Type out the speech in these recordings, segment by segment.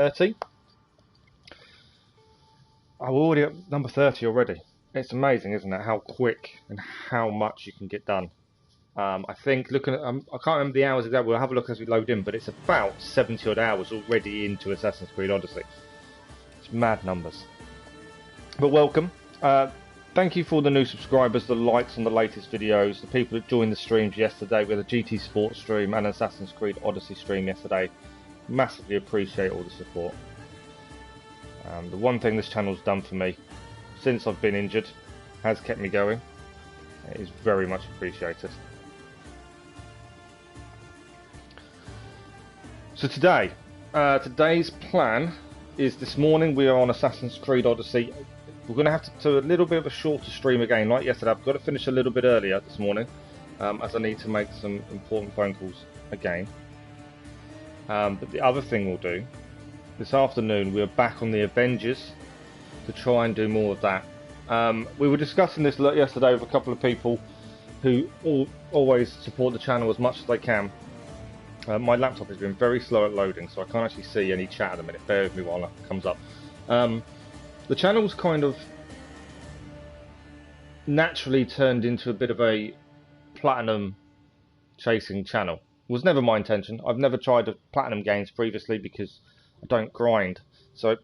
30. I'm already at number 30 already. It's amazing, isn't it, how quick and how much you can get done. I think, looking at, I can't remember the hours exactly, we'll have a look as we load in, but it's about 70 odd hours already into Assassin's Creed Odyssey. It's mad numbers. But welcome. Thank you for the new subscribers, the likes on the latest videos, the people that joined the streams yesterday. We had a GT Sports stream and an Assassin's Creed Odyssey stream yesterday. Massively appreciate all the support. The one thing this channel's done for me since I've been injured has kept me going. It is very much appreciated. So today, today's plan is this morning we are on Assassin's Creed Odyssey. We're going to have to do a little bit of a shorter stream again, like yesterday. I've got to finish a little bit earlier this morning, as I need to make some important phone calls again. But the other thing we'll do, this afternoon we're back on the Avengers to try and do more of that. We were discussing this yesterday with a couple of people who always support the channel as much as they can. My laptop has been very slow at loading, so I can't actually see any chat at the minute. Bear with me while that comes up. The channel's kind of naturally turned into a bit of a platinum chasing channel. It was never my intention. I've never tried platinum games previously because I don't grind, so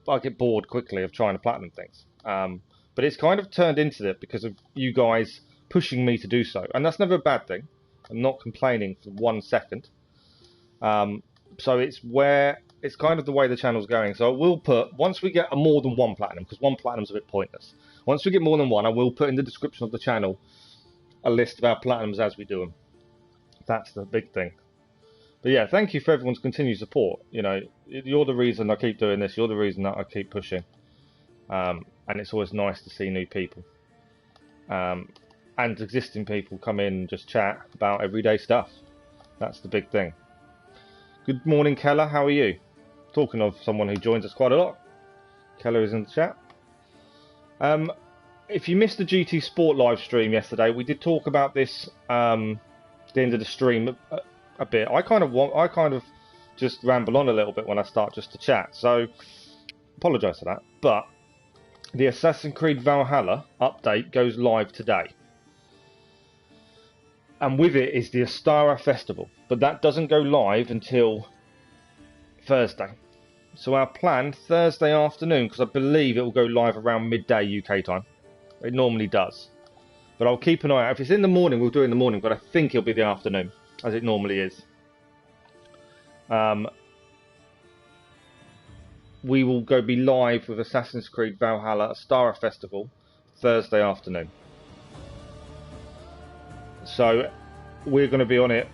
I get bored quickly of trying to platinum things. But it's kind of turned into that because of you guys pushing me to do so, and that's never a bad thing. I'm not complaining for 1 second. So it's kind of the way the channel's going. So I will put, once we get more than one platinum, because one platinum's a bit pointless. Once we get more than one, I will put in the description of the channel a list of our platinums as we do them. That's the big thing. But yeah, thank you for everyone's continued support. You know, you're the reason I keep doing this. You're the reason that I keep pushing. And it's always nice to see new people. And existing people come in and just chat about everyday stuff. That's the big thing. Good morning, Keller. How are you? Talking of someone who joins us quite a lot. Keller is in the chat. If you missed the GT Sport live stream yesterday, we did talk about this at the end of the stream a bit. I kind of just ramble on a little bit when I start just to chat. So apologise for that. But the Assassin's Creed Valhalla update goes live today. And with it is the Astara Festival, but that doesn't go live until Thursday. So our plan, Thursday afternoon, because I believe it will go live around midday UK time. It normally does. But I'll keep an eye out. If it's in the morning, we'll do it in the morning, but I think it'll be the afternoon, as it normally is. We will be live with Assassin's Creed Valhalla Astara Festival Thursday afternoon. So we're going to be on it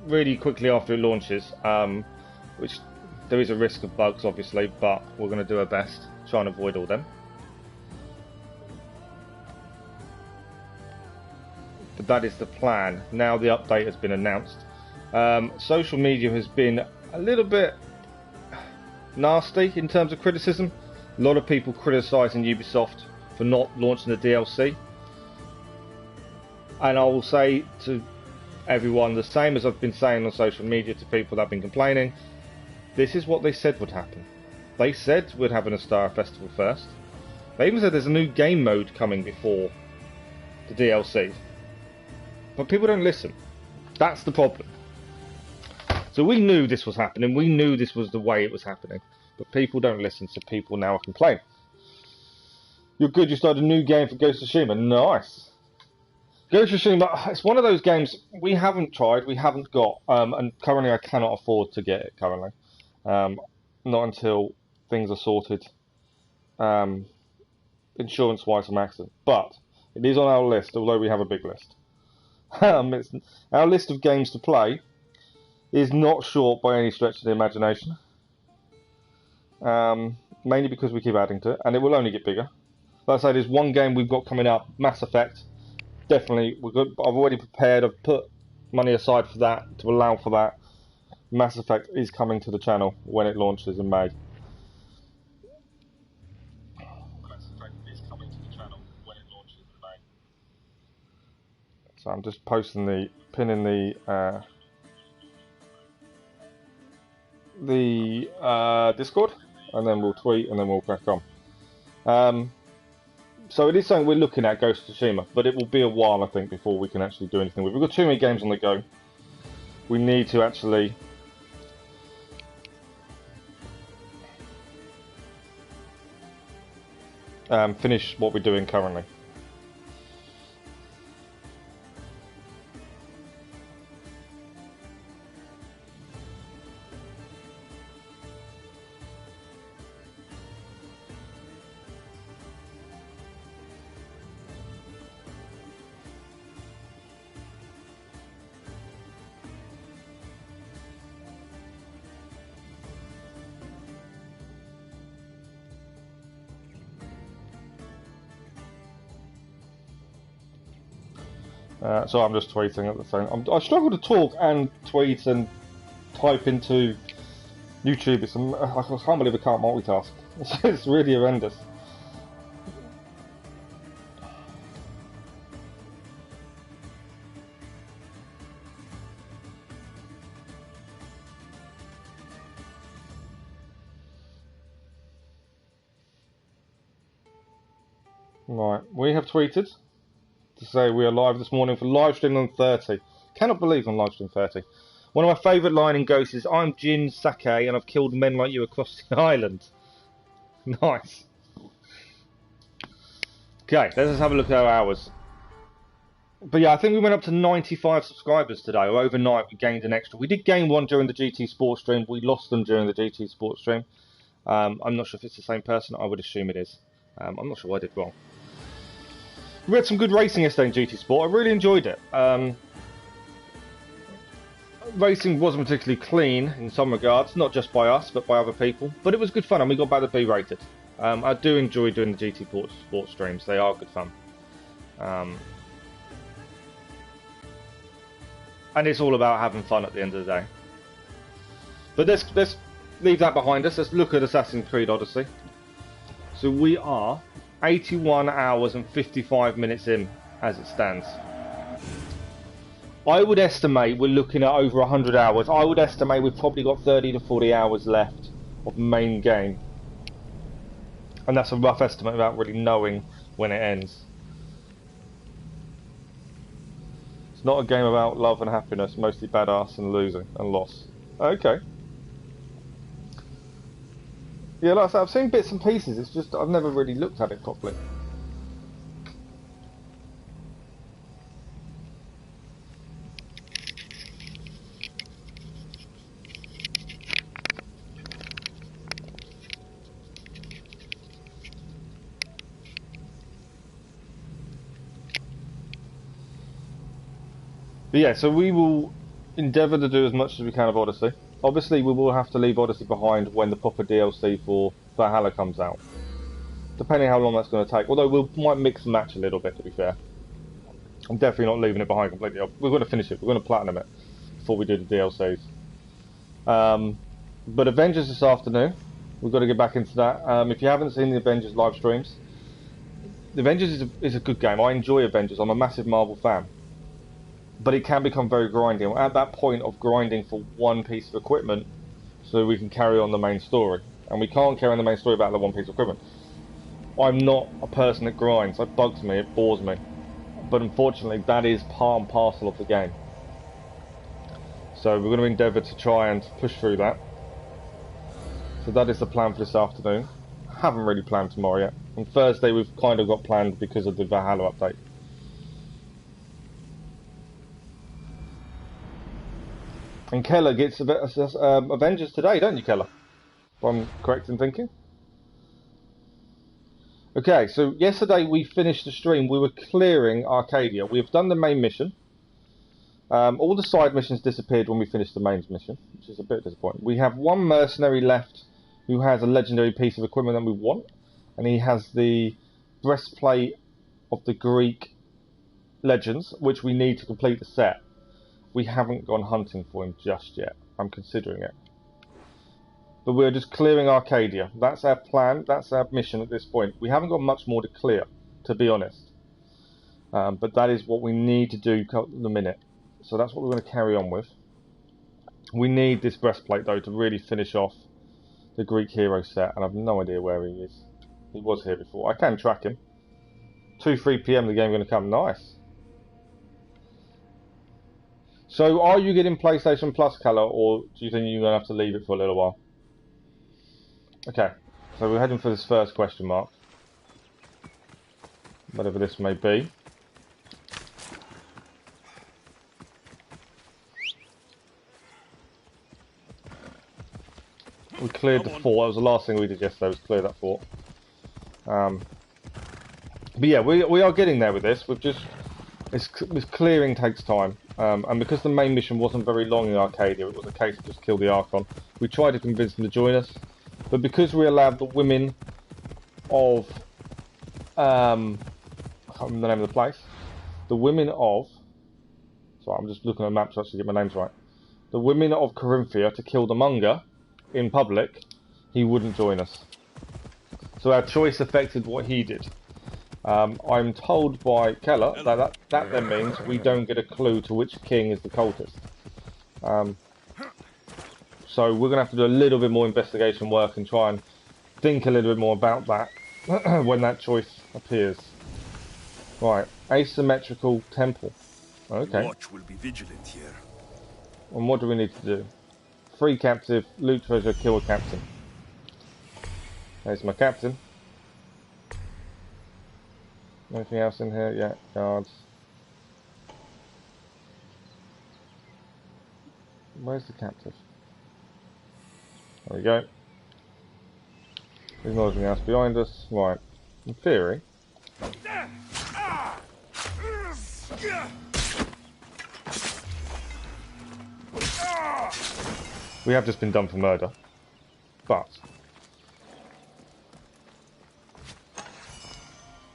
really quickly after it launches, which there is a risk of bugs obviously, but we're going to do our best, try and avoid all them. But that is the plan. Now the update has been announced. Social media has been a little bit nasty in terms of criticism. A lot of people criticising Ubisoft for not launching the DLC. And I will say to everyone the same as I've been saying on social media to people that have been complaining. This is what they said would happen. They said we'd have an Astara Festival first. They even said there's a new game mode coming before the DLC. But people don't listen. That's the problem. So we knew this was happening. We knew this was the way it was happening. But people don't listen, so people now are complaining. You're good, you started a new game for Ghost of Tsushima. Nice. Ghost of Tsushima, it's one of those games we haven't tried, we haven't got, and currently I cannot afford to get it currently. Not until things are sorted, insurance-wise from accident. But it is on our list, although we have a big list. Our list of games to play is not short by any stretch of the imagination. Mainly because we keep adding to it, and it will only get bigger. Like I say, there's one game we've got coming up, Mass Effect. Definitely, we're good. I've already prepared. I've put money aside for that to allow for that. Mass Effect is coming to the channel when it launches in May. Mass Effect is coming to the channel when it launches in May. So I'm just pinning the the Discord, and then we'll tweet, and then we'll crack on. So it is something we're looking at, Ghost of Tsushima, but it will be a while, I think, before we can actually do anything with it. We've got too many games on the go. We need to actually finish what we're doing currently. So I'm just tweeting at the same time. I struggle to talk and tweet and type into YouTube. I can't believe I can't multitask. It's really horrendous. Right, we have tweeted to say we are live this morning for live stream on 30. Cannot believe I'm live stream 30. One of my favourite line in Ghost is, "I'm Jin Sake and I've killed men like you across the island." Nice. Okay, let's have a look at our hours. But yeah, I think we went up to 95 subscribers today, or overnight we gained an extra. We did gain one during the GT Sports stream. We lost them during the GT Sports stream. I'm not sure if it's the same person. I would assume it is. I'm not sure what I did wrong. We had some good racing yesterday in GT Sport. I really enjoyed it. Racing wasn't particularly clean in some regards, not just by us, but by other people. But it was good fun, and we got back to B rated. I do enjoy doing the GT Sport streams. They are good fun. And it's all about having fun at the end of the day. But let's leave that behind us. Let's look at Assassin's Creed Odyssey. So we are 81 hours and 55 minutes in as it stands. I would estimate we're looking at over 100 hours. I would estimate we've probably got 30 to 40 hours left of main game. And that's a rough estimate without really knowing when it ends. It's not a game about love and happiness, mostly badass and losing and loss. Okay. Yeah, like I said, I've seen bits and pieces, it's just I've never really looked at it properly. But yeah, so we will endeavour to do as much as we can of Odyssey. Obviously, we will have to leave Odyssey behind when the proper DLC for Valhalla comes out. Depending how long that's going to take. Although we might mix and match a little bit, to be fair. I'm definitely not leaving it behind completely. We're going to finish it. We're going to platinum it before we do the DLCs. But Avengers this afternoon. We've got to get back into that. If you haven't seen the Avengers live streams, the Avengers is a good game. I enjoy Avengers. I'm a massive Marvel fan. But it can become very grinding. At that point of grinding for one piece of equipment, so we can carry on the main story. And we can't carry on the main story without the one piece of equipment. I'm not a person that grinds. It bugs me. It bores me. But unfortunately, that is part and parcel of the game. So we're going to endeavour to try and push through that. So that is the plan for this afternoon. Haven't really planned tomorrow yet. On Thursday, we've kind of got planned because of the Valhalla update. And Keller gets Avengers today, don't you, Keller? If I'm correct in thinking. Okay, so yesterday we finished the stream. We were clearing Arkadia. We have done the main mission. All the side missions disappeared when we finished the main mission, which is a bit disappointing. We have one mercenary left who has a legendary piece of equipment that we want. And he has the breastplate of the Greek legends, which we need to complete the set. We haven't gone hunting for him just yet. I'm considering it. But we're just clearing Arkadia. That's our plan. That's our mission at this point. We haven't got much more to clear, to be honest. But that is what we need to do at the minute. So that's what we're going to carry on with. We need this breastplate though to really finish off the Greek hero set, and I've no idea where he is. He was here before. I can track him. 2-3 PM the game going to come. Nice. So are you getting PlayStation Plus, Colour, or do you think you're going to have to leave it for a little while? Okay, so we're heading for this first question mark. Whatever this may be. We cleared the fort. That was the last thing we did yesterday, was clear that fort. But yeah, we are getting there with this. We've just... This clearing takes time. And because the main mission wasn't very long in Arkadia, it was a case of just kill the Archon. We tried to convince them to join us. But because we allowed the women of... I can't remember the name of the place. The women of... Sorry, I'm just looking at maps to actually get my names right. The women of Corinthia to kill the Monger in public, he wouldn't join us. So our choice affected what he did. I'm told by Keller that then means we don't get a clue to which king is the cultist. So we're going to have to do a little bit more investigation work and try and think a little bit more about that when that choice appears. Right, Asymmetrical Temple. Okay. Watch will be vigilant here. And what do we need to do? Free captive, loot treasure, kill a captain. There's my captain. Anything else in here? Yeah, guards. Where's the captive? There we go. There's nothing else behind us. Right. In theory. We have just been done for murder. But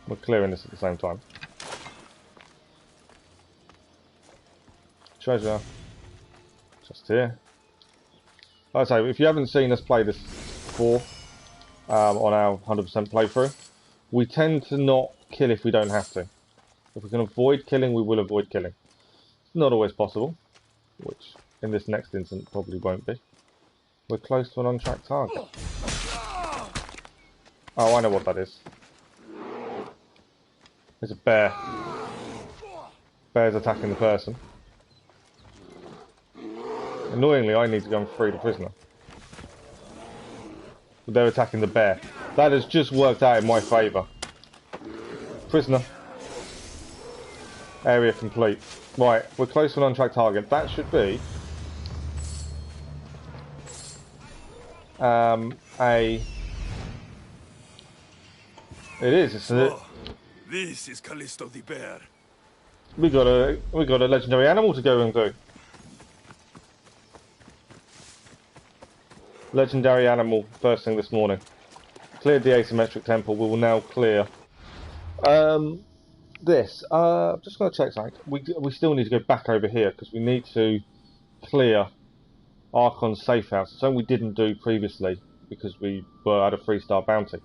we're clearing this at the same time. Treasure. Just here. Like I say, if you haven't seen us play this before, on our 100% playthrough, we tend to not kill if we don't have to. If we can avoid killing, we will avoid killing. It's not always possible, which in this next instance probably won't be. We're close to an untracked target. Oh, I know what that is. There's a bear. Bear's attacking the person. Annoyingly, I need to go and free the prisoner. But they're attacking the bear. That has just worked out in my favour. Prisoner. Area complete. Right, we're close to an untracked target. That should be... It is. It's a... This is Kalisto the Bear. We got a legendary animal to go and do. Legendary animal first thing this morning. Cleared the Asymmetric Temple. We will now clear this. I'm just going to check something. We still need to go back over here because we need to clear Archon's safe house. Something we didn't do previously because we were at a 3-star bounty.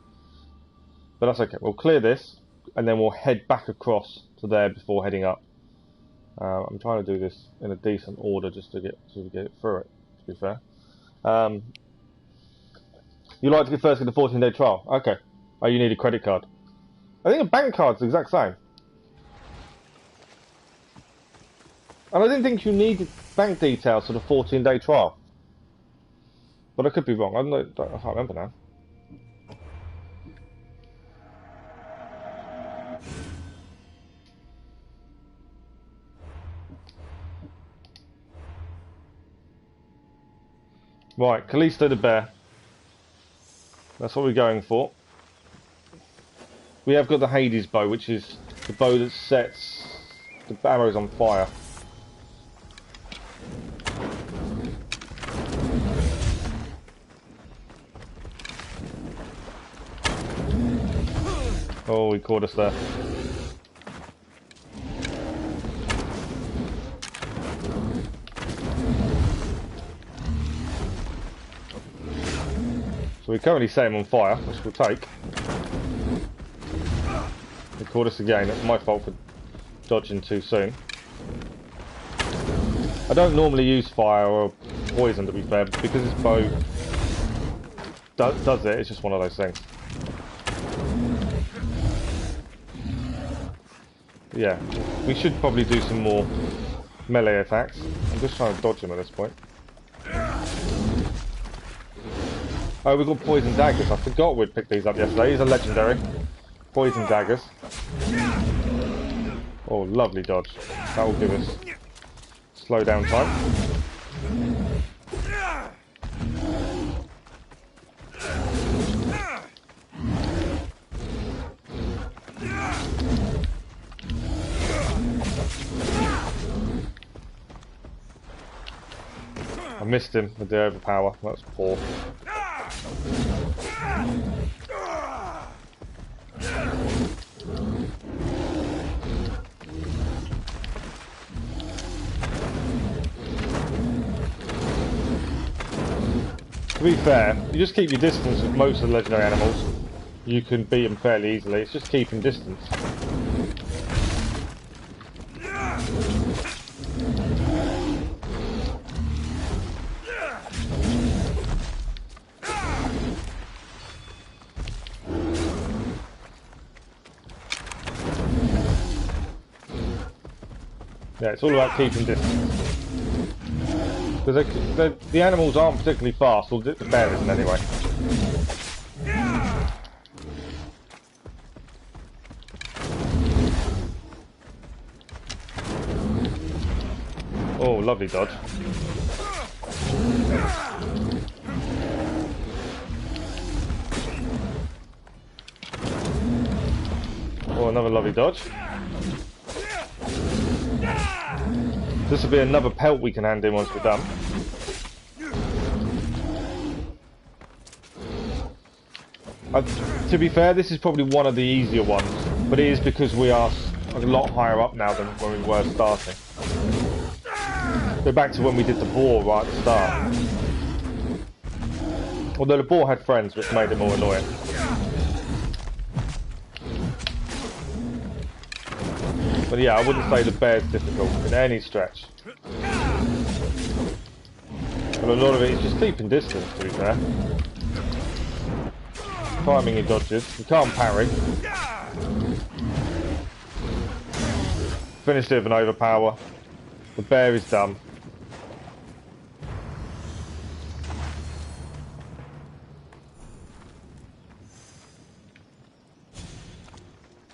But that's okay. We'll clear this and then we'll head back across to there before heading up. I'm trying to do this in a decent order just to get it through it, to be fair. You like to get first get the 14-day trial? Okay. Oh, you need a credit card. I think a bank card's the exact same. And I didn't think you needed bank details for the 14-day trial. But I could be wrong. I can't remember now. Right, Kalisto the Bear. That's what we're going for. We have got the Hades bow, which is the bow that sets the arrows on fire. Oh, he caught us there. So we currently set him on fire, which we'll take. He caught us again. That's my fault for dodging too soon. I don't normally use fire or poison, to be fair, but because his bow does it, it's just one of those things. Yeah, we should probably do some more melee attacks. I'm just trying to dodge him at this point. Oh, we've got poison daggers. I forgot we'd picked these up yesterday. These are legendary. Poison daggers. Oh, lovely dodge. That will give us slow down time. I missed him with the overpower. That's poor. To be fair, you just keep your distance with most of the legendary animals. You can beat them fairly easily. It's just keeping distance. Yeah, it's all about keeping distance. Because the animals aren't particularly fast, or the bear isn't anyway. Oh, lovely dodge. Oh, another lovely dodge. This will be another pelt we can hand in once we're done. To be fair, this is probably one of the easier ones, but it is because we are a lot higher up now than when we were starting. Go back to when we did the boar right at the start. Although the boar had friends, which made it more annoying. But yeah, I wouldn't say the bear's difficult in any stretch. And a lot of it is just keeping distance, to be fair. Timing your dodges. You can't parry. Finished it with an overpower. The bear is done.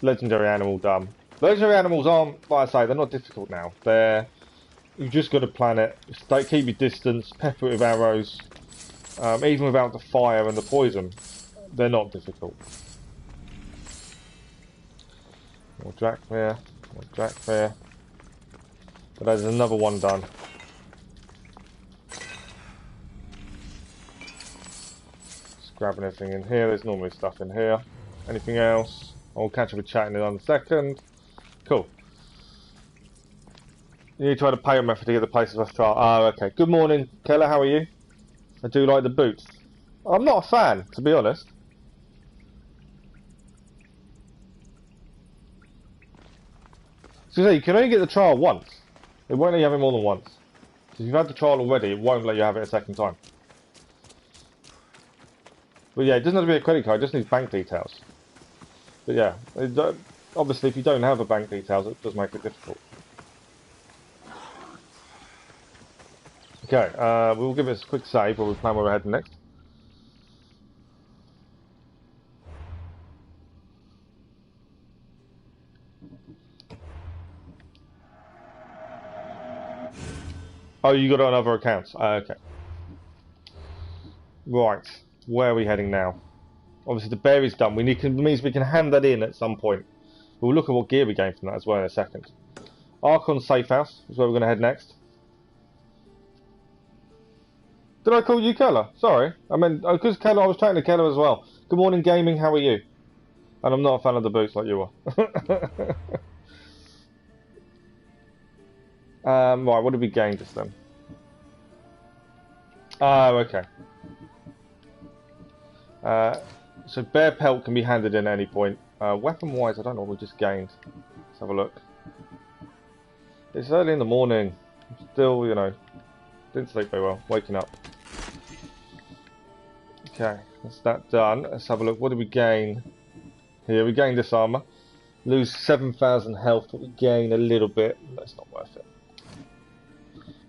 Legendary animal done. Legendary animals aren't, like I say, they're not difficult now. You've just got to plan it. Keep your distance, pepper it with arrows. Even without the fire and the poison, they're not difficult. More Drachmere, more Drachmere. But there's another one done. Just grabbing everything in here. There's normally stuff in here. Anything else? I'll catch up with chat in a second. Cool. You need to try the payment method to get the places left trial. Ah, okay. Good morning, Keller. How are you? I do like the boots. I'm not a fan, to be honest. So you can only get the trial once. It won't let you have it more than once. So if you've had the trial already, it won't let you have it a second time. But yeah, it doesn't have to be a credit card. It just needs bank details. But yeah, obviously if you don't have the bank details, it does make it difficult. Okay, we'll give it a quick save while we plan where we're heading next. Oh, you got it on other accounts. Okay. Right, where are we heading now? Obviously the bear is done. Means we can hand that in at some point. We'll look at what gear we gain from that as well in a second. Archon's safe house is where we're going to head next. Did I call you Keller? Sorry. I mean, because Keller, I was chatting to Keller as well. Good morning, gaming. How are you? And I'm not a fan of the boots like you are. Right, what did we gain just then? Oh, okay. So bear pelt can be handed in at any point. Weapon-wise, I don't know what we just gained. Let's have a look. It's early in the morning. I'm still, you know, Didn't sleep very well. Waking up. Okay, that's that done. Let's have a look. What did we gain? Here, we gained this armour. Lose 7,000 health, but we gain a little bit. That's not worth it.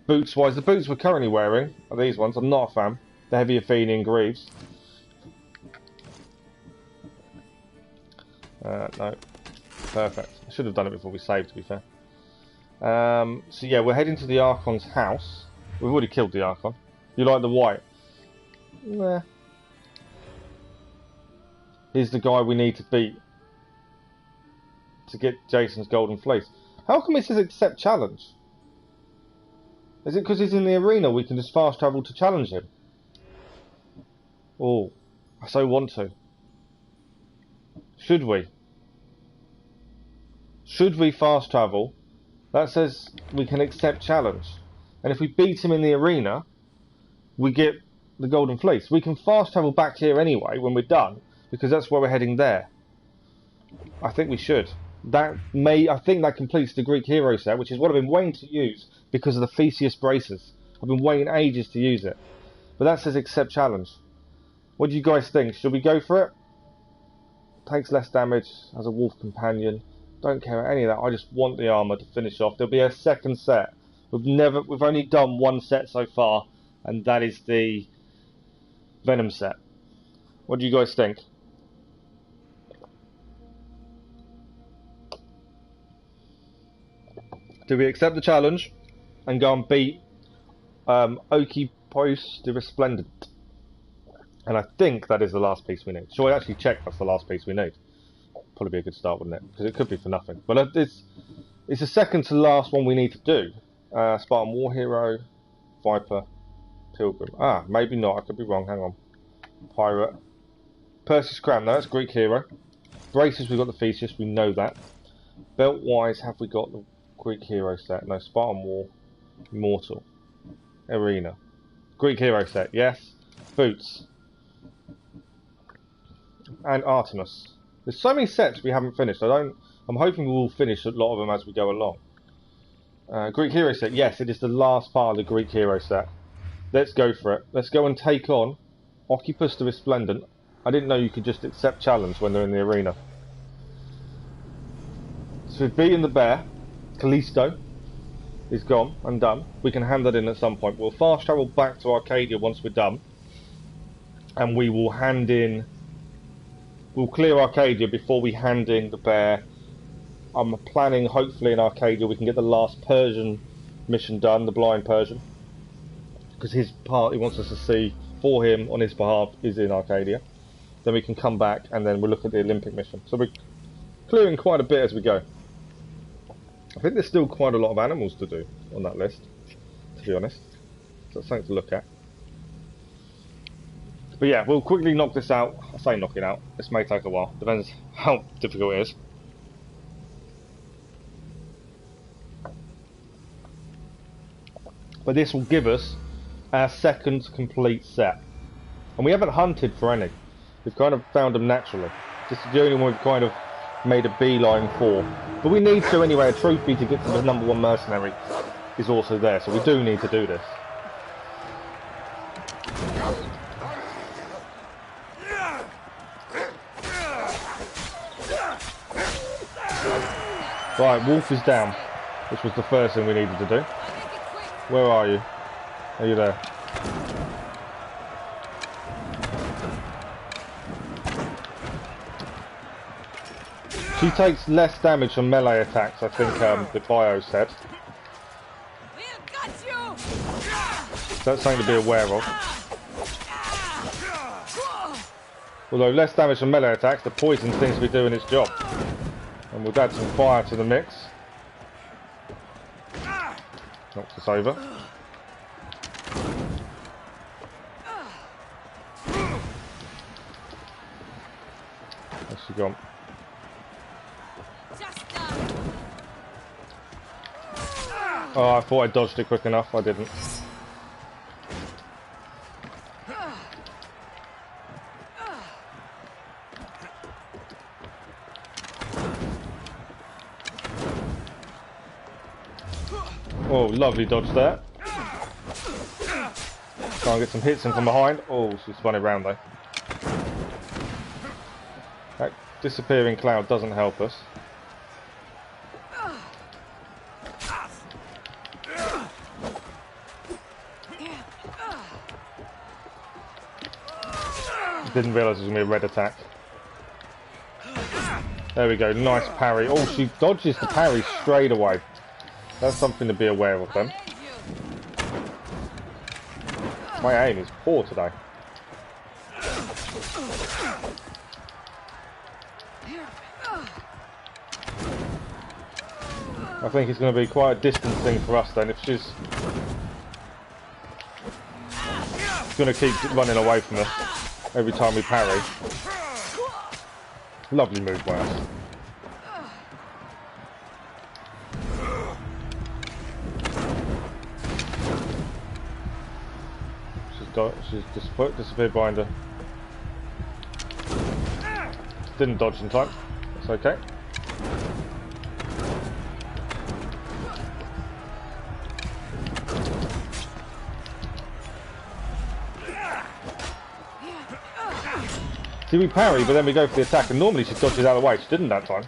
Boots wise, the boots we're currently wearing are these ones. I'm not a fan. The heavy Athenian Greaves. No. Perfect. I should have done it before we saved, to be fair. So yeah, we're heading to the Archon's house. We've already killed the Archon. You like the white? Nah. He's the guy we need to beat to get Jason's golden fleece. How come it says accept challenge? Is it because he's in the arena we can just fast travel to challenge him? Oh, I so want to. Should we? Should we fast travel? That says we can accept challenge. And if we beat him in the arena, we get the golden fleece. We can fast travel back here anyway when we're done, because that's where we're heading there. I think we should. I think that completes the Greek hero set, which is what I've been waiting to use because of the Theseus braces. I've been waiting ages to use it. But that says accept challenge. What do you guys think? Should we go for it? Takes less damage as a wolf companion. Don't care about any of that. I just want the armour to finish off. There'll be a second set. We've only done one set so far, and that is the Venom set. What do you guys think? Do we accept the challenge and go and beat Oedipus the Resplendent? And I think that is the last piece we need. Shall we actually check that's the last piece we need? Probably be a good start, wouldn't it? Because it could be for nothing. But it's the second to last one we need to do. Spartan War Hero, Viper, Pilgrim. Ah, maybe not. I could be wrong. Hang on. Pirate. Perseus Crown. No, that's Greek hero. Braces, we've got the Theseus. We know that. Belt-wise, have we got the Greek hero set? No, Spartan War. Immortal. Arena. Greek hero set, yes. Boots. And Artemis. There's so many sets we haven't finished. I'm hoping we will finish a lot of them as we go along. Greek hero set, yes, it is the last part of the Greek hero set. Let's go for it. Let's go and take on Oedipus the Resplendent. I didn't know you could just accept challenge when they're in the arena. So we've beaten the bear. Kalisto is gone and done. We can hand that in at some point. We'll fast travel back to Arkadia once we're done. And we will hand in... We'll clear Arkadia before we hand in the bear. I'm planning, hopefully in Arkadia, we can get the last Persian mission done, the blind Persian. Because his part he wants us to see for him on his behalf is in Arkadia. Then we can come back and then we'll look at the Olympic mission. So we're clearing quite a bit as we go. I think there's still quite a lot of animals to do on that list, to be honest. So that's something to look at. But yeah, we'll quickly knock this out. I say knock it out. This may take a while. Depends how difficult it is. But this will give us our second complete set. And we haven't hunted for any. We've kind of found them naturally. This is the only one we've kind of made a beeline for. But we need to anyway. A trophy to get to the #1 mercenary is also there. So we do need to do this. Right, Wolf is down, which was the first thing we needed to do. Where are you? Are you there? She takes less damage from melee attacks, I think the bio said. So that's something to be aware of. Although less damage from melee attacks, the poison seems to be doing its job. And we'll add some fire to the mix. Knocks us over. Where's she gone? Oh, I thought I dodged it quick enough. I didn't. Oh, lovely dodge there. Try and get some hits in from behind. Oh, she spun it round though. That disappearing cloud doesn't help us. Didn't realise it was going to be a red attack. There we go, nice parry. Oh, she dodges the parry straight away. That's something to be aware of then. My aim is poor today. I think it's going to be quite a distance thing for us then. If she's going to keep running away from us every time we parry. Lovely move by us. She's disappeared behind her. Didn't dodge in time. That's okay. See, we parry, but then we go for the attack, and normally she dodges out of the way. She didn't that time.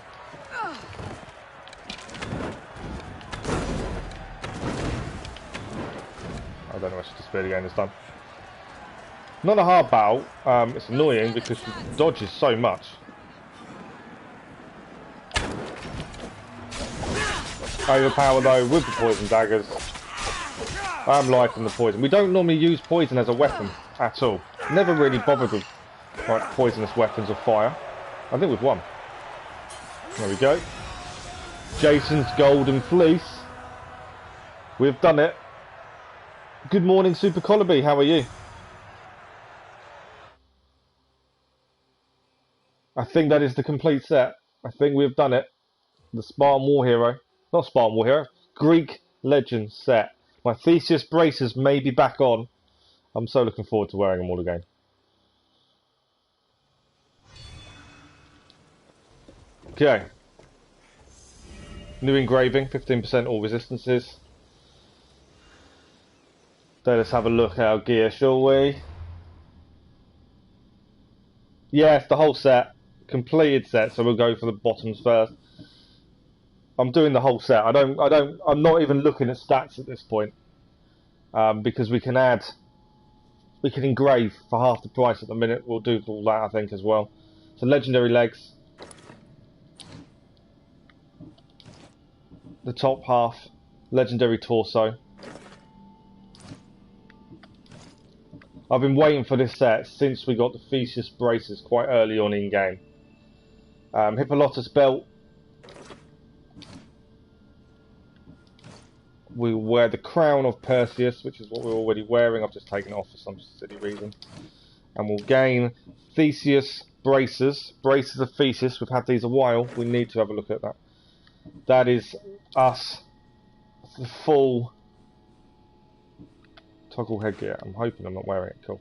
I don't know why she disappeared again this time. Not a hard battle. It's annoying because she dodges so much. Overpower though with the poison daggers. I'm liking the poison. We don't normally use poison as a weapon at all. Never really bothered with like poisonous weapons or fire. I think we've won. There we go. Jason's golden fleece. We've done it. Good morning, Super Collarby. How are you? I think that is the complete set. I think we've done it. The Spartan War Hero. Not Spartan War Hero. Greek Legend set. My Theseus braces may be back on. I'm so looking forward to wearing them all again. Okay. New engraving. 15% all resistances. Let us have a look at our gear, shall we? Yes, the whole set. Completed set, so we'll go for the bottoms first. I'm doing the whole set. I'm not even looking at stats at this point. Because we can engrave for half the price at the minute. We'll do all that, I think, as well. So legendary legs. The top half, legendary torso. I've been waiting for this set since we got the Theseus braces quite early on in game. Hippolytus belt. We wear the crown of Perseus, which is what we're already wearing. I've just taken it off for some silly reason. And we'll gain Theseus braces. Braces of Theseus. We've had these a while. We need to have a look at that. That is us. The full toggle headgear. I'm hoping I'm not wearing it. Cool.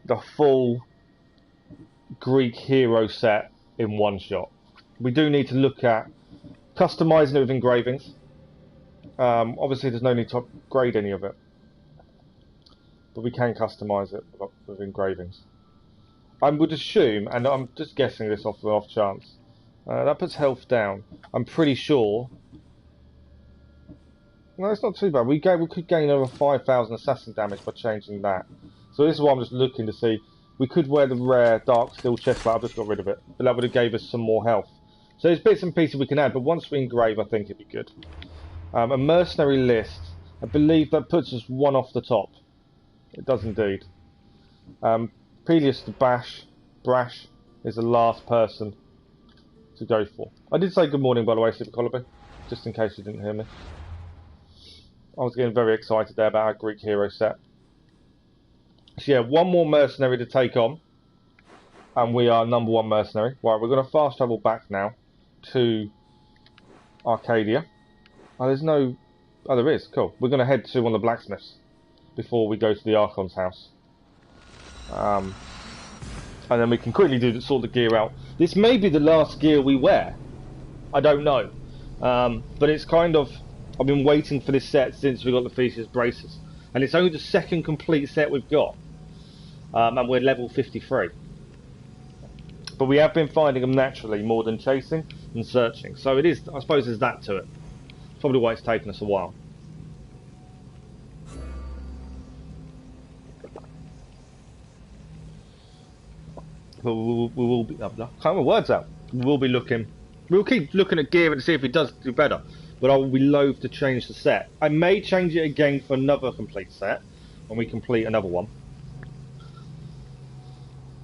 The full Greek hero set in one shot. We do need to look at customizing it with engravings. Obviously there's no need to upgrade any of it, but we can customize it with engravings. I would assume, and I'm just guessing this off the off chance, that puts health down. I'm pretty sure. No, it's not too bad. We could gain over 5,000 assassin damage by changing that. So this is what I'm just looking to see. We could wear the rare dark steel chestplate. I've just got rid of it, but that would have gave us some more health. So there's bits and pieces we can add, but once we engrave, I think it'd be good. A mercenary list. I believe that puts us one off the top. It does indeed. Peleus the Brash is the last person to go for. I did say good morning, by the way, Super Collarby, just in case you didn't hear me. I was getting very excited there about our Greek hero set. So yeah, one more mercenary to take on, and we are number one mercenary. Right, we're going to fast travel back now to Arkadia. Oh, there's no... Oh, there is. Cool. We're going to head to one of the blacksmiths before we go to the Archon's house. And then we can quickly sort the gear out. This may be the last gear we wear. I don't know. But it's kind of... I've been waiting for this set since we got the Theseus braces. And it's only the second complete set we've got. And we're level 53. But we have been finding them naturally more than chasing and searching. So it is, I suppose there's that to it. Probably why it's taken us a while. But we will be, I can't get my words out. We will be looking, we'll keep looking at gear and see if it does do better. But I will be loath to change the set. I may change it again for another complete set when we complete another one.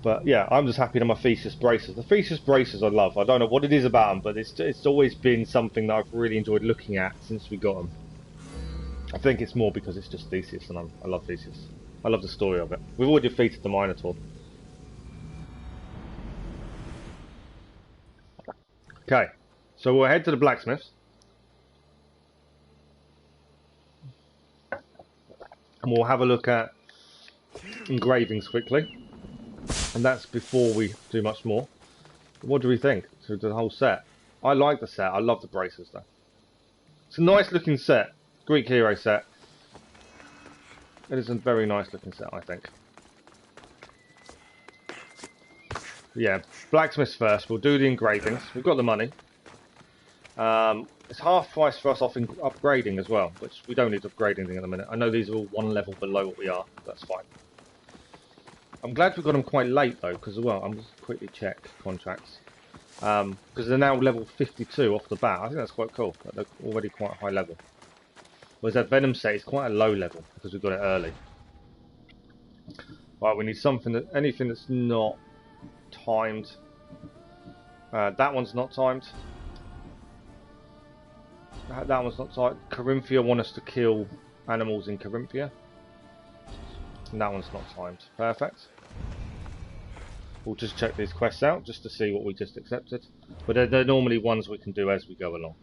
But yeah, I'm just happy to my Theseus braces. The Theseus braces I love. I don't know what it is about them, but it's always been something that I've really enjoyed looking at since we got them. I think it's more because it's just Theseus, and I love Theseus. I love the story of it. We've already defeated the Minotaur. Okay, so we'll head to the Blacksmiths. And we'll have a look at engravings quickly. And that's before we do much more. What do we think to the whole set? I like the set. I love the braces though. It's a nice looking set. Greek hero set. It is a very nice looking set, I think. Yeah, Blacksmiths first. We'll do the engravings. We've got the money. It's half price for us off upgrading as well, which we don't need upgrading at the minute. I know these are all one level below what we are. That's fine. I'm glad we got them quite late though, because well, I'm just quickly check contracts. Because they're now level 52 off the bat. I think that's quite cool. They're already quite high level. Whereas that Venom set is quite a low level because we got it early. Right, we need something that anything that's not timed. That one's not timed. That one's not timed. Corinthia want us to kill animals in Corinthia. And that one's not timed. Perfect. We'll just check these quests out just to see what we just accepted. But they're normally ones we can do as we go along.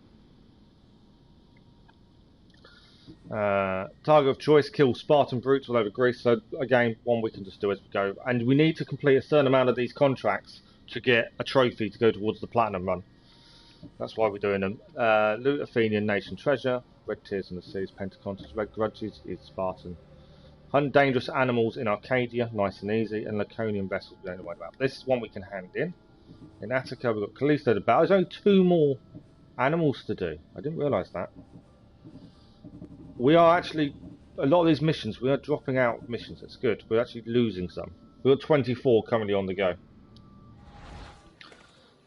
Target of choice, kill Spartan brutes all over Greece. So again, one we can just do as we go. And we need to complete a certain amount of these contracts to get a trophy to go towards the platinum run. That's why we're doing them. Loot Athenian nation treasure, red tears in the seas, Pentacontas, red grudges is Spartan. Hunt dangerous animals in Arkadia, nice and easy, and Laconian vessels we don't know about. This is one we can hand in. In Attica we've got Kalisto the Bear. There's only 2 more animals to do. I didn't realise that. We are actually, a lot of these missions, we are dropping out missions. It's good. We're actually losing some. We've got 24 currently on the go.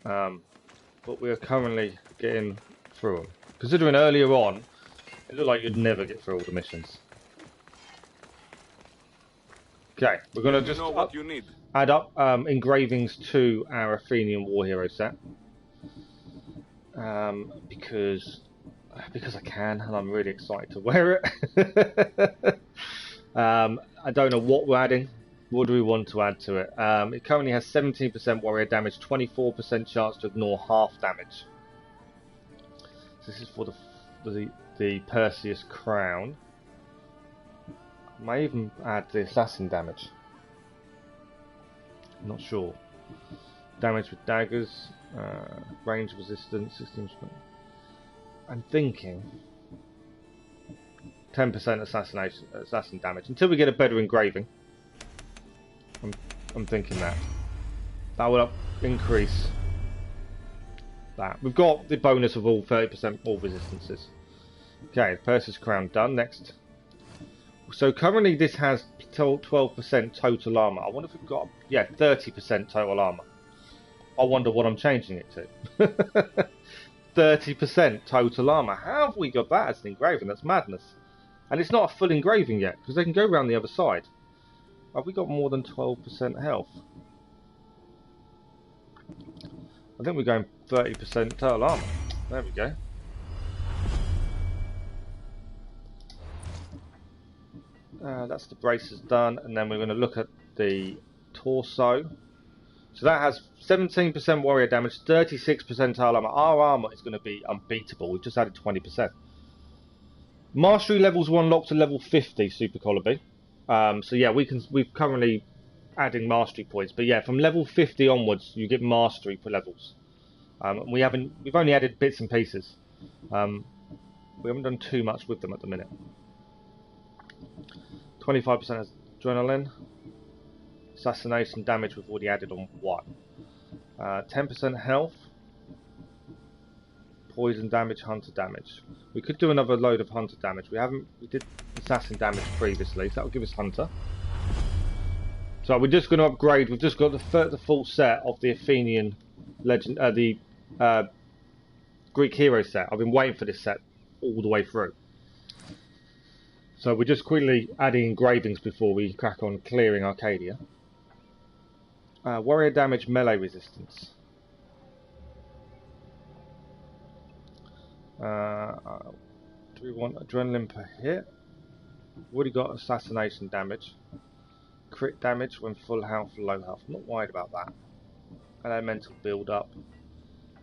But we are currently getting through them. Considering earlier on, it looked like you'd never get through all the missions. Okay, we're going to just add up engravings to our Athenian war hero set. Because I can, and I'm really excited to wear it. I don't know what we're adding. What do we want to add to it? It currently has 17% warrior damage, 24% chance to ignore half damage. So this is for the Perseus crown. I may even add the assassin damage. I'm not sure. Damage with daggers, range resistance, 16%. I'm thinking 10% assassin damage until we get a better engraving. I'm thinking that will increase that. We've got the bonus of all 30% all resistances. Okay, Perseus crown done. Next. So currently this has 12% total armor. I wonder if we've got 30% total armor. I wonder what I'm changing it to. 30% total armor. How have we got that as an engraving? That's madness. And it's not a full engraving yet because they can go around the other side. Have we got more than 12% health? I think we're going 30% total armor. There we go. That's the braces done, and then we're going to look at the torso. So that has 17% warrior damage, 36% total armor. Our armor is going to be unbeatable. We've just added 20%. Mastery levels will unlock to level 50, Super Collar B. So yeah, we're currently adding mastery points, but yeah, from level 50 onwards, you get mastery for levels. We've only added bits and pieces. We haven't done too much with them at the minute. 25% adrenaline. Assassination damage we've already added on 1. 10% health. Poison damage, hunter damage. We could do another load of hunter damage. We did assassin damage previously, so that will give us hunter. So we're just going to upgrade. We've just got the full set of the Athenian legend, the Greek hero set. I've been waiting for this set all the way through. So we're just quickly adding engravings before we crack on clearing Arkadia. Warrior damage, melee resistance. Do we want adrenaline per hit? We've already got assassination damage. Crit damage when full health, low health. I'm not worried about that. Elemental build up.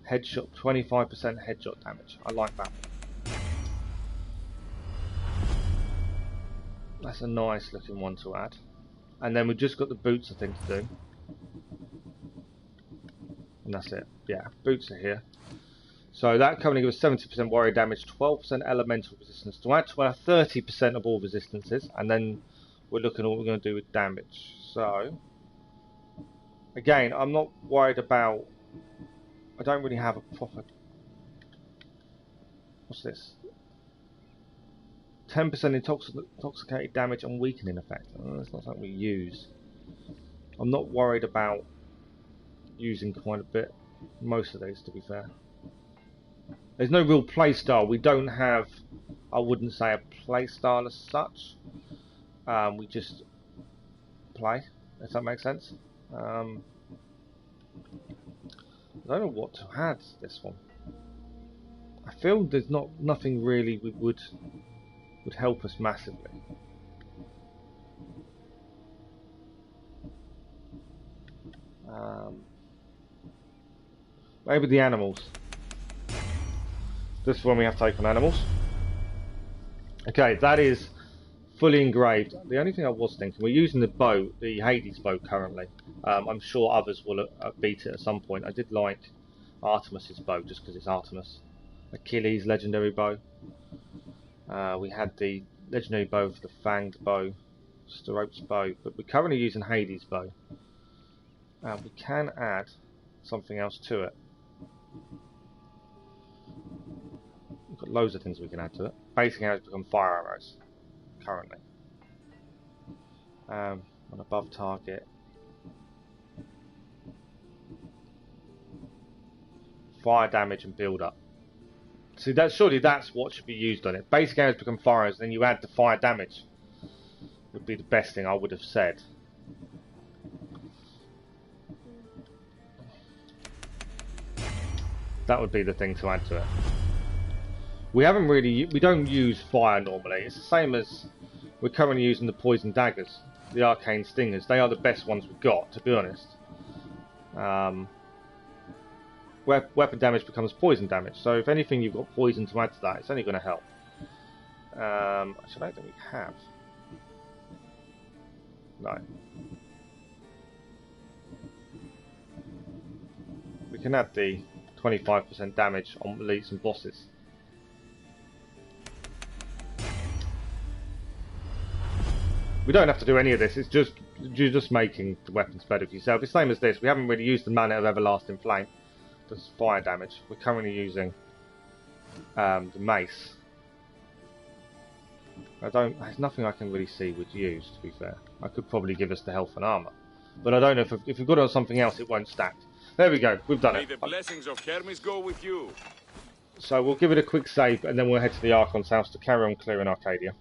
Headshot, 25% headshot damage. I like that. That's a nice looking one to add. And then we've just got the boots I think to do. And that's it. Yeah, boots are here. So that currently gives 70% warrior damage, 12% elemental resistance to add to our 30% of all resistances, and then we're looking at what we're going to do with damage. So again, I'm not worried about. I don't really have a proper. What's this? 10% intoxicated damage and weakening effect. That's not something we use. I'm not worried about using quite a bit. Most of these, to be fair. There's no real play style. We don't have, I wouldn't say a play style as such. We just play, if that makes sense. I don't know what to add to this one. I feel there's nothing really would help us massively. Maybe the animals. This one we have to take on animals. Okay, that is fully engraved. The only thing I was thinking, we're using the bow, the Hades bow currently. I'm sure others will beat it at some point. I did like Artemis's bow just because it's Artemis. Achilles' legendary bow. We had the legendary bow for the fanged bow, Sterope's bow, but we're currently using Hades' bow. We can add something else to it. We've got loads of things we can add to it. Basic arrows become fire arrows currently. On above target. Fire damage and build up. See, surely that's what should be used on it. Basic arrows become fire arrows, then you add the fire damage. Would be the best thing I would have said. That would be the thing to add to it. We don't use fire normally. It's the same as we're currently using the poison daggers, the arcane stingers. They are the best ones we've got, to be honest. Weapon damage becomes poison damage. So if anything, you've got poison to add to that. It's only going to help. Actually, I don't think we have. No. We can add the 25% damage on elites and bosses. We don't have to do any of this. It's you're just making the weapons better for yourself. It's the same as this. We haven't really used the Mana of Everlasting Flame. That's fire damage. We're currently using the mace. There's nothing I can really see would use, to be fair. I could probably give us the health and armor, but I don't know if we've got it on something else, it won't stack. There we go. We've done it. May the blessings of Hermes go with you. So we'll give it a quick save, and then we'll head to the Archon's house to carry on clearing Arkadia.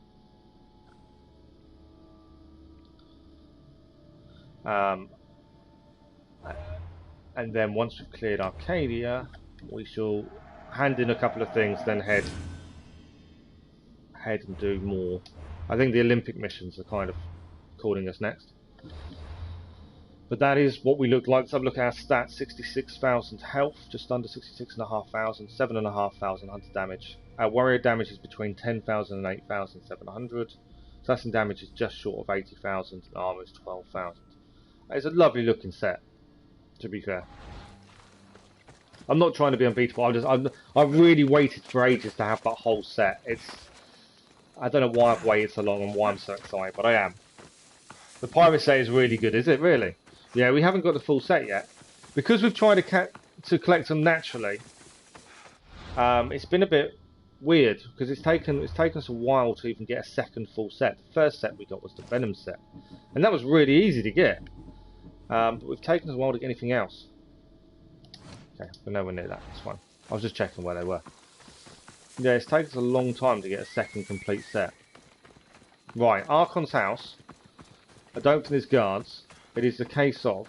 And then once we've cleared Arkadia, we shall hand in a couple of things, then head and do more. I think the Olympic missions are kind of calling us next. But that is what we look like. Let's have a look at our stats. 66,000 health, just under 66,500, 7,500 hunter damage. Our warrior damage is between 10,000 and 8,700. Assassin damage is just short of 80,000, and armor is 12,000. It's a lovely looking set, to be fair. I'm not trying to be unbeatable. I've really waited for ages to have that whole set. I don't know why I've waited so long and why I'm so excited, but I am. The pirate set is really good, is it really? Yeah, we haven't got the full set yet. Because we've tried to collect them naturally, it's been a bit weird because it's taken us a while to even get a second full set. The first set we got was the Venom set, and that was really easy to get. But we've taken us a while to get anything else. Okay, we're nowhere near that. It's fine. I was just checking where they were. Yeah, it's taken us a long time to get a second complete set. Right, Archon's house. I don't think there's guards. It is the case of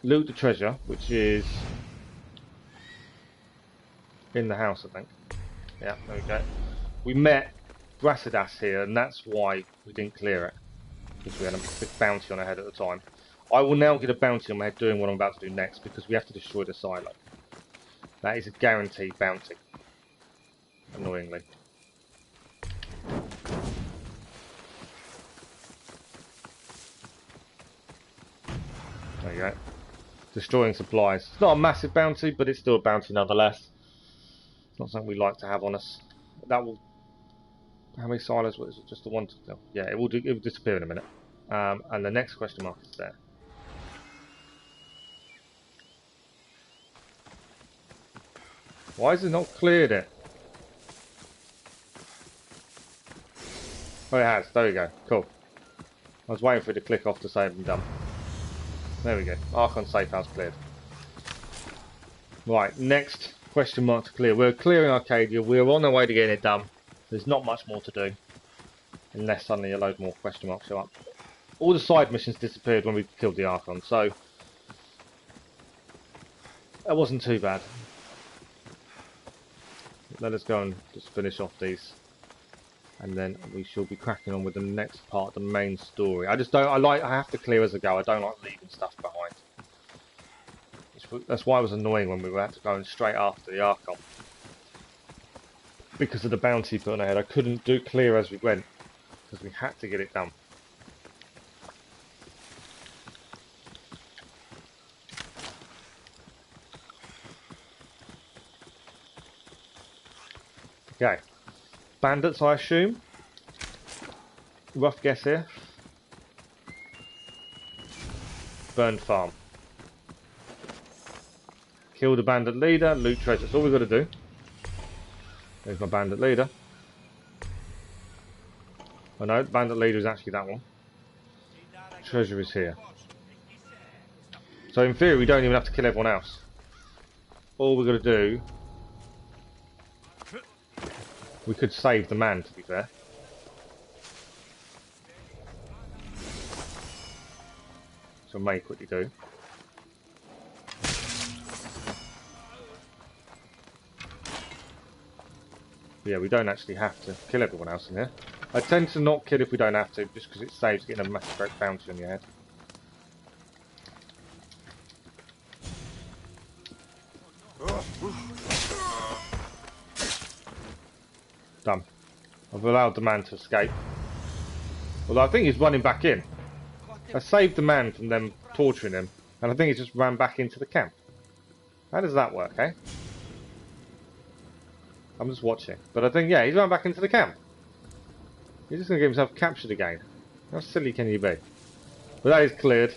loot the treasure, which is in the house, I think. Yeah, there we go. We met Brasidas here, and that's why we didn't clear it. Because we had a big bounty on our head at the time. I will now get a bounty on my head doing what I'm about to do next, because we have to destroy the silo. That is a guaranteed bounty. Annoyingly. There you go. Destroying supplies. It's not a massive bounty, but it's still a bounty nonetheless. It's not something we like to have on us. That will... How many silos? What is it? Just the one? No. Yeah, it will disappear in a minute. And the next question mark is there. Why has it not cleared it? Oh, it has. There we go. Cool. I was waiting for it to click off to say I'm done. There we go. Archon safe house cleared. Right, next question mark to clear. We're clearing Arkadia. We're on our way to getting it done. There's not much more to do. Unless suddenly a load more question marks show up. All the side missions disappeared when we killed the Archon, so... That wasn't too bad. Let us go and just finish off these. And then we shall be cracking on with the next part, the main story. I have to clear as I go. I don't like leaving stuff behind. That's why it was annoying when we were going straight after the Archon. Because of the bounty put on our head. I couldn't clear as we went. Because we had to get it done. Okay. Bandits, I assume. Rough guess here. Burned farm. Kill the bandit leader, loot treasure. That's all we've got to do. There's my bandit leader. Oh no, the bandit leader is actually that one. Treasure is here. So in theory we don't even have to kill everyone else. All we've got to do... We could save the man, to be fair. So I may quickly do. But yeah, we don't actually have to kill everyone else in here. I tend to not kill if we don't have to, just because it saves getting a massive great bounty on your head. Done. I've allowed the man to escape. Although I think he's running back in. I saved the man from them torturing him, and I think he just ran back into the camp. How does that work, eh? I'm just watching. But I think, yeah, he's run back into the camp. He's just going to get himself captured again. How silly can you be? But that is cleared.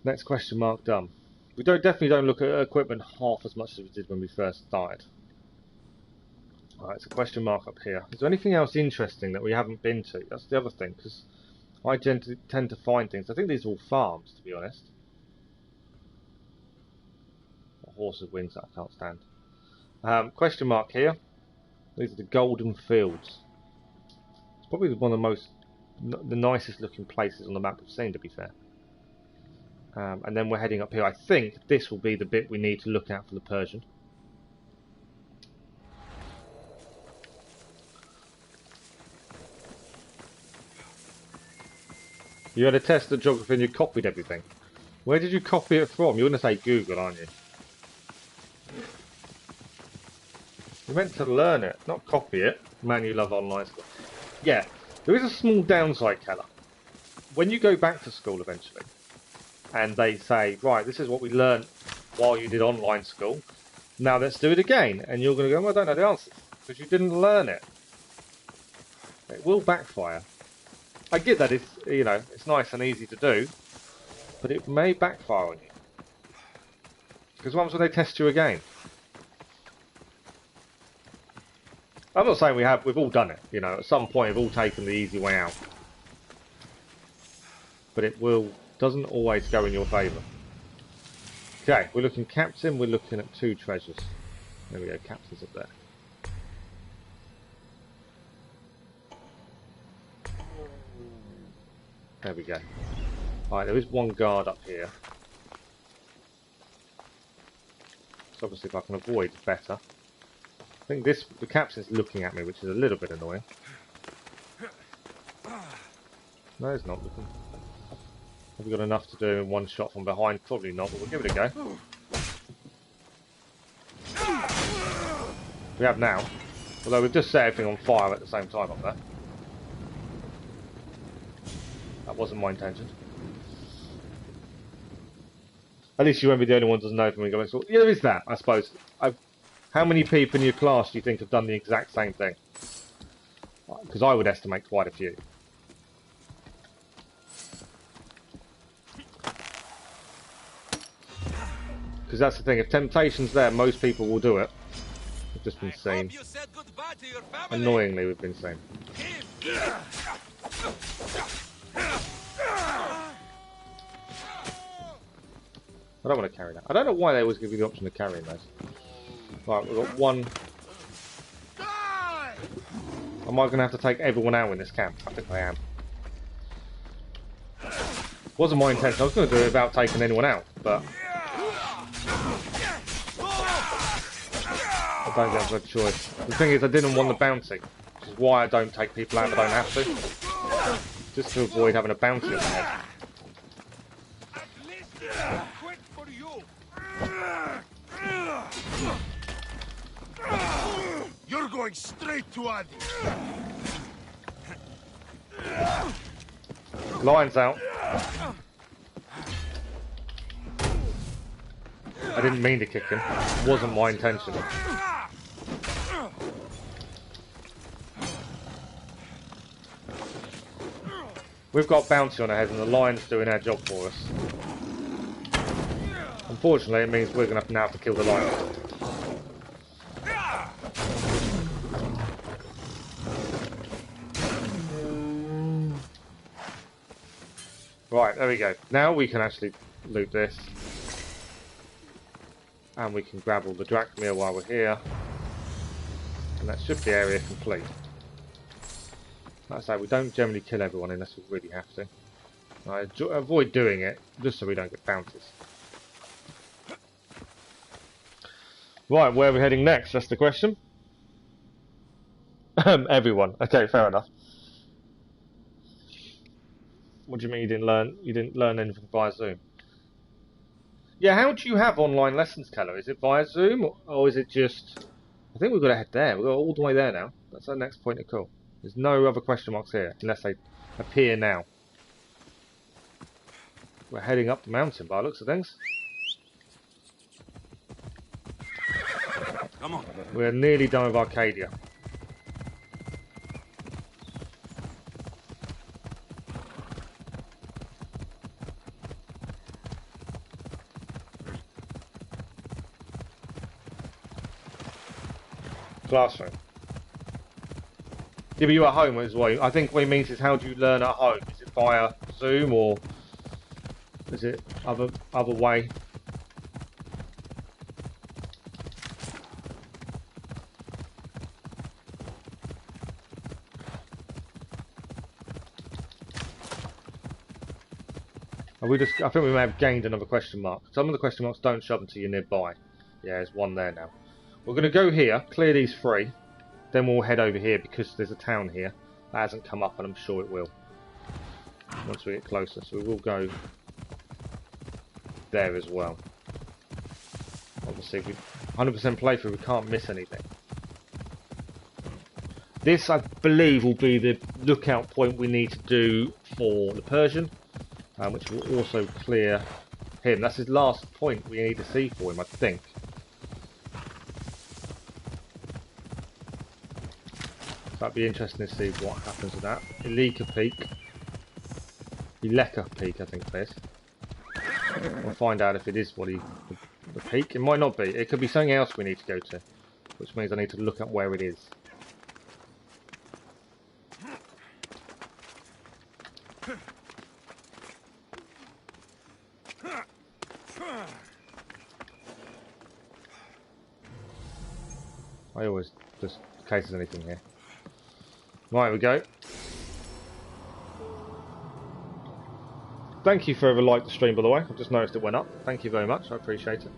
Next question mark done. We definitely don't look at equipment half as much as we did when we first started. Alright, it's a question mark up here. Is there anything else interesting that we haven't been to? That's the other thing, because I tend to find things. I think these are all farms, to be honest. A horse with wings that I can't stand. Question mark here. These are the golden fields. It's probably one of the nicest looking places on the map we've seen, to be fair. And then we're heading up here. I think this will be the bit we need to look at for the Persian. You had a test of geography and you copied everything. Where did you copy it from? You're going to say Google, aren't you? You're meant to learn it, not copy it. Man, you love online school. Yeah, there is a small downside, Keller. When you go back to school eventually, and they say, right, this is what we learned while you did online school, now let's do it again. And you're going to go, well, I don't know the answers. because you didn't learn it. It will backfire. I get that it's, you know, it's nice and easy to do, but it may backfire on you. Because what happens when they test you again? I'm not saying we've all done it, you know, at some point we've all taken the easy way out. But it doesn't always go in your favour. Okay, we're looking captain, we're looking at 2 treasures. There we go, captain's up there. There we go. Right, there is 1 guard up here. So obviously if I can avoid, better. I think the captain's looking at me, which is a little bit annoying. No, he's not looking. Have we got enough to do in 1 shot from behind? Probably not, but we'll give it a go. We have now. Although we've just set everything on fire at the same time up there. That wasn't my intention. At least you won't be the only one who doesn't know from me going, so, yeah, there is that, I suppose. How many people in your class do you think have done the exact same thing? Because I would estimate quite a few. Because that's the thing, if temptation's there, most people will do it. We've just been seen. Annoyingly, we've been seen. I don't want to carry that. I don't know why they always give you the option of carrying those. Right, we've got 1. Am I going to have to take everyone out in this camp? I think I am. Wasn't my intention. I was going to do it without taking anyone out, but I don't have a choice. The thing is, I didn't want the bounty, which is why I don't take people out if I don't have to. Just to avoid having a bounty on my head. You're going straight to Odyssey. Lion's out. I didn't mean to kick him. It wasn't my intention. We've got bounty on our heads and the lion's doing our job for us. Unfortunately, it means we're going to now have to kill the lion. Right, there we go. Now we can actually loot this. And we can grab all the drachma while we're here. And that should be area complete. Like I say, we don't generally kill everyone unless we really have to. I avoid doing it, just so we don't get bounties. Right, where are we heading next? That's the question. Everyone. Okay, fair enough. What do you mean you didn't learn? You didn't learn anything via Zoom? Yeah, how do you have online lessons, Keller? Is it via Zoom or is it just? I think we've got to head there. We've got all the way there now. That's our next point of call. There's no other question marks here unless they appear now. We're heading up the mountain by the looks of things. Come on. We're nearly done with Arkadia. Classroom. Yeah, but you're at home as well. I think what it means is how do you learn at home? Is it via Zoom or is it other way? I think we may have gained another question mark. Some of the question marks don't show up until you're nearby. Yeah, there's one there now. We're going to go here, clear these 3, then we'll head over here because there's a town here. That hasn't come up and I'm sure it will. Once we get closer, so we will go there as well. Obviously, if we 100% playthrough, we can't miss anything. This, I believe, will be the lookout point we need to do for the Persian, which will also clear him. That's his last point we need to see for him, I think. That'd be interesting to see what happens with that. Eleka Peak. Eleka Peak, I think it is. We'll find out if it is the peak. It might not be. It could be something else we need to go to, which means I need to look at where it is. I always, just in case there's anything here. Right, we go. Thank you for whoever liked the stream, by the way. I've just noticed it went up. Thank you very much. I appreciate it.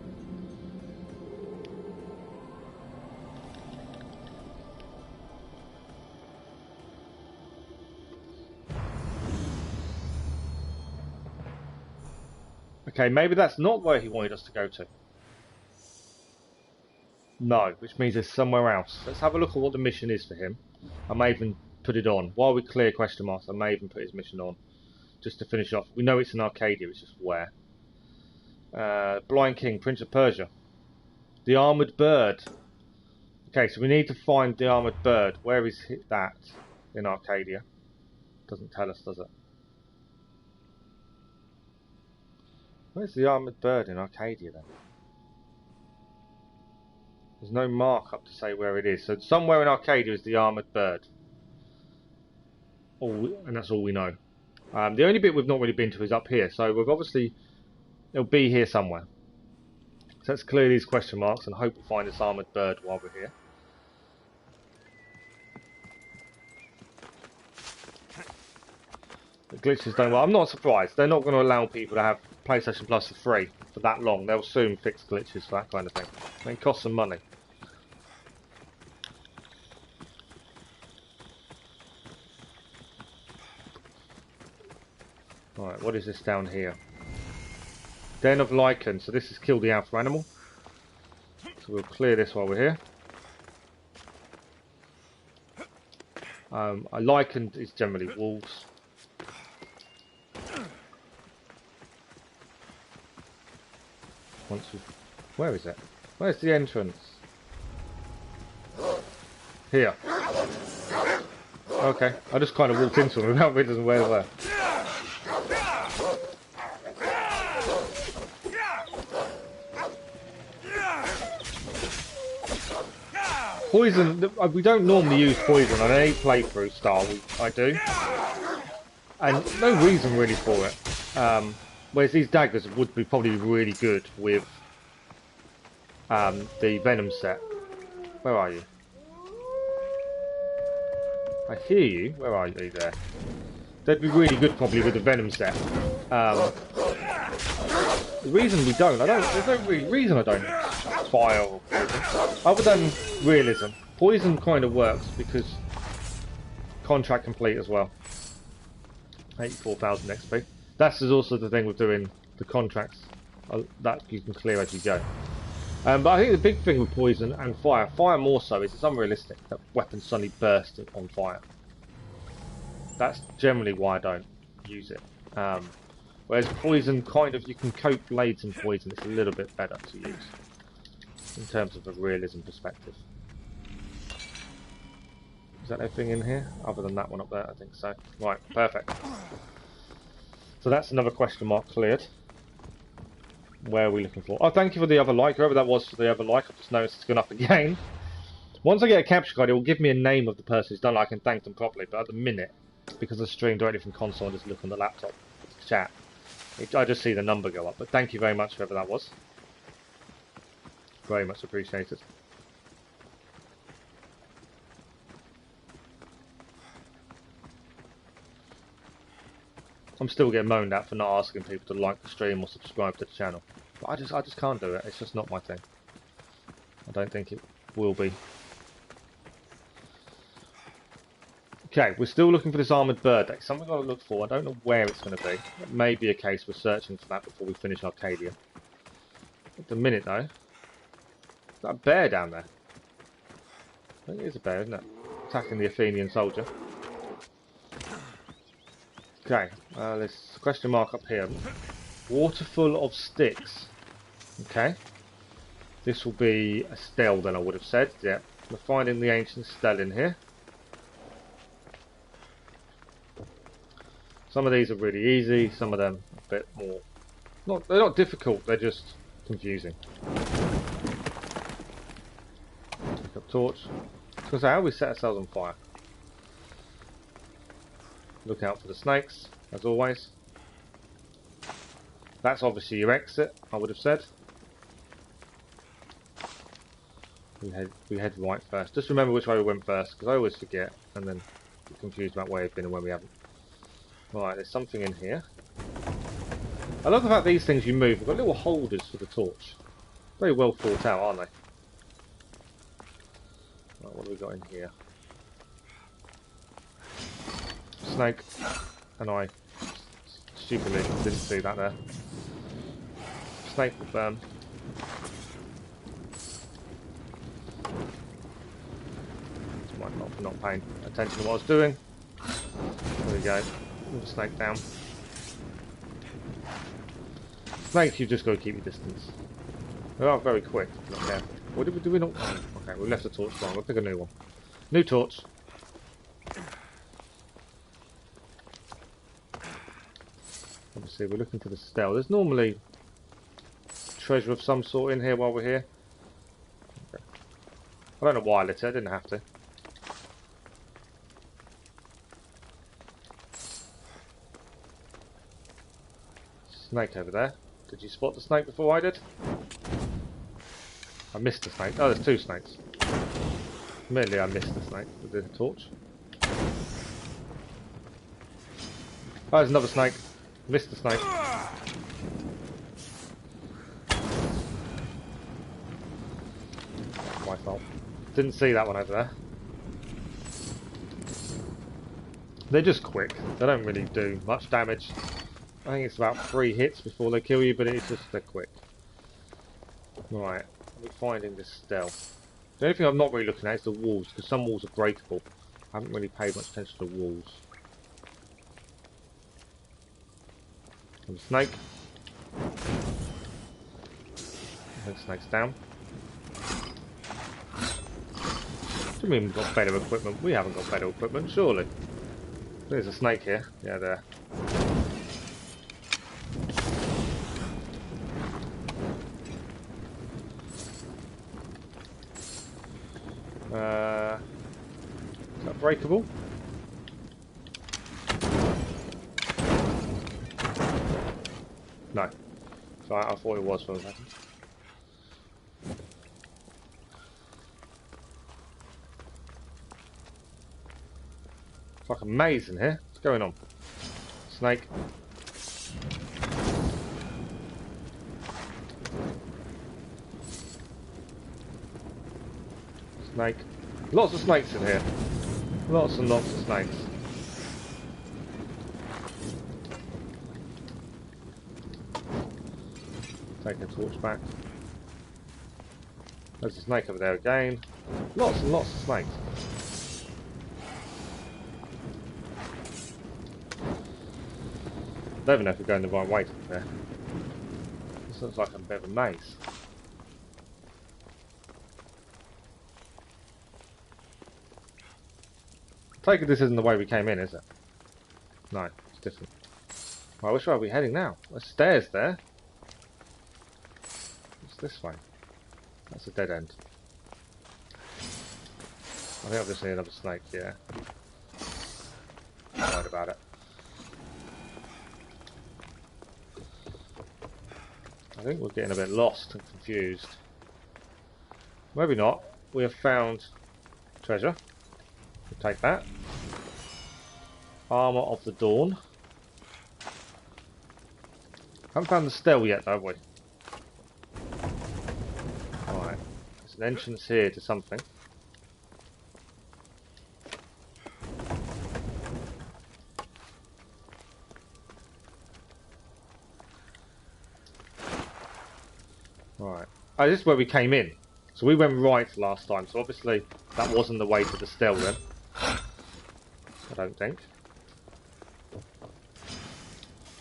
Okay, maybe that's not where he wanted us to go to. No, which means it's somewhere else. Let's have a look at what the mission is for him. I may even put it on. While we clear question marks, I may even put his mission on. Just to finish off. We know it's in Arkadia, it's just where. Blind King, Prince of Persia. The Armoured Bird. Okay, so we need to find the Armoured Bird. Where is that in Arkadia? Doesn't tell us, does it? Where's the Armoured Bird in Arkadia then? There's no mark up to say where it is. So somewhere in Arkadia is the Armoured Bird. And that's all we know. The only bit we've not really been to is up here, so we've obviously, it'll be here somewhere. So let's clear these question marks and hope we find this Armoured Bird while we're here. The glitches don't work. I'm not surprised. They're not going to allow people to have PlayStation Plus for free for that long. They'll soon fix glitches for that kind of thing. It costs some money. Alright, what is this down here? Den of Lichen. So this is kill the alpha animal. So we'll clear this while we're here. A Lichen is generally wolves. Where is it? Where's the entrance? Here. Okay, I just kind of walked into them without realizing where they were. Poison, we don't normally use poison on any playthrough style, I do. And no reason really for it. Whereas these daggers would be probably really good with the Venom set. Where are you? I hear you. Where are you there? They'd be really good probably with the Venom set. The reason we don't, there's no really reason I don't fire or poison. Other than realism. Poison kind of works because contract complete as well. 84,000 XP. That's also the thing with doing the contracts. That you can clear as you go. But I think the big thing with poison and fire more so, is it's unrealistic that weapons suddenly burst on fire. That's generally why I don't use it. Whereas poison, kind of, you can cope blades in poison. It's a little bit better to use in terms of a realism perspective. Is that everything in here? Other than that one up there, I think so. Right, perfect. So that's another question mark cleared. Where are we looking for? Oh, thank you for the other like. Whoever that was for the other like, I've just noticed it's gone up again. Once I get a capture card, it will give me a name of the person who's done it. I can thank them properly. But at the minute, because I stream directly from console and just look on the laptop chat, I just see the number go up. But thank you very much, whoever that was. Very much appreciated. I'm still getting moaned at for not asking people to like the stream or subscribe to the channel. But I just can't do it. It's just not my thing. I don't think it will be. Okay, we're still looking for this Armoured Bird. That's something I've got to look for. I don't know where it's going to be. It may be a case we're searching for that before we finish Arkadia. At the minute, though. Is that a bear down there? I think it is a bear, isn't it? Attacking the Athenian soldier. Okay, there's a question mark up here. Waterful of Sticks. Okay. This will be a stele then, I would have said. Yeah. We're finding the ancient stele in here. Some of these are really easy, some of them a bit more... they're not difficult, they're just confusing. Pick up torch. Because how we set ourselves on fire. Look out for the snakes, as always. That's obviously your exit, I would have said. We head right first. Just remember which way we went first, because I always forget, and then get confused about where we've been and where we haven't. Right, there's something in here. I love the fact these things you move. We've got little holders for the torch. Very well thought out, aren't they? Right, what have we got in here? Snake. And I stupidly didn't see that there. Snake will burn. Not paying attention to what I was doing. There we go. Move the snake down. Snake, you just got to keep your distance. They are very quick. Not careful. What did we not? Oh, okay, we left the torch behind. We'll pick a new one. New torch. Obviously, we're looking for the stele. There's normally treasure of some sort in here while we're here. Okay. I don't know why I lit it. I didn't have to. Snake over there. Did you spot the snake before I did? I missed the snake. Oh, there's two snakes. Admittedly, I missed the snake with the torch. Oh, there's another snake. Missed the snake. My fault. Didn't see that one over there. They're just quick. They don't really do much damage. I think it's about 3 hits before they kill you, but it's just they're quick. Right, we're finding this stele. The only thing I'm not really looking at is the walls, because some walls are breakable. I haven't really paid much attention to the walls. And the snake. And the snake's down. Do you mean we've got better equipment? We haven't got better equipment, surely. There's a snake here. Yeah, there. Is that breakable? No. So I thought it was for a second. It's like a maze in here. What's going on? Snake. Snake. Lots of snakes in here. Lots and lots of snakes. Take the torch back. There's a snake over there again. Lots and lots of snakes. I don't even know if we're going the right way to be fair. This looks like a bit of a maze. Take it this isn't the way we came in, is it? No, it's different. Well, which way are we heading now? There's stairs there. What's this way? That's a dead end. I think I've just seen another snake here. I'm worried about it. I think we're getting a bit lost and confused. Maybe not. We have found treasure. We'll take that. Armour of the Dawn. Haven't found the stele yet, though, have we? Alright. There's an entrance here to something. Right. Oh, this is where we came in. So we went right last time, so obviously that wasn't the way to the stele then. I don't think.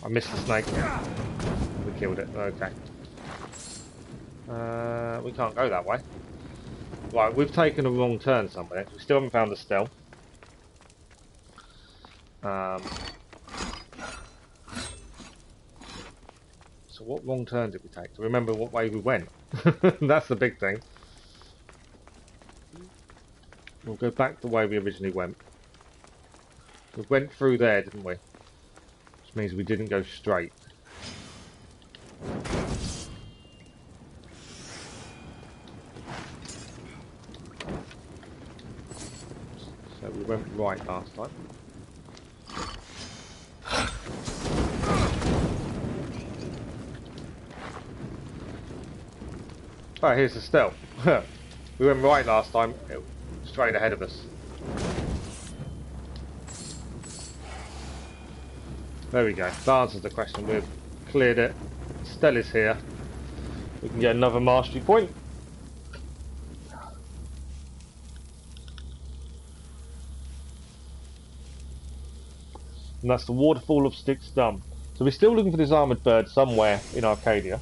I missed the snake. We killed it. Okay. We can't go that way. Right, we've taken a wrong turn somewhere. We still haven't found the stele. So what wrong turn did we take? Do we remember what way we went? That's the big thing. We'll go back the way we originally went. We went through there, didn't we? Which means we didn't go straight. So we went right last time. Oh, here's the stealth. We went right last time, straight ahead of us. There we go. That answers the question. We've cleared it. Stella's here. We can get another mastery point. And that's the waterfall of sticks done. So we're still looking for this armoured bird somewhere in Arkadia.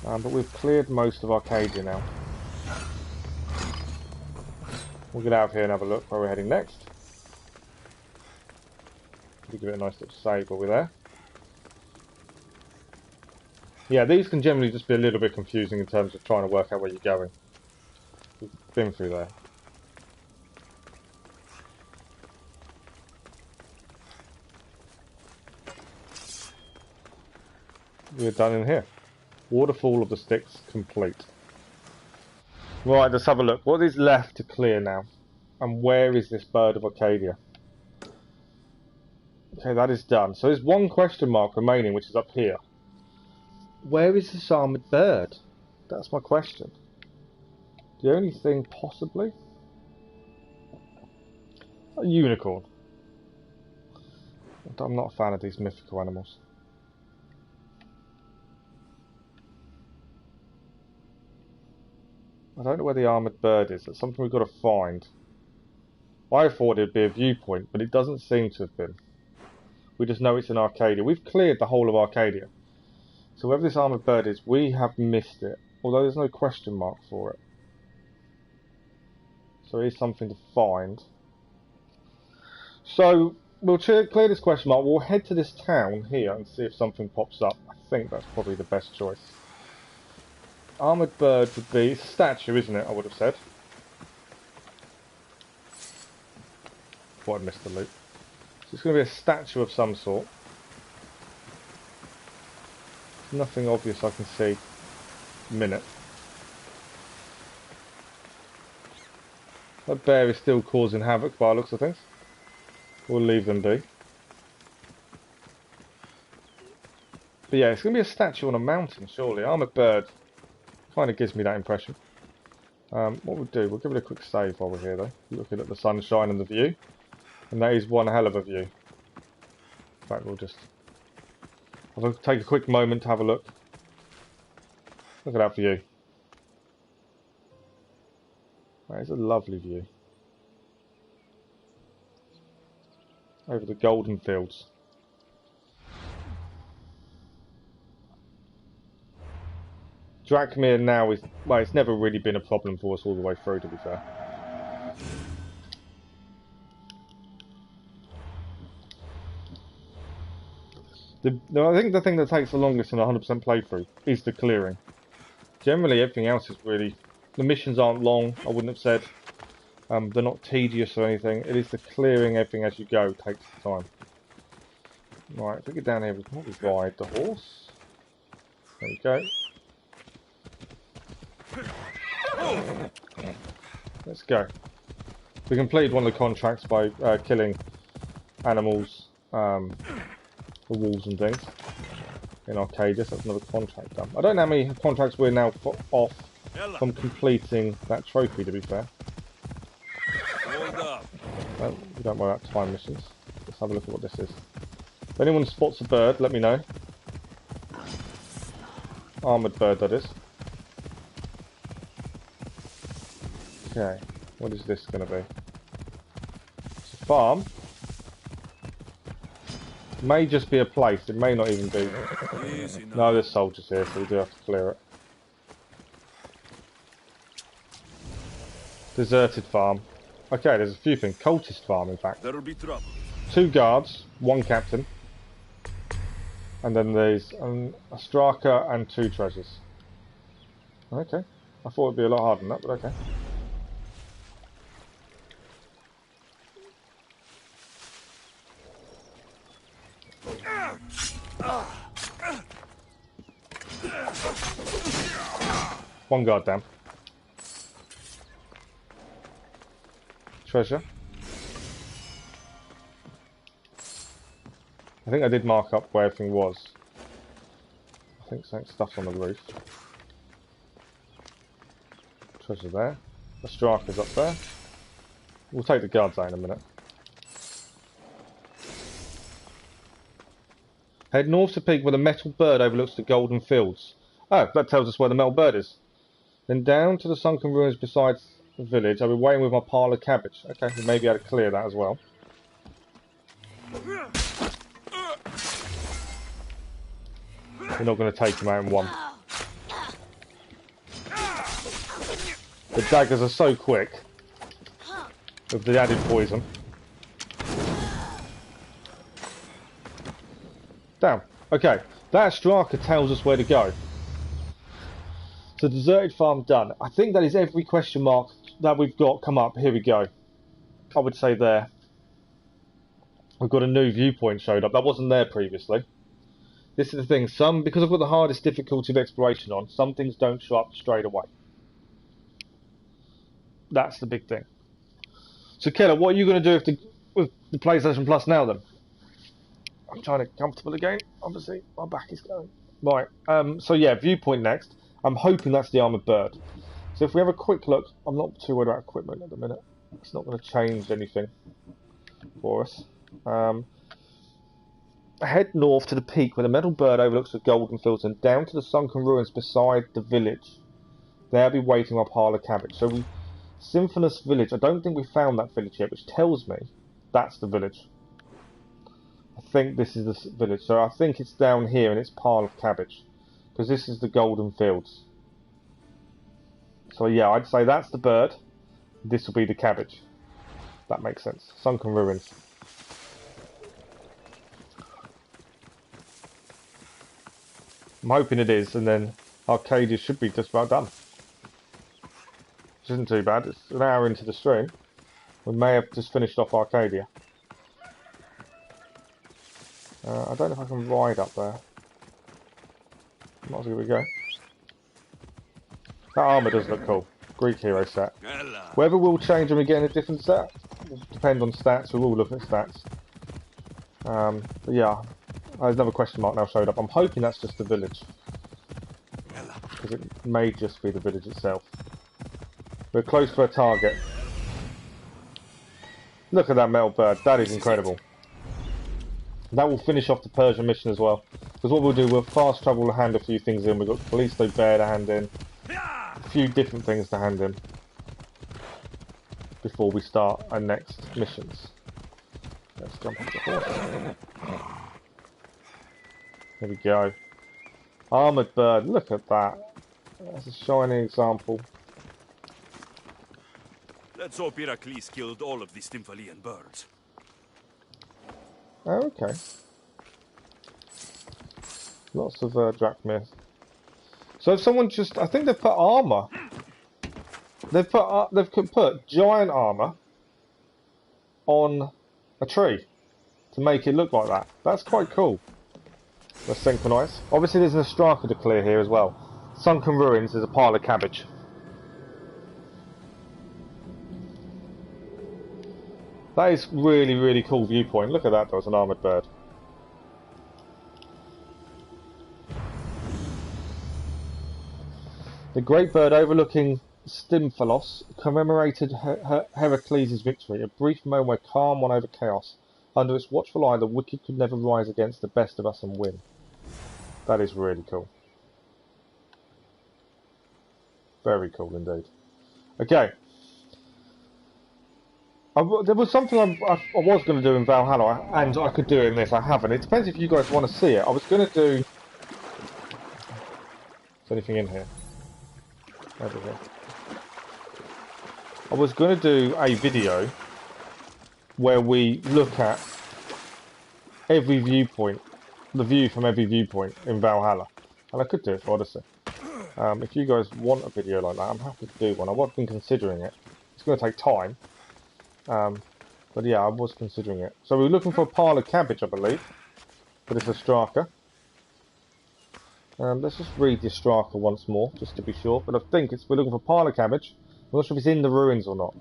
But we've cleared most of Arkadia now. We'll get out of here and have a look where we're heading next. We'll give it a nice little save while we're there. Yeah, these can generally just be a little bit confusing in terms of trying to work out where you're going. We've been through there. We're done in here. Waterfall of the Sticks complete. Right, let's have a look. What is left to clear now? And where is this bird of Arkadia? Okay, that is done. So there's one question mark remaining, which is up here. Where is this armoured bird? That's my question. The only thing, possibly? A unicorn. I'm not a fan of these mythical animals. I don't know where the armoured bird is. That's something we've got to find. I thought it'd be a viewpoint, but it doesn't seem to have been. We just know it's in Arkadia. We've cleared the whole of Arkadia. So wherever this armoured bird is, we have missed it. Although there's no question mark for it. So it is something to find. So we'll clear this question mark. We'll head to this town here and see if something pops up. I think that's probably the best choice. Armoured bird would be a statue, isn't it? I would have said. Thought I missed the loop. So it's going to be a statue of some sort. Nothing obvious I can see. Minute. That bear is still causing havoc by the looks of things. We'll leave them be. But yeah, it's going to be a statue on a mountain, surely. Armoured bird. Kind of gives me that impression. What we'll do, we'll give it a quick save while we're here though. Looking at the sunshine and the view. And that is one hell of a view. In fact, we'll take a quick moment to have a look. Look at that view. That is a lovely view. Over the golden fields. Drachmir now is, well, it's never really been a problem for us all the way through, to be fair. I think the thing that takes the longest in a 100% playthrough is the clearing. Generally, everything else is really... The missions aren't long, I wouldn't have said. They're not tedious or anything. It is the clearing everything as you go takes the time. Right, if we get down here, we can probably ride the horse. There we go. Let's go. We completed one of the contracts by killing animals, the wolves and things in Arkadia, so that's another contract done. I don't know how many contracts we're now off from completing that trophy, to be fair. Hold up. Well, we don't worry about time missions. Let's have a look at what this is. If anyone spots a bird, let me know. Armoured bird, that is. Okay, what is this going to be? It's a farm. It may just be a place, it may not even be. No, there's soldiers here, so we do have to clear it. Deserted farm. Okay, there's a few things. Cultist farm, in fact. There'll be trouble. 2 guards, 1 captain. And then there's a striker and 2 treasures. Okay. I thought it'd be a lot harder than that, but okay. One guard down. Treasure. I think I did mark up where everything was. I think stuff's on the roof. Treasure there. The striker's up there. We'll take the guards out in a minute. Head north to peak where the metal bird overlooks the golden fields. Oh, that tells us where the metal bird is. Then down to the sunken ruins beside the village. I'll be waiting with my pile of cabbage. Okay, we may be able to clear that as well. We're not going to take them out in one. The daggers are so quick with the added poison. Damn. Okay, that striker tells us where to go. So deserted farm done. I think that is every question mark that we've got come up. Here we go. I would say there. We've got a new viewpoint showed up. That wasn't there previously. This is the thing. Because I've got the hardest difficulty of exploration on, some things don't show up straight away. That's the big thing. So Keller, what are you going to do with the PlayStation Plus now then? I'm trying to get comfortable again. Obviously, my back is going. Right. So yeah, viewpoint next. I'm hoping that's the armoured bird. So if we have a quick look, I'm not too worried about equipment at the minute. It's not going to change anything for us. Head north to the peak where the metal bird overlooks the golden fields and down to the sunken ruins beside the village. There I'll be waiting our pile of cabbage. So Symphonous Village. I don't think we found that village yet, which tells me that's the village. I think this is the village. So I think it's down here in its pile of cabbage. Because this is the golden fields. So yeah, I'd say that's the bird. This will be the cabbage. That makes sense. Sunken ruins. I'm hoping it is, and then Arkadia should be just about done. Which isn't too bad. It's an hour into the stream. We may have just finished off Arkadia. I don't know if I can ride up there. Might as well give it a go. That armour does look cool. Greek hero set. Whether we'll change when we get in a different set will depend on stats. We will look at stats. But yeah, there's another question mark now showed up. I'm hoping that's just the village. Because it may just be the village itself. We're close to a target. Look at that metal bird. That is incredible. That will finish off the Persian mission as well. Because what we'll do, we'll fast travel to hand a few things in. We've got Kalisto the Bear to hand in. A few different things to hand in. Before we start our next missions. Let's jump off the horse. There we go. Armoured bird. Look at that. That's a shining example. Let's hope Heracles killed all of the Stymphalian birds. Oh, okay. Lots of drachmas. So if someone just, I think they've put armour. They've put giant armour on a tree to make it look like that. That's quite cool. Let's synchronise. Obviously there's an striker to clear here as well. Sunken ruins is a pile of cabbage. That is really, really cool viewpoint. Look at that, there was an armoured bird. The great bird overlooking Stymphalos commemorated Heracles' victory, a brief moment where calm won over chaos. Under its watchful eye, the wicked could never rise against the best of us and win. That is really cool. Very cool indeed. Okay. There was something I was going to do in Valhalla, and I could do it in this. I haven't. It depends if you guys want to see it. I was going to do... Is there anything in here? Over here. I was going to do a video where we look at every viewpoint the view from every viewpoint in Valhalla. And I could do it for Odyssey. If you guys want a video like that, I'm happy to do one. I've been considering it. It's going to take time. But yeah, I was considering it. So we're looking for a pile of cabbage, I believe. But it's a Straka. Let's just read the Straka once more, just to be sure. But I think we're looking for a pile of cabbage. I'm not sure if it's in the ruins or not.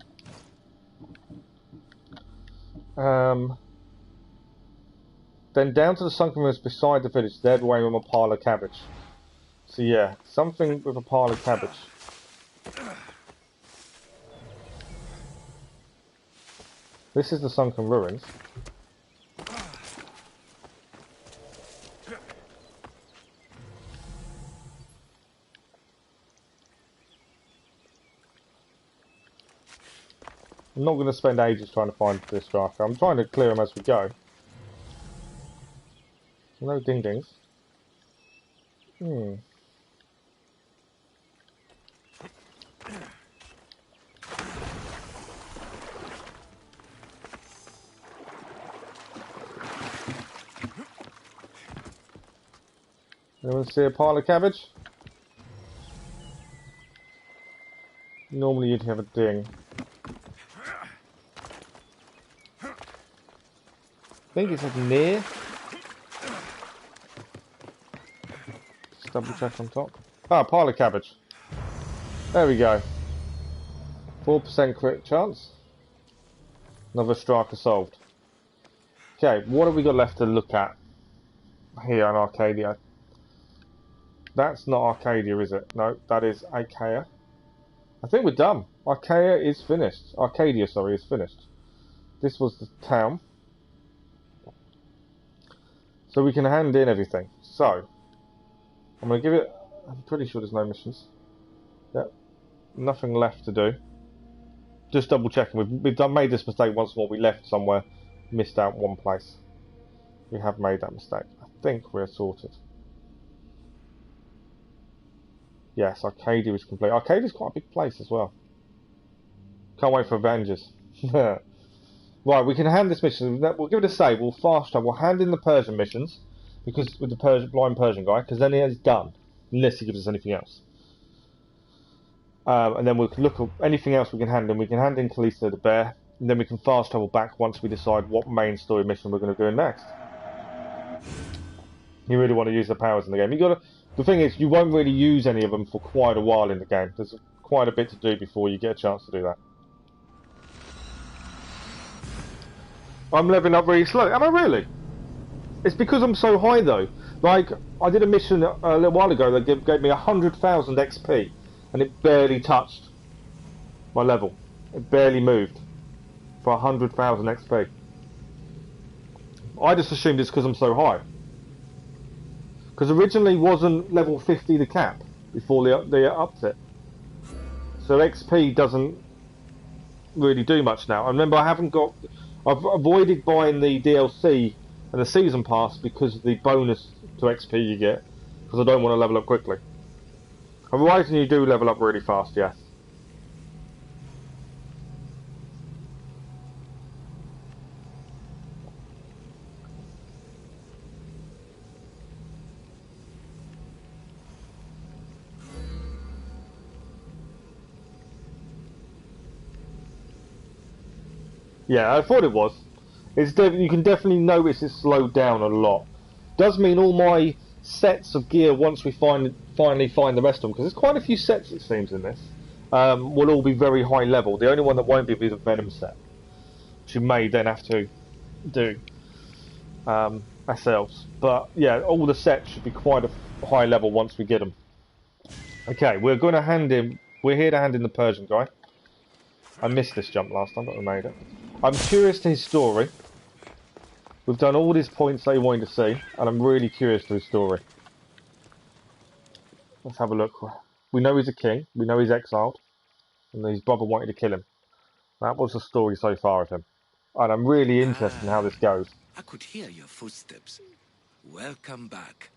Then down to the sunken ruins beside the village, they're weighing on a pile of cabbage. So yeah, something with a pile of cabbage. This is the sunken ruins. I'm not going to spend ages trying to find this Straka. I'm trying to clear them as we go. No ding-dings. Anyone see a pile of cabbage? Normally you'd have a ding. I think it's like near. Just double check on top. Ah, pile of cabbage. There we go. 4% crit chance. Another Straka solved. Okay, what have we got left to look at here on Arkadia? That's not Arkadia, is it? No, that is Arkadia. I think we're done. Arkadia is finished. Arkadia, sorry, is finished. This was the town. So we can hand in everything. So, I'm going to give it... I'm pretty sure there's no missions. Yep. Nothing left to do. Just double checking. We've made this mistake once more. We left somewhere. Missed out one place. We have made that mistake. I think we're sorted. Yes, Arkadia is complete. Arkadia is quite a big place as well. Can't wait for Avengers. Right, we can hand this mission. We'll give it a save. We'll fast travel. We'll hand in the Persian missions, because with the blind Persian guy, because then he is done, unless he gives us anything else. And then we'll look at anything else we can hand in. We can hand in Kalisto the Bear, and then we can fast travel back once we decide what main story mission we're going to do next. You really want to use the powers in the game. The thing is, you won't really use any of them for quite a while in the game. There's quite a bit to do before you get a chance to do that. I'm leveling up really slow. Am I really? It's because I'm so high though. Like, I did a mission a little while ago that gave me 100,000 XP, and it barely touched my level. It barely moved for 100,000 XP. I just assumed it's because I'm so high. Because originally wasn't level 50 the cap before they upped it. So XP doesn't really do much now. I remember I've avoided buying the DLC and the season pass because of the bonus to XP you get, because I don't want to level up quickly. Otherwise you do level up really fast, yes. Yeah, I thought it was. You can definitely notice it's slowed down a lot. Does mean all my sets of gear, once we finally find the rest of them, because there's quite a few sets it seems in this, will all be very high level. The only one that won't be the Venom set, which you may then have to do ourselves. But yeah, all the sets should be quite a high level once we get them. Okay, we're here to hand in the Persian guy. I missed this jump last time, but we made it. I'm curious to his story. We've done all these points that he wanted to see, and I'm really curious to his story. Let's have a look. We know he's a king, we know he's exiled, and his brother wanted to kill him. That was the story so far of him. And I'm really interested in how this goes. I could hear your footsteps. Welcome back.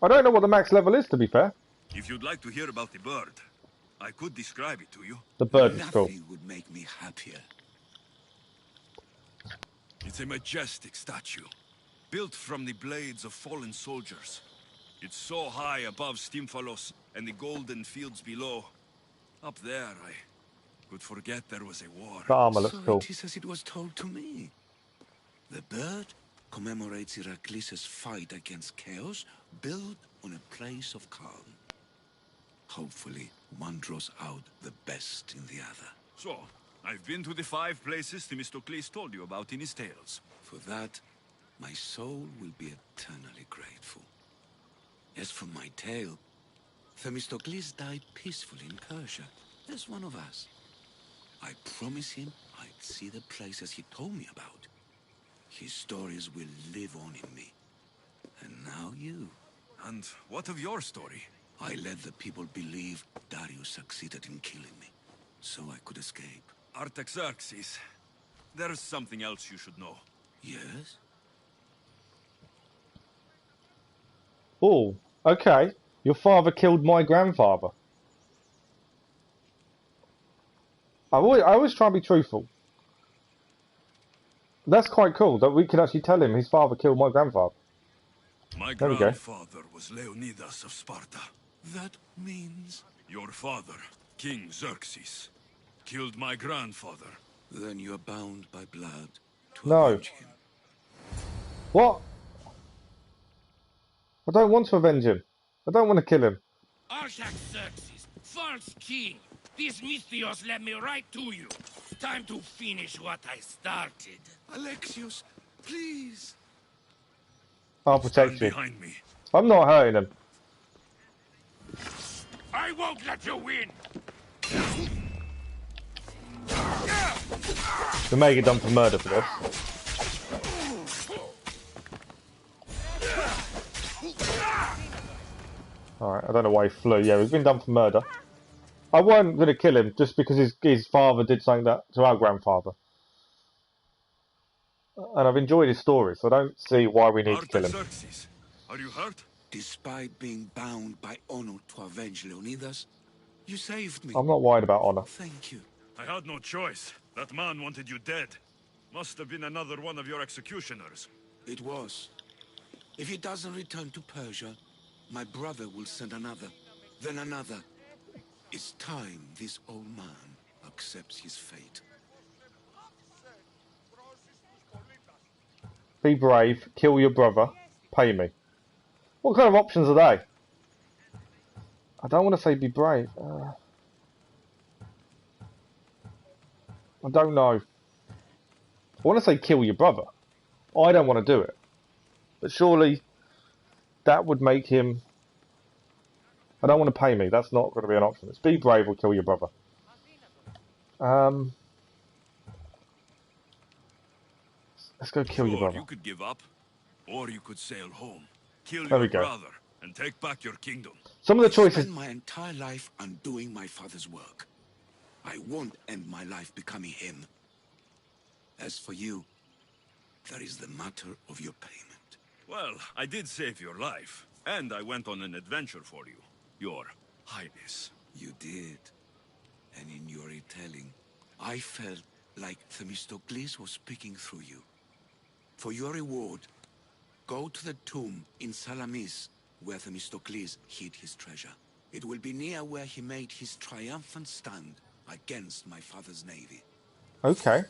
I don't know what the max level is, to be fair. If you'd like to hear about the bird, I could describe it to you. The bird is cool. Nothing would make me happier. It's a majestic statue. built from the blades of fallen soldiers. It's so high above Stymphalos and the golden fields below. Up there, I could forget there was a war. The armor looks So cool. it is as it was told to me. The bird commemorates Heracles' fight against chaos, built on a place of calm. Hopefully, one draws out the best in the other. So, I've been to the 5 places Themistocles told you about in his tales. For that, my soul will be eternally grateful. As for my tale, Themistocles died peacefully in Persia, as one of us. I promised him I'd see the places he told me about. His stories will live on in me. And now you. And what of your story? I let the people believe Darius succeeded in killing me, so I could escape. Artaxerxes, there's something else you should know. Yes? Oh, okay. Your father killed my grandfather. I always try to be truthful. That's quite cool that we can actually tell him his father killed my grandfather. My There we go. grandfather was Leonidas of Sparta. That means... Your father, King Xerxes, killed my grandfather. Then you are bound by blood to No. avenge him. What? I don't want to avenge him. I don't want to kill him. Artaxerxes, false king, these Mythios led me right to you. Time to finish what I started. Alexios, please! I'll protect Stand you. behind me. I'm not hurting him. I won't let you win! We may get done for murder for this. Alright, I don't know why he flew. Yeah, we've been done for murder. I wasn't going to kill him just because his father did something that to our grandfather. And I've enjoyed his story, so I don't see why we need to kill him. Artaxerxes, are you hurt? Despite being bound by honor to avenge Leonidas, you saved me. I'm not worried about honor. Thank you. I had no choice. That man wanted you dead. Must have been another one of your executioners. It was. If he doesn't return to Persia, my brother will send another, then another. It's time this old man accepts his fate. Be brave, kill your brother, pay me. What kind of options are they? I don't want to say be brave. I don't know. I want to say kill your brother. I don't want to do it. But surely that would make him... I don't want to pay me. That's not going to be an option. It's be brave or kill your brother. Let's go kill your brother. You could give up, or you could sail home, kill There your we go. brother, and take back your kingdom. Some of the I choices... spent my entire life undoing my father's work. I won't end my life becoming him. As for you, there is the matter of your payment. Well, I did save your life, and I went on an adventure for you, Your Highness. You did. And in your retelling, I felt like Themistocles was speaking through you. For your reward, go to the tomb in Salamis, where Themistocles hid his treasure. It will be near where he made his triumphant stand against my father's navy. Okay.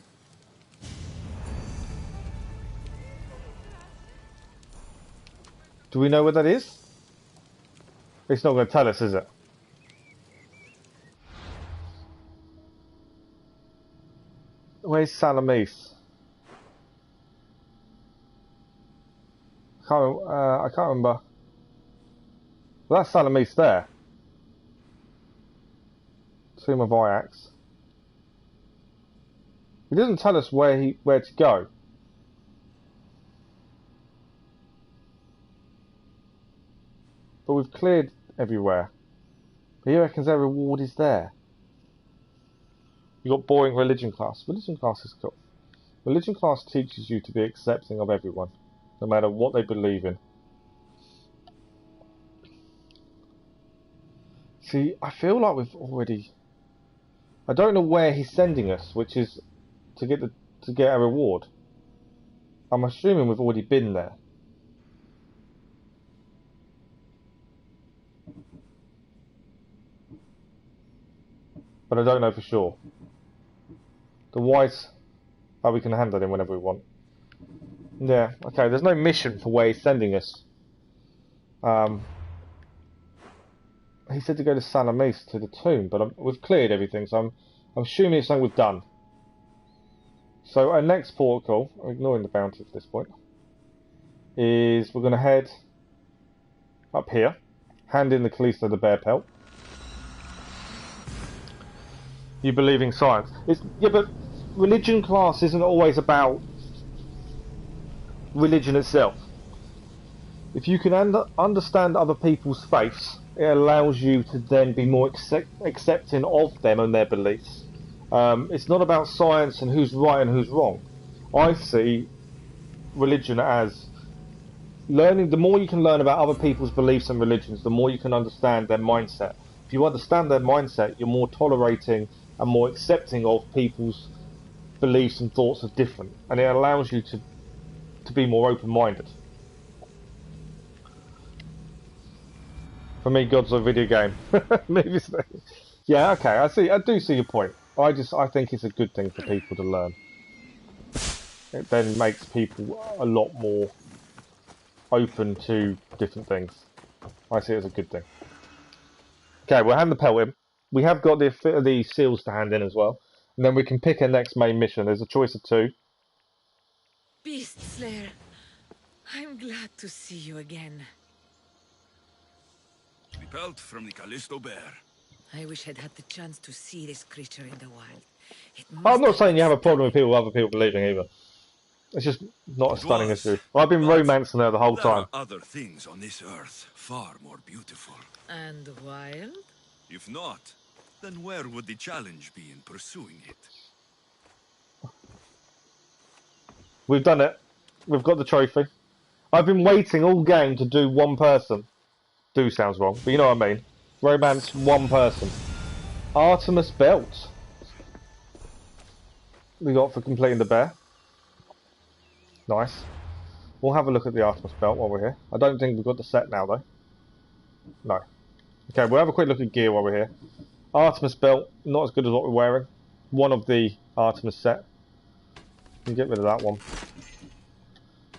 Do we know where that is? It's not going to tell us, is it? Where's Salamis? I can't remember. Well, that's Salamis there. Tomb of Ajax. He doesn't tell us where to go. But we've cleared everywhere. He reckons their reward is there. You got boring religion class. Religion class is cool. Religion class teaches you to be accepting of everyone, no matter what they believe in. See, I feel like we've already... I don't know where he's sending us, which is to get a reward. I'm assuming we've already been there. but I don't know for sure. The wise... Oh, we can hand that in whenever we want. Yeah, okay, there's no mission for where he's sending us. He said to go to Salamis, to the tomb, but we've cleared everything, so I'm assuming it's something we've done. So our next protocol, ignoring the bounty at this point, is we're going to head up here, hand in the Kalisto the Bear pelt. You believe in science. Yeah, but religion class isn't always about religion itself. If you can understand other people's faiths, it allows you to then be more accepting of them and their beliefs. It's not about science and who's right and who's wrong. I see religion as learning. The more you can learn about other people's beliefs and religions, the more you can understand their mindset. If you understand their mindset, you're more tolerating and more accepting of people's beliefs and thoughts are different, and it allows you to be more open-minded. For me, God's a video game. Yeah, okay, I do see your point. I think it's a good thing for people to learn. It then makes people a lot more open to different things. I see it as a good thing. Okay, we'll hand the pelt in. We have got the seals to hand in as well. And then we can pick our next main mission. There's a choice of 2. Beast Slayer, I'm glad to see you again. The pelt from the Kalisto Bear. I wish I'd had the chance to see this creature in the wild. I'm not saying you have a problem with other people believing either. It's just not as stunning as you. I've been romancing her the whole time. There are other things on this earth far more beautiful. And wild? If not, then where would the challenge be in pursuing it? We've done it. We've got the trophy. I've been waiting all game to do one person. Do sounds wrong, but you know what I mean. Romance one person. Artemis Belt. We got for completing the bear. Nice. We'll have a look at the Artemis Belt while we're here. I don't think we've got the set now though. No. Okay, we'll have a quick look at gear while we're here. Artemis Belt, not as good as what we're wearing. One of the Artemis set. You can get rid of that one.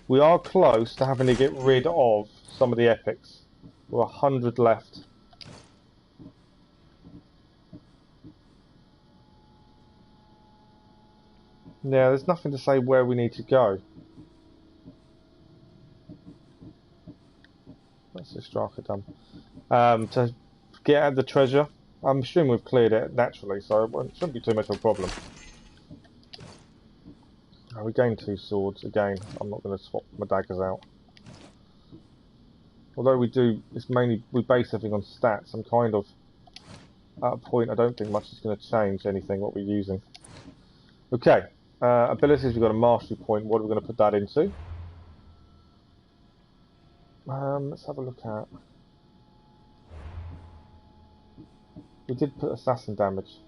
We are close to having to get rid of some of the epics. We're 100 left. Yeah, there's nothing to say where we need to go. That's the Straka done. To get at the treasure, I'm assuming we've cleared it naturally, so it shouldn't be too much of a problem. We gained 2 swords again. I'm not going to swap my daggers out. Although we do, it's mainly we base everything on stats. I'm kind of at a point. I don't think much is going to change anything what we're using. Okay, abilities. We've got a mastery point. What are we going to put that into? Let's have a look at. We did put assassin damage.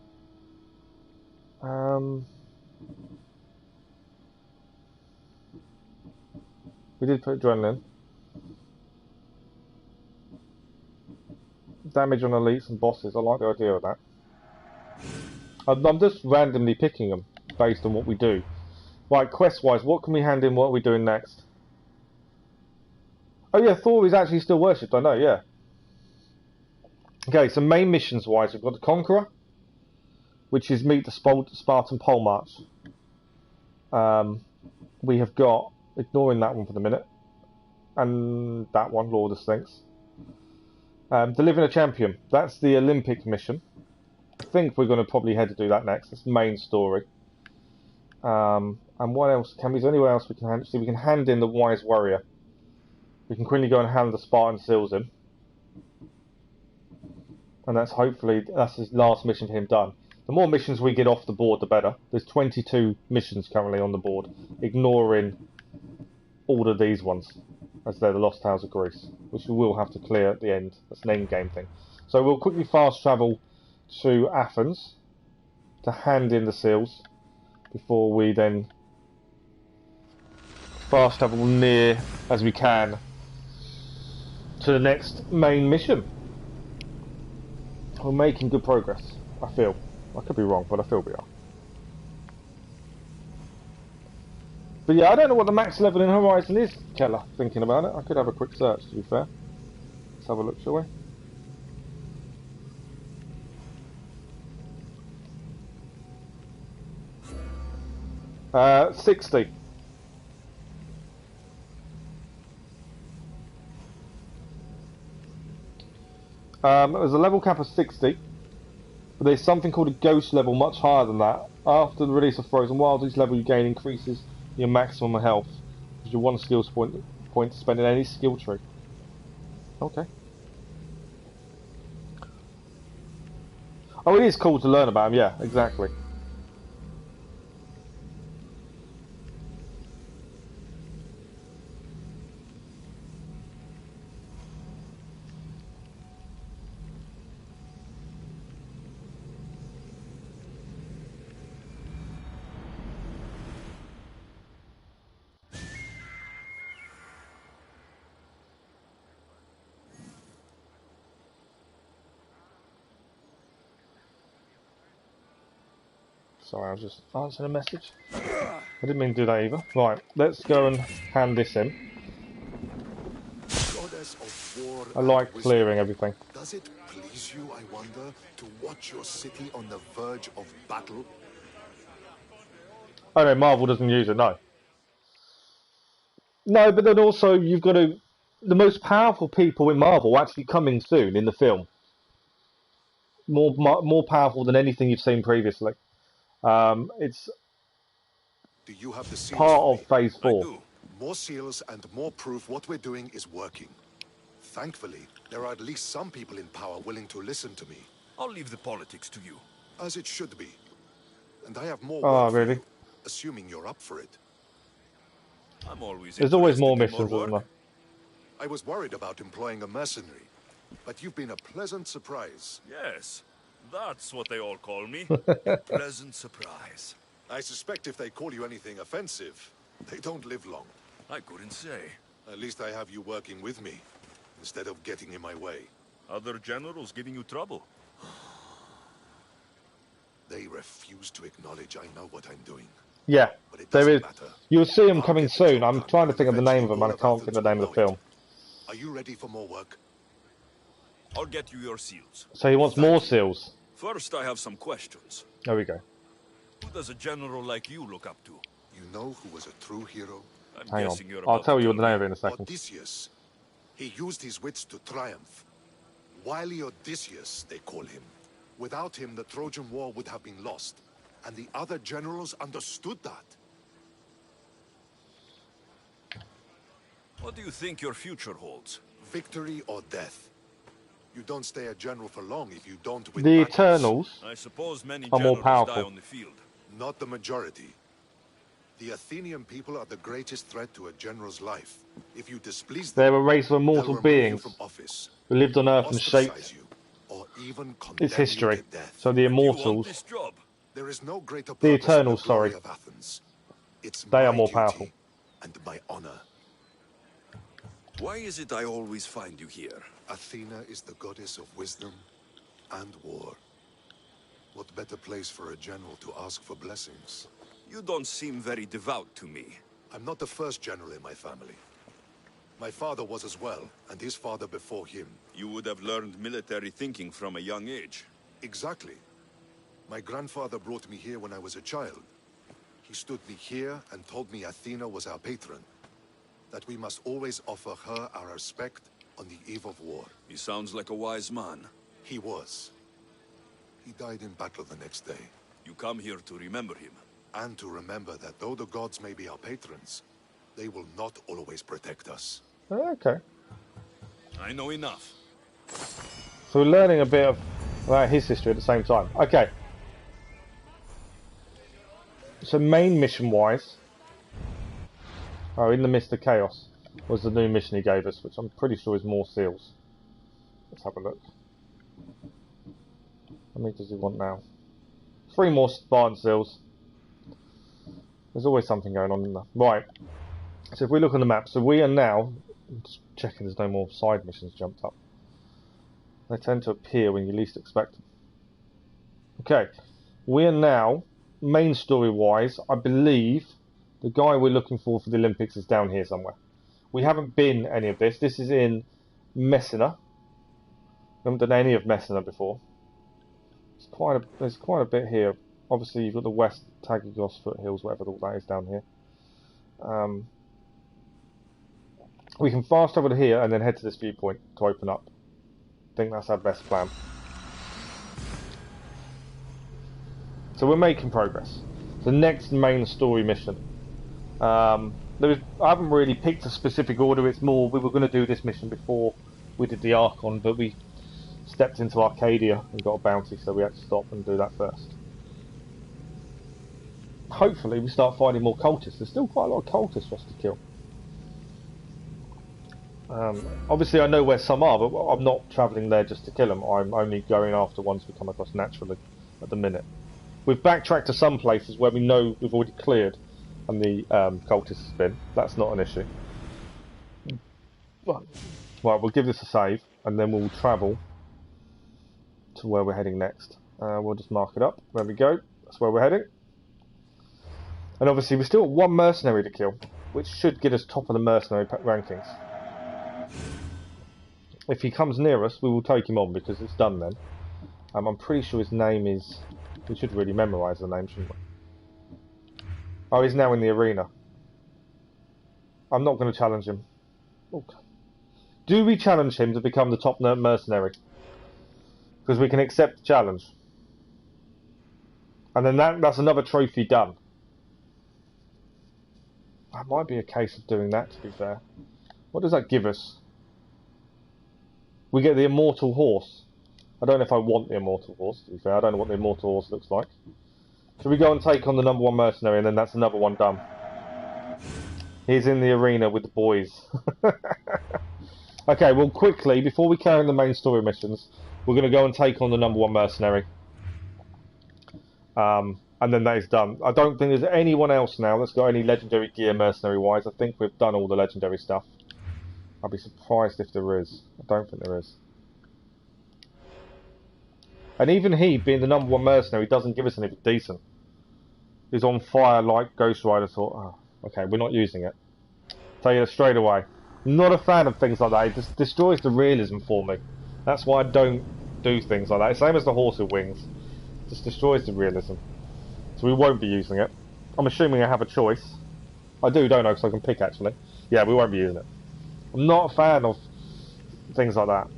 We did put adrenaline. Damage on elites and bosses. I like the idea of that. I'm just randomly picking them based on what we do. Right, quest-wise, what can we hand in? What are we doing next? Oh yeah, Thor is actually still worshipped. I know, yeah. Okay, so main missions-wise, we've got the Conqueror, which is meet the Spartan pole march. We have got, ignoring that one for the minute, and that one, Lord of Sphinx. Delivering a champion. That's the Olympic mission. I think we're going to probably head to do that next. That's the main story. And what else? Is there anywhere else we can hand? See, we can hand in the Wise Warrior. We can quickly go and hand the Spartan Seals in. And that's hopefully, that's his last mission for him done. The more missions we get off the board, the better. There's 22 missions currently on the board, ignoring all of these ones, as they're the Lost Tales of Greece, which we will have to clear at the end. That's an end game thing. So we'll quickly fast travel to Athens to hand in the seals before we then fast travel near as we can to the next main mission. We're making good progress, I feel. I could be wrong, but I feel we are. But yeah, I don't know what the max level in Horizon is, Keller, thinking about it. I could have a quick search, to be fair. Let's have a look, shall we? 60. There's a level cap of 60, but there's something called a ghost level much higher than that. After the release of Frozen Wilds, each level you gain increases your maximum health, which is your one skills point to spend in any skill tree. Okay. Oh, it is cool to learn about them, yeah, exactly. Sorry, I was just answering a message. I didn't mean to do that either. Right, let's go and hand this in. I like clearing everything. Does it please you, I wonder, to watch your city on the verge of battle? Oh no, Marvel doesn't use it, no. No, but then also you've got to... The most powerful people in Marvel are actually coming soon in the film. More powerful than anything you've seen previously. It's Do you have the seals part for of me? Phase 4. I do. More seals and more proof what we're doing is working. Thankfully, there are at least some people in power willing to listen to me. I'll leave the politics to you. As it should be. And I have more Oh, work for really? you, assuming you're up for it. I'm always There's always more interested in missions, isn't there? I was worried about employing a mercenary, but you've been a pleasant surprise. Yes, that's what they all call me. A pleasant surprise. I suspect if they call you anything offensive, they don't live long. I couldn't say. At least I have you working with me, instead of getting in my way. Other generals giving you trouble? They refuse to acknowledge I know what I'm doing. Yeah, But it there doesn't is. matter. You'll see them I'll coming get the soon. job I'm done, trying to and think of the name of them, and I eventually all can't of think of the Athens name of the will know film. it. Are you ready for more work? I'll get you your seals. So he wants more seals. First, I have some questions. There we go. Who does a general like you look up to? You know who was a true hero? I'm Hang on. guessing you're I'll about tell to you the me. name of it in a second. Odysseus. He used his wits to triumph. Wily Odysseus, they call him. Without him, the Trojan War would have been lost. And the other generals understood that. What do you think your future holds? Victory or death. You don't stay a general for long if you don't win The battles. Eternals I suppose many are more generals die powerful. on the field. Not the majority. The Athenian people are the greatest threat to a general's life. If you displease them, They're a race of they'll immortal remove you beings from office, who lived on Earth and ostracize shaped you, or even condemn its history. you to death. So the You want Immortals, this job? There is no greater The purpose than Eternals, the glory sorry. of Athens. It's They my are more duty powerful. and my honor. Why is it I always find you here? Athena is the goddess of wisdom and war. What better place for a general to ask for blessings? You don't seem very devout to me. I'm not the first general in my family. My father was as well, and his father before him. You would have learned military thinking from a young age. Exactly. My grandfather brought me here when I was a child. He stood me here and told me Athena was our patron. That we must always offer her our respect on the eve of war. He sounds like a wise man. He was. He died in battle the next day. You come here to remember him. And to remember that though the gods may be our patrons, they will not always protect us. okay. I know enough. So we're learning a bit of about his history at the same time. Okay. So main mission-wise, in the midst of chaos was the new mission he gave us, which I'm pretty sure is more seals. Let's have a look. How many does he want now? 3 more Spartan seals. There's always something going on in there. Right. So if we look on the map, so we are now just checking there's no more side missions jumped up. They tend to appear when you least expect them. Okay. We are now, main story-wise, I believe the guy we're looking for the Olympics is down here somewhere. We haven't been any of this. This is in Messenia. We haven't done any of Messenia before. There's quite a bit here. Obviously, you've got the West Taggigos foothills, whatever all that is down here. We can fast travel to here and then head to this viewpoint to open up. I think that's our best plan. So we're making progress. The next main story mission. I haven't really picked a specific order. It's more we were going to do this mission before we did the Archon, but we stepped into Arkadia and got a bounty, so we had to stop and do that first. Hopefully we start finding more cultists. There's still quite a lot of cultists for us to kill. Obviously I know where some are, but I'm not travelling there just to kill them. I'm only going after ones we come across naturally at the minute. We've backtracked to some places where we know we've already cleared and the cultists has been. That's not an issue. Right, we'll give this a save and then we'll travel to where we're heading next. We'll just mark it up. There we go. That's where we're heading. And obviously we're still at one mercenary to kill, which should get us top of the mercenary rankings. If he comes near us, we will take him on because it's done then. I'm pretty sure his name is... We should really memorise the name, shouldn't we? Oh, he's now in the arena. I'm not going to challenge him. Okay. Do we challenge him to become the top mercenary? Because we can accept the challenge. And then that's another trophy done. That might be a case of doing that, to be fair. What does that give us? We get the immortal horse. I don't know if I want the immortal horse, to be fair. I don't know what the immortal horse looks like. Should we go and take on the #1 mercenary and then that's another one done? He's in the arena with the boys. Okay, well quickly, before we carry on the main story missions, we're going to go and take on the #1 mercenary. And then that is done. I don't think there's anyone else now that's got any legendary gear mercenary-wise. I think we've done all the legendary stuff. I'd be surprised if there is. I don't think there is. And even he, being the #1 mercenary, doesn't give us anything decent. He's on fire like Ghost Rider thought, oh, okay, we're not using it. Tell you that straight away. Not a fan of things like that. It just destroys the realism for me. That's why I don't do things like that. Same as the horse with wings. It just destroys the realism. So we won't be using it. I'm assuming I have a choice. I do, don't I? Because I can pick, actually. Yeah, we won't be using it. I'm not a fan of things like that.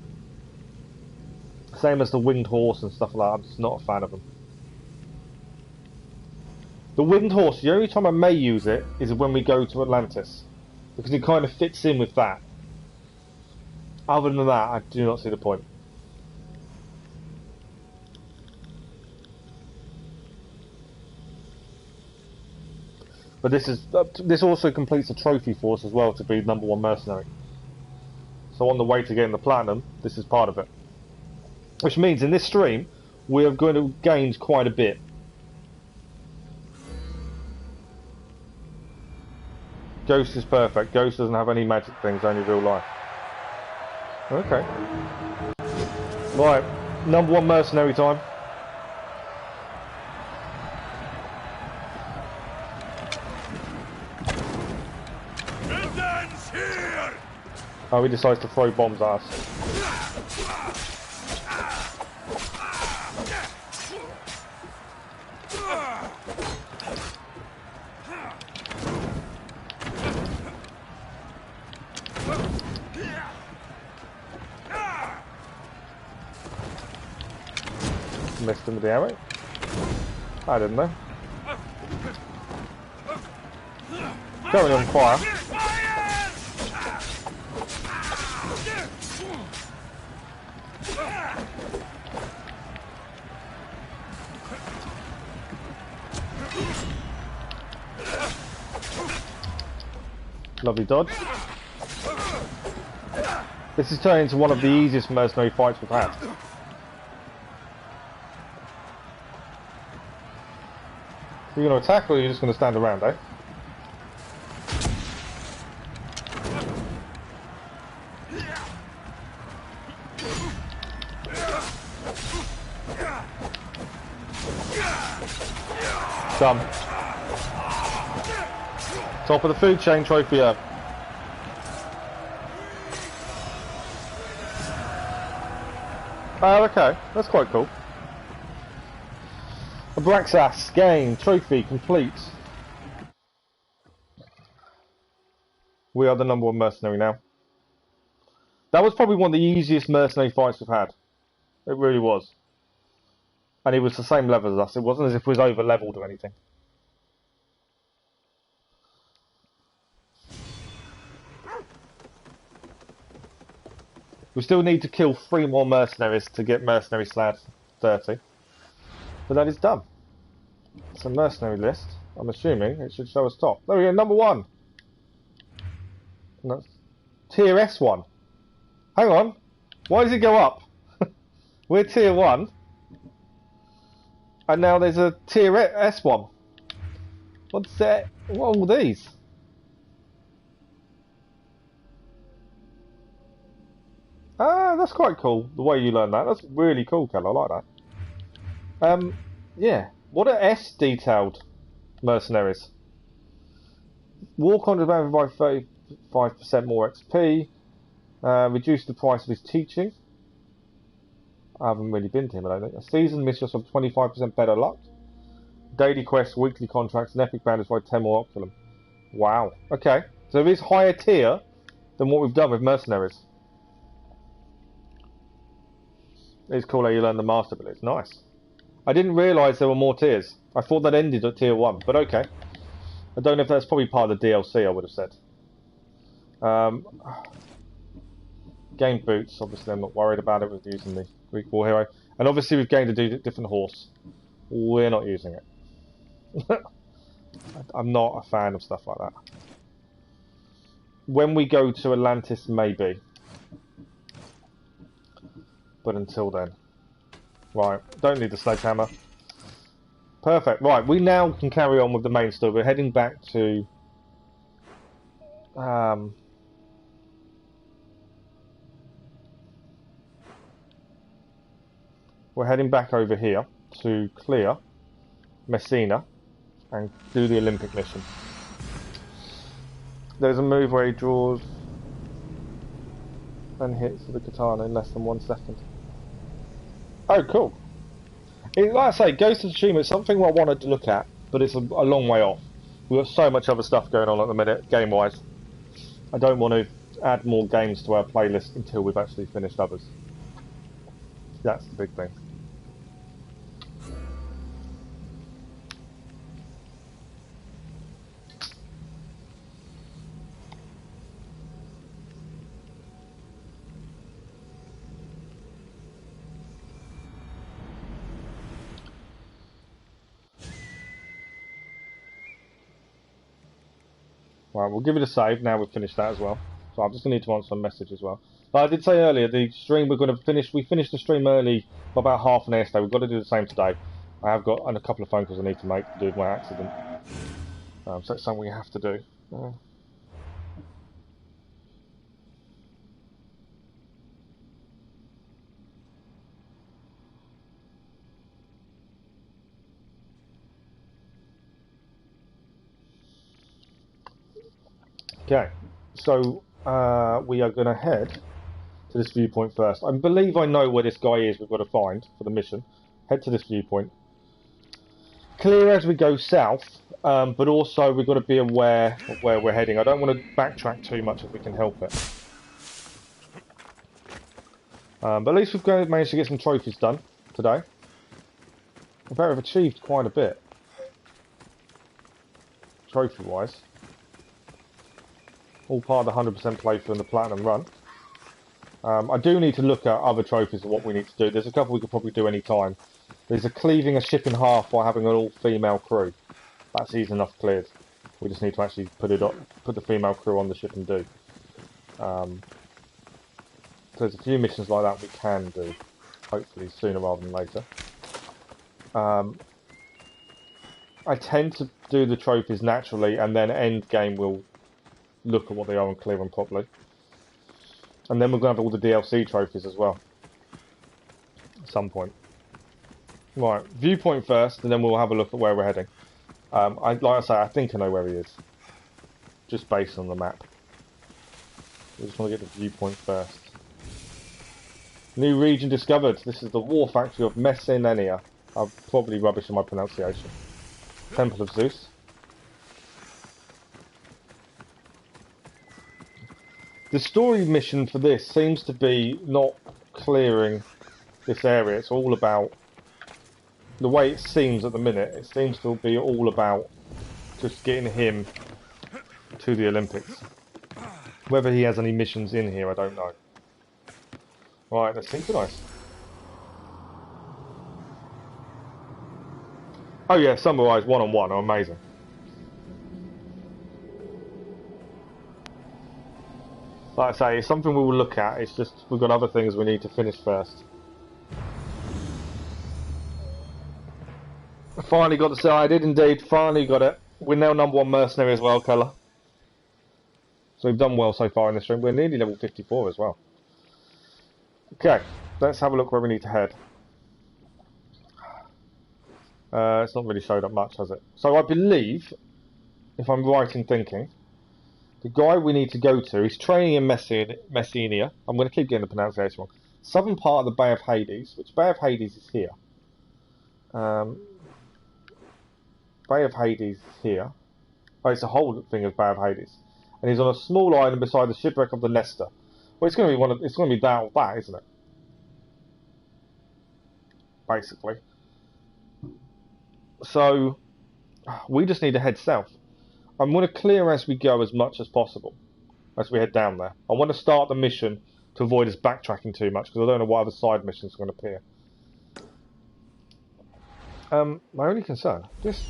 Same as the winged horse and stuff like that. I'm just not a fan of them. The winged horse, the only time I may use it is when we go to Atlantis. Because it kind of fits in with that. Other than that, I do not see the point. But this also completes a trophy for us as well to be #1 mercenary. So on the way to getting the platinum, this is part of it. Which means in this stream, we are going to gain quite a bit. Ghost is perfect. Ghost doesn't have any magic things, only real life. Okay. Right, #1 mercenary time. Oh, he decides to throw bombs at us. Missed him with the arrow. I didn't know. Going on fire. Lovely dodge. This is turning into one of the easiest mercenary fights we've had. Are you going to attack or are you just going to stand around, eh? Done. Top of the food chain, trophy herb. Oh, okay. That's quite cool. A Braxas game, trophy complete. We are the #1 mercenary now. That was probably one of the easiest mercenary fights we've had. It really was. And he was the same level as us. It wasn't as if he was over leveled or anything. We still need to kill 3 more mercenaries to get mercenary slad 30. But that is done. It's a mercenary list. I'm assuming it should show us top. There we go, #1. And that's tier S1. Hang on. Why does it go up? We're tier 1. And now there's a tier S1. What's that? What are all these? Ah, that's quite cool, the way you learn that. That's really cool, Kel. I like that. Yeah. What are S-detailed mercenaries? War contraband by 35% more XP. Reduce the price of his teaching. I haven't really been to him, I don't think. A seasoned mistress of 25% better luck. Daily quests, weekly contracts, and epic bandits by 10 more oculum. Wow. Okay. So it is higher tier than what we've done with mercenaries. It's cool how you learn the master, but it's nice. I didn't realise there were more tiers. I thought that ended at tier 1, but okay. I don't know if that's probably part of the DLC, I would have said. Game boots, obviously I'm not worried about it with using the Greek War Hero. And obviously we've gained a different horse. We're not using it. I'm not a fan of stuff like that. When we go to Atlantis, maybe. But until then. Right, don't need the sledgehammer. Perfect, right, we now can carry on with the main story. We're heading back to... we're heading back over here to clear Messenia and do the Olympic mission. There's a move where he draws and hits with the katana in less than 1 second. Oh, cool. Like I say, Ghost of Tsushima is something I wanted to look at, but it's a long way off. We've got so much other stuff going on at the minute, game-wise. I don't want to add more games to our playlist until we've actually finished others. That's the big thing. Right, we'll give it a save now we've finished that as well. So I'm just going to need to answer a message as well. But I did say earlier, the stream we're going to finish, we finished the stream early by about half an hour today. We've got to do the same today. I have got a couple of phone calls I need to make to do with my accident. So it's something we have to do. Okay, so we are going to head to this viewpoint first. I believe I know where this guy is we've got to find for the mission. Head to this viewpoint. Clear as we go south, but also we've got to be aware of where we're heading. I don't want to backtrack too much if we can help it. But at least we've managed to get some trophies done today. In fact, we've achieved quite a bit, trophy-wise. All part of the 100% playthrough and the platinum run. I do need to look at other trophies and what we need to do. There's a couple we could probably do any time. There's a cleaving a ship in half by having an all-female crew. That's easy enough cleared. We just need to actually put the female crew on the ship and do. So there's a few missions like that we can do. Hopefully sooner rather than later. I tend to do the trophies naturally and then end game will look at what they are and clear them properly. And then we're going to have all the DLC trophies as well. At some point. Right, viewpoint first, and then we'll have a look at where we're heading. Like I say, I think I know where he is. Just based on the map. We just want to get the viewpoint first. New region discovered. This is the war factory of Messenia. I'm probably rubbish in my pronunciation. Temple of Zeus. The story mission for this seems to be not clearing this area. It's all about, the way it seems at the minute, it seems to be all about just getting him to the Olympics. Whether he has any missions in here, I don't know. Right, let's synchronize. Oh yeah, Sunrise one-on-one are amazing. Like I say, it's something we will look at, it's just we've got other things we need to finish first. I finally got decided, indeed, finally got it. We're now #1 mercenary as well, colour. So we've done well so far in this stream. We're nearly level 54 as well. Okay, let's have a look where we need to head. It's not really showed up much, has it? So I believe, if I'm right in thinking, the guy we need to go to, he's training in Messenia. I'm going to keep getting the pronunciation wrong. Southern part of the Bay of Hades, which Bay of Hades is here. Bay of Hades is here. Oh, it's a whole thing of Bay of Hades. And he's on a small island beside the shipwreck of the Nestor. Well, it's going to be it's going to be that or that, isn't it? Basically. So, we just need to head south. I'm going to clear as we go as much as possible, as we head down there. I want to start the mission to avoid us backtracking too much, because I don't know what other side missions are going to appear. My only concern, this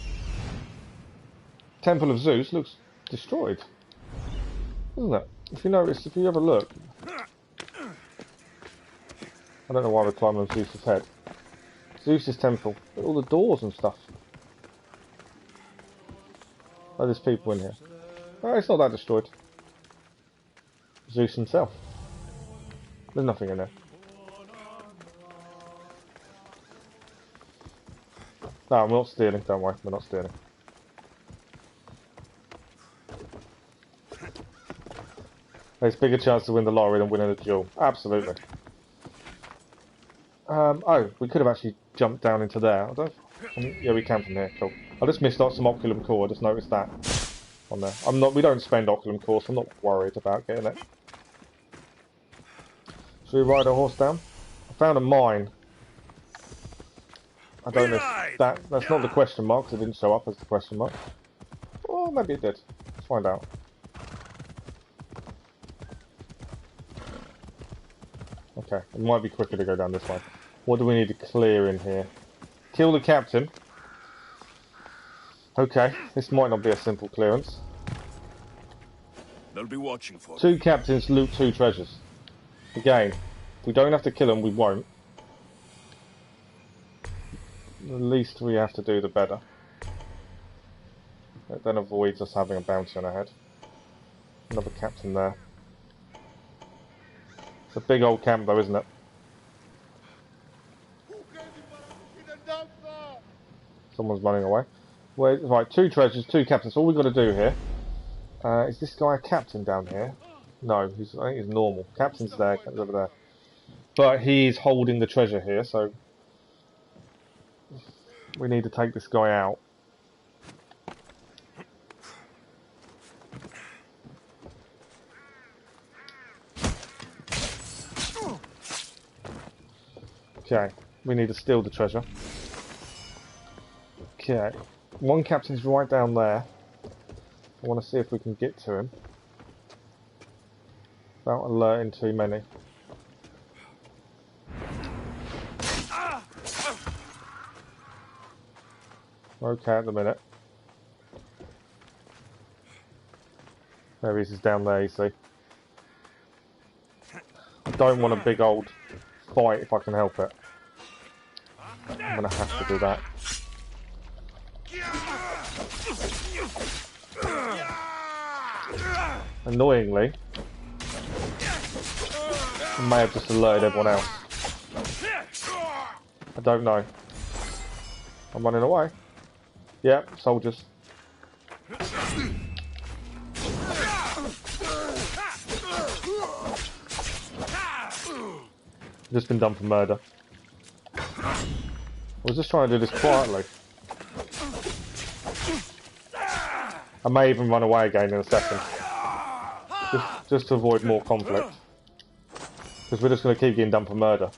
Temple of Zeus looks destroyed, doesn't it? If you notice, if you have a look, I don't know why we're climbing on Zeus's head. Zeus's temple, all the doors and stuff. Oh, there's people in here. Oh, it's not that destroyed. Zeus himself. There's nothing in there. No, we're not stealing, don't worry, we're not stealing. There's a bigger chance to win the lottery than winning a duel. Absolutely. Oh, we could have actually jumped down into there. Yeah, we can from here. Cool. I just missed out some oculum core. I just noticed that on there. We don't spend oculum core, so I'm not worried about getting it. Should we ride a horse down? I found a mine. I don't know if that's not the question mark, because it didn't show up as the question mark. Or maybe it did. Let's find out. Okay, it might be quicker to go down this way. What do we need to clear in here? Kill the captain. Okay, this might not be a simple clearance. They'll be watching for 2 captains loot 2 treasures. Again, if we don't have to kill them, we won't. The least we have to do, the better. It then avoids us having a bounty on our head. Another captain there. It's a big old camp though, isn't it? Someone's running away. Right, 2 treasures, 2 captains. All we've got to do here... is this guy a captain down here? No, I think he's normal. Captain's there, captain's over there. But he's holding the treasure here, so... we need to take this guy out. Okay, we need to steal the treasure. Okay, 1 captain's right down there. I want to see if we can get to him without alerting too many. Okay, at the minute. There he is down there, you see. I don't want a big old fight if I can help it. I'm going to have to do that. Annoyingly, I may have just alerted everyone else. I don't know. I'm running away. Yeah, soldiers. Just been done for murder. I was just trying to do this quietly. I may even run away again in a second. Just to avoid more conflict. Because we're just going to keep getting done for murder.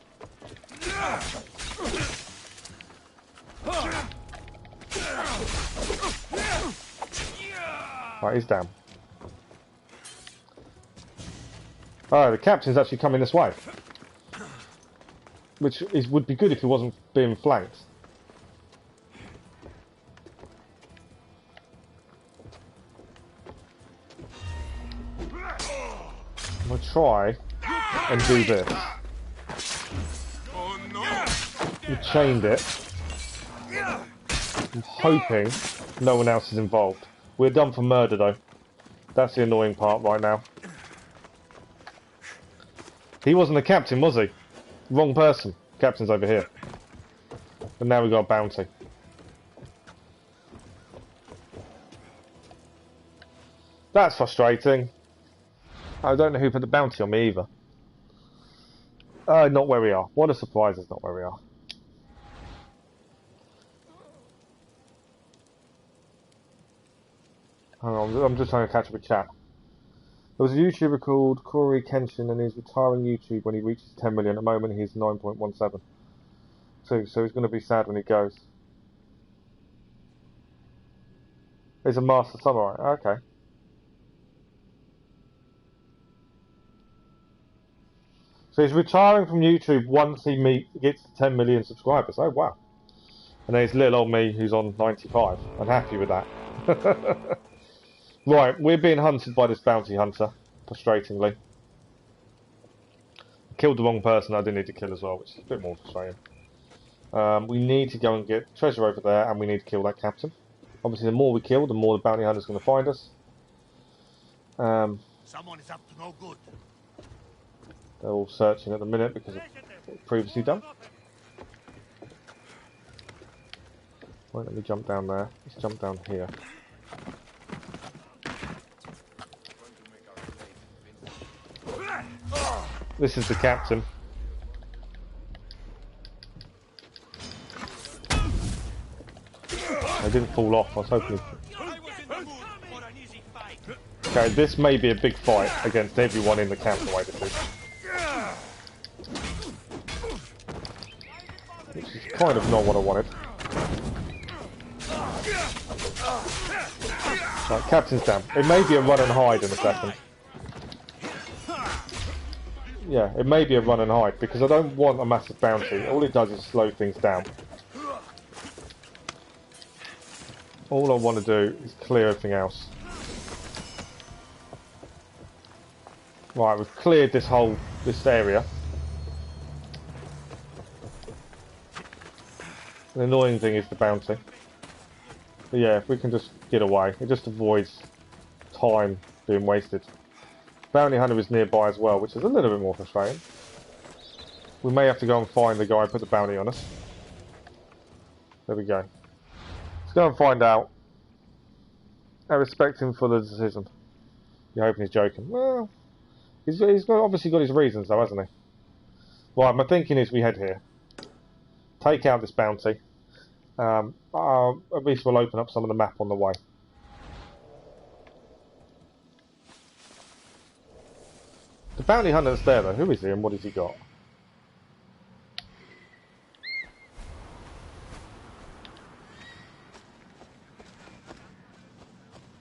Right, he's down. Oh, the captain's actually coming this way. Which would be good if he wasn't being flanked. I'm going to try and do this. We chained it. I'm hoping no one else is involved. We're done for murder though. That's the annoying part right now. He wasn't the captain, was he? Wrong person. Captain's over here. And now we've got a bounty. That's frustrating. I don't know who put the bounty on me either. Not where we are. What a surprise, it's not where we are. Hang on, I'm just trying to catch up with chat. There was a YouTuber called Corey Kenshin and he's retiring YouTube when he reaches 10 million. At the moment he's 9.17. So he's going to be sad when he goes. He's a master samurai. Okay. So he's retiring from YouTube once he gets to 10 million subscribers. Oh wow. And then there's little old me who's on 95. I'm happy with that. Right, we're being hunted by this bounty hunter, frustratingly. Killed the wrong person I didn't need to kill as well, which is a bit more frustrating. We need to go and get treasure over there, and we need to kill that captain. Obviously, the more we kill, the more the bounty hunter's going to find us. Someone is up to no good. They're all searching at the minute because of what previously done. Right, let me jump down there. Let's jump down here. This is the captain. I didn't fall off, I was hoping... Okay, this may be a big fight against everyone in the camp the way this is. Which is kind of not what I wanted. Right, captain's down. It may be a run and hide in a second. Yeah, it may be a run and hide, because I don't want a massive bounty. All it does is slow things down. All I want to do is clear everything else. Right, we've cleared this area. The annoying thing is the bounty. But yeah, if we can just get away, it just avoids time being wasted. Bounty hunter is nearby as well, which is a little bit more frustrating. We may have to go and find the guy who put the bounty on us. There we go. Let's go and find out. I respect him for the decision. You're hoping he's joking. Well, he's obviously got his reasons though, hasn't he? Right, my thinking is we head here. Take out this bounty. At least we'll open up some of the map on the way. The bounty hunter's there though. Who is he and what has he got?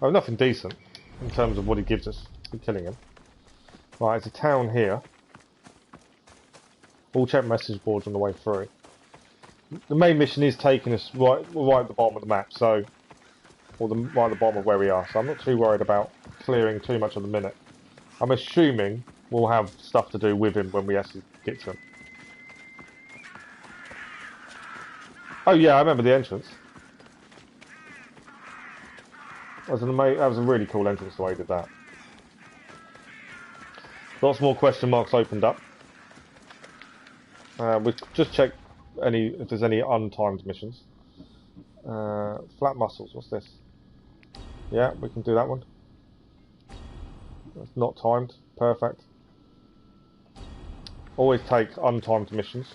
Oh, nothing decent in terms of what he gives us for killing him. Right, it's a town here. We'll check message boards on the way through. The main mission is taking us right at the bottom of the map, so, right at the bottom of where we are. So I'm not too worried about clearing too much of the minute. I'm assuming we'll have stuff to do with him when we actually get to him. Oh yeah, I remember the entrance. That was a really cool entrance the way he did that. Lots more question marks opened up. We've just checked if there's any untimed missions. Flat muscles, what's this? Yeah, we can do that one. It's not timed, perfect. Always take untimed missions,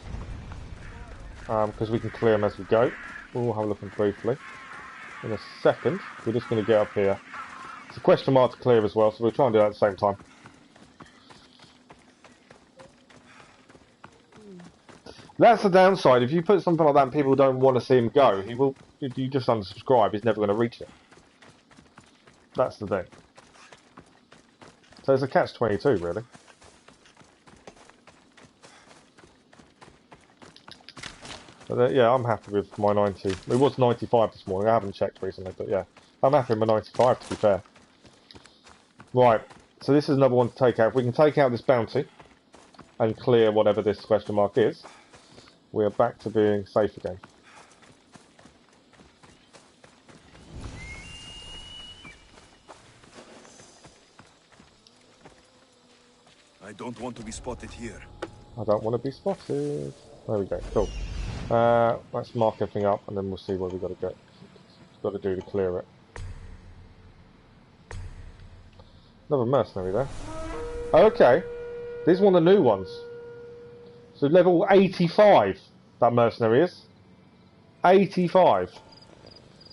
because we can clear them as we go. We'll have a look briefly. In a second, we're just going to get up here. It's a question mark to clear as well, so we'll try and do that at the same time. That's the downside. If you put something like that and people don't want to see him go, he will. If you just unsubscribe, he's never going to reach it. That's the thing. So it's a catch-22, really. But yeah, I'm happy with my 90. It was 95 this morning. I haven't checked recently, but yeah, I'm happy with my 95 to be fair. Right, so this is another one to take out. If we can take out this bounty and clear whatever this question mark is, we are back to being safe again. I don't want to be spotted here. I don't want to be spotted. There we go, cool. Let's mark everything up and then we'll see where we've got to go. Got to do to clear it. Another mercenary there. Okay, this is one of the new ones. So level 85, that mercenary is. 85.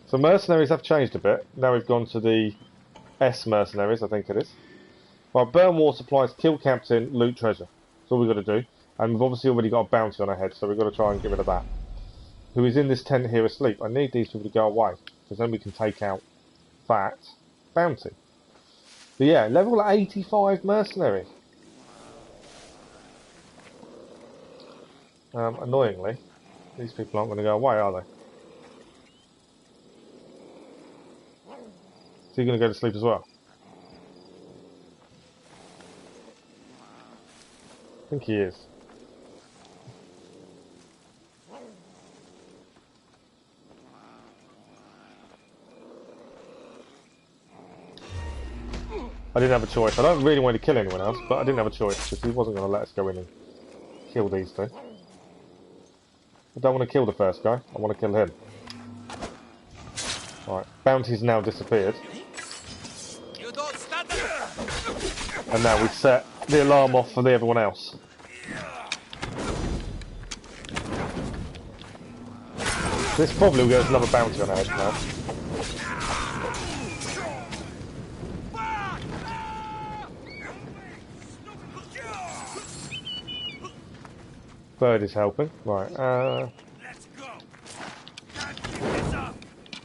So mercenaries have changed a bit. Now we've gone to the S mercenaries, I think it is. Right, burn war supplies, kill captain, loot treasure. That's all we've got to do. And we've obviously already got a bounty on our head, so we've got to try and get rid of that. Who is in this tent here asleep? I need these people to go away, because then we can take out that bounty. But yeah, level 85 mercenary. Annoyingly, these people aren't going to go away, are they? Is he going to go to sleep as well? I think he is. I didn't have a choice. I don't really want to kill anyone else, but I didn't have a choice because he wasn't going to let us go in and kill these two. I don't want to kill the first guy. I want to kill him. Right, bounty's now disappeared. And now we set the alarm off for everyone else. This probably will get us another bounty on our head now. Bird is helping. Right, I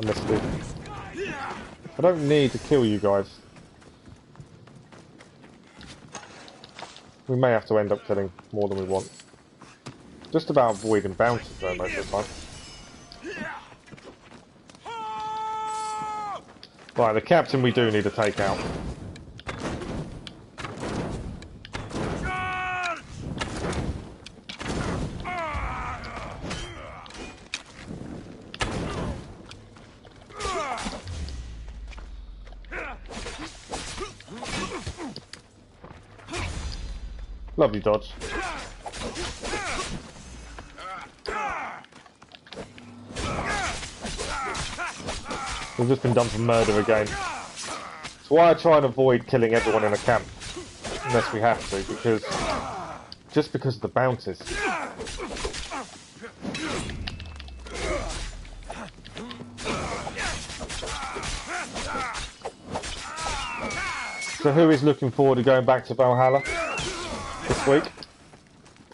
missed it. I don't need to kill you guys. We may have to end up killing more than we want. Just about avoiding bounties though most of the time. Right, the captain we do need to take out. Lovely dodge. We've just been done for murder again. That's why I try and avoid killing everyone in a camp. Unless we have to, because... just because of the bounties. So who is looking forward to going back to Valhalla this week?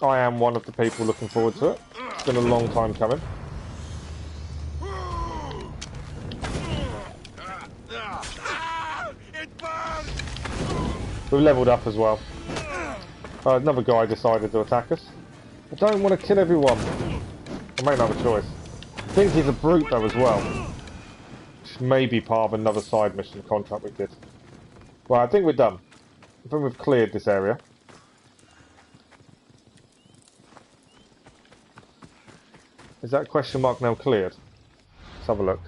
I am one of the people looking forward to it. It's been a long time coming. We've levelled up as well. Another guy decided to attack us. I don't want to kill everyone. I may not have a choice. I think he's a brute though as well. Which may be part of another side mission contract we did. Well, I think we're done. I think we've cleared this area. Is that question mark now cleared? Let's have a look.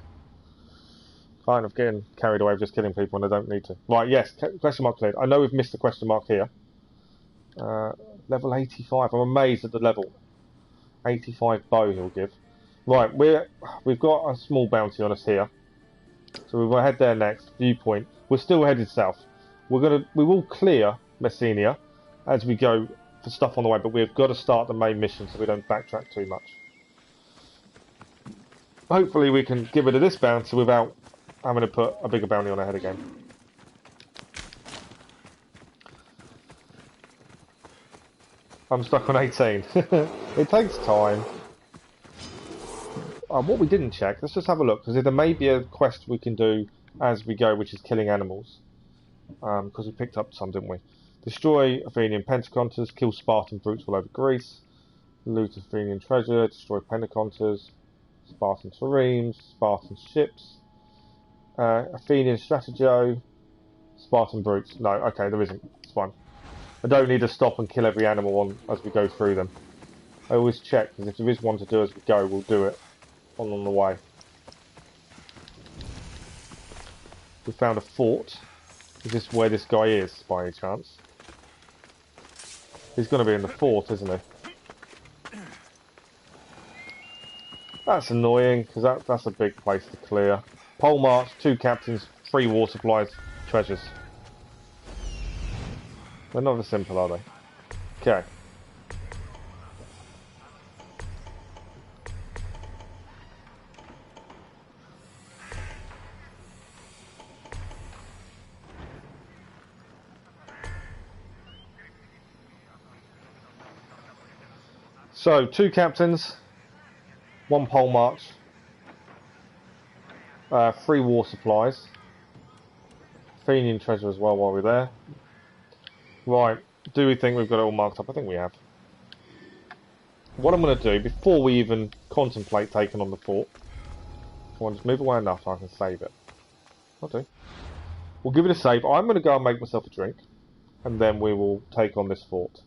Kind of getting carried away with just killing people when I don't need to. Right, yes, question mark cleared. I know we've missed the question mark here. Level 85. I'm amazed at the level. 85 bow he'll give. Right, we've got a small bounty on us here, so we will head there next. Viewpoint. We're still headed south. We will clear Messenia as we go for stuff on the way, but we've got to start the main mission so we don't backtrack too much. Hopefully we can get rid of this bounty without having to put a bigger bounty on our head again. I'm stuck on 18. It takes time. What we didn't check, let's just have a look, because there may be a quest we can do as we go, which is killing animals. Because we picked up some, didn't we? Destroy Athenian pentaconters, kill Spartan brutes all over Greece, loot Athenian treasure, destroy pentaconters, Spartan triremes, Spartan ships, Athenian stratego, Spartan brutes. No, okay, there isn't. It's fine. I don't need to stop and kill every animal as we go through them. I always check, because if there is one to do as we go, we'll do it on the way. We found a fort. Is this where this guy is, by any chance? He's going to be in the fort, isn't he? That's annoying, because that's a big place to clear. Pole march, 2 captains, 3 war supplies, treasures. They're not as simple, are they? Okay. So, 2 captains, 1 pole march, 3 war supplies, Athenian treasure as well while we're there. Right, do we think we've got it all marked up? I think we have. What I'm going to do, before we even contemplate taking on the fort, I want to just move away enough so I can save it. I'll do. We'll give it a save. I'm going to go and make myself a drink, and then we will take on this fort.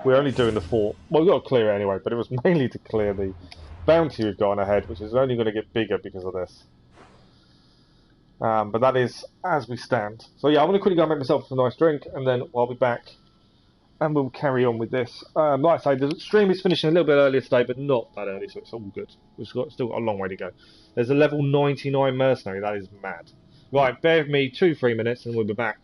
We're only doing the fort. Well, we've got to clear it anyway, but it was mainly to clear the bounty we've got on ahead, which is only going to get bigger because of this. But that is as we stand. So yeah, I'm going to quickly go and make myself a nice drink, and then I'll be back, and we'll carry on with this. Like I say, the stream is finishing a little bit earlier today, but not that early, so it's all good. We've still got a long way to go. There's a level 99 mercenary. That is mad. Right, bear with me 2-3 minutes, and we'll be back.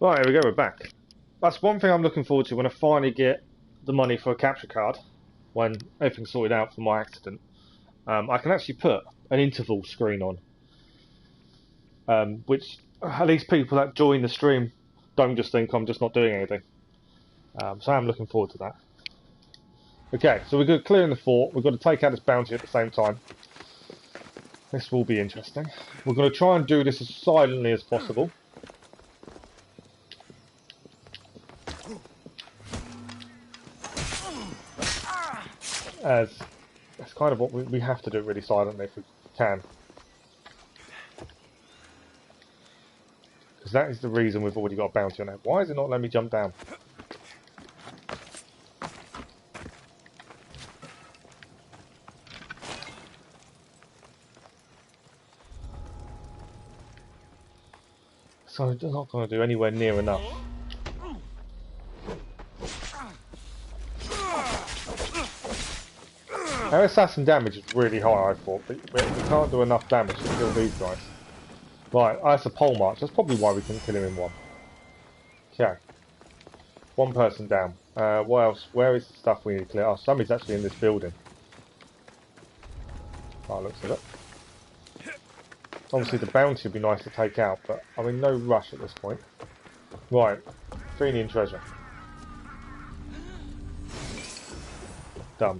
Right, here we go, we're back. That's one thing I'm looking forward to when I finally get the money for a capture card, when everything's sorted out for my accident. I can actually put an interval screen on, which at least people that join the stream don't just think I'm just not doing anything. So I'm looking forward to that. Okay, so we're good clearing the fort. We've got to take out this bounty at the same time. This will be interesting. We're going to try and do this as silently as possible. As that's kind of what we have to do, really silently if we can. Because that is the reason we've already got a bounty on it. Why is it not letting me jump down? So it's not going to do anywhere near enough. Our assassin damage is really high, I thought, but we can't do enough damage to kill these guys. Right, that's a pole march. That's probably why we couldn't kill him in one. Okay. One person down. What else? Where is the stuff we need to clear? Oh, somebody's actually in this building. Oh, looks at it. Obviously the bounty would be nice to take out, but I'm in no rush at this point. Right. Athenian treasure. Done.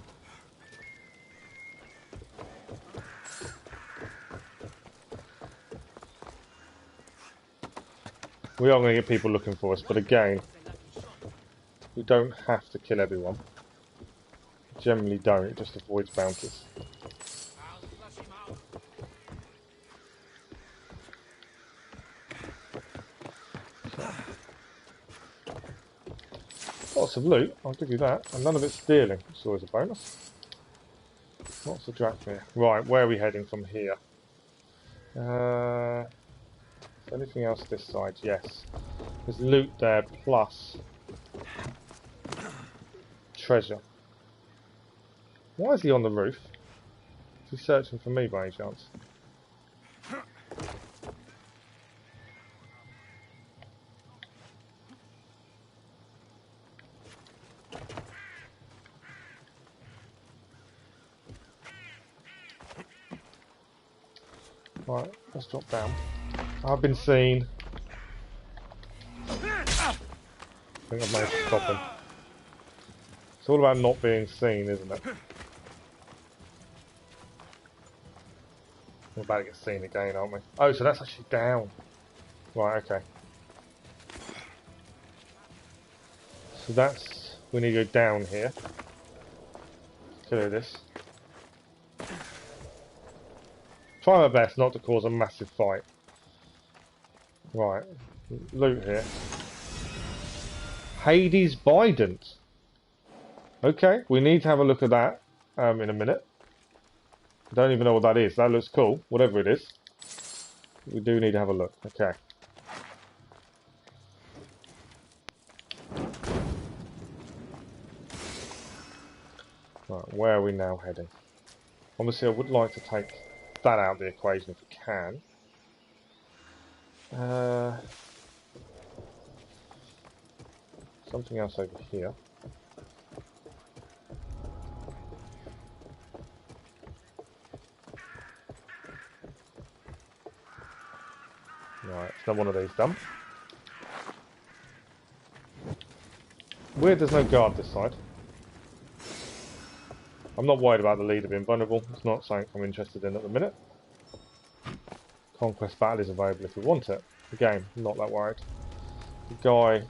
We are going to get people looking for us, but again, we don't have to kill everyone. Generally don't, it just avoids bounties. Lots of loot, I'll give you that, and none of it's stealing, which is always a bonus. Lots of drachma. Right, where are we heading from here? Anything else this side? Yes. There's loot there, plus treasure. Why is he on the roof? Is he searching for me by any chance? Right, let's drop down. I've been seen. I think I've managed to stop him. It's all about not being seen, isn't it? We're about to get seen again, aren't we? Oh, so that's actually down. Right, okay. So that's... we need to go down here. Clear this. Try my best not to cause a massive fight. Right, loot here. Hades Bident. Okay, we need to have a look at that in a minute. I don't even know what that is. That looks cool, whatever it is. We do need to have a look. Okay. Right, where are we now heading? Obviously, I would like to take that out of the equation if we can. Something else over here. Right, it's not one of these done. Weird there's no guard this side. I'm not worried about the leader being vulnerable. It's not something I'm interested in at the minute. Conquest battle is available if we want it. Again, not that worried. The guy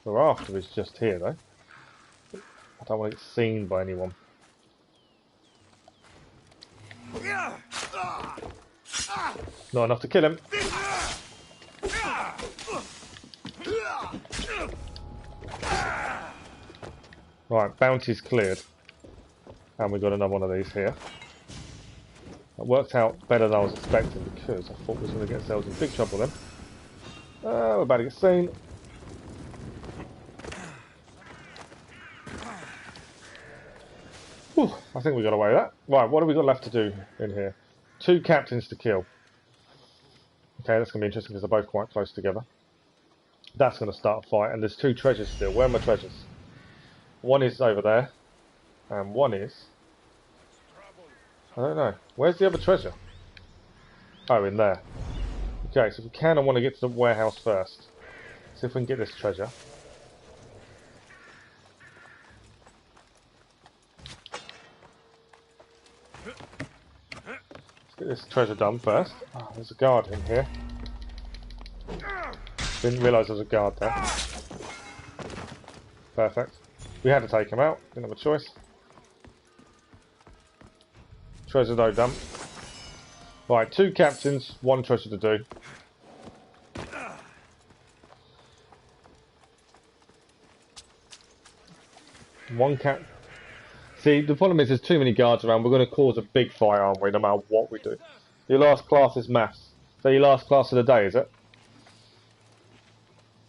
we're after is just here though. I don't want to get seen by anyone. Not enough to kill him. Right, bounty's cleared. And we got another one of these here. That worked out better than I was expecting because I thought we was going to get ourselves in big trouble then. We're about to get seen. Whew, I think we got away with that. Right, what have we got left to do in here? 2 captains to kill. Okay, that's going to be interesting because they're both quite close together. That's going to start a fight, and there's 2 treasures still. Where are my treasures? One is over there, and one is... I don't know. Where's the other treasure? Oh, in there. Okay, so if we can, I want to get to the warehouse first. See if we can get this treasure. Let's get this treasure done first. Oh, there's a guard in here. Didn't realise there was a guard there. Perfect. We had to take him out. Didn't have a choice. Treasure though dump. Right, 2 captains, 1 treasure to do. One cap. See, the problem is there's too many guards around. We're going to cause a big fight, aren't we, no matter what we do. Your last class is maths. So your last class of the day, is it?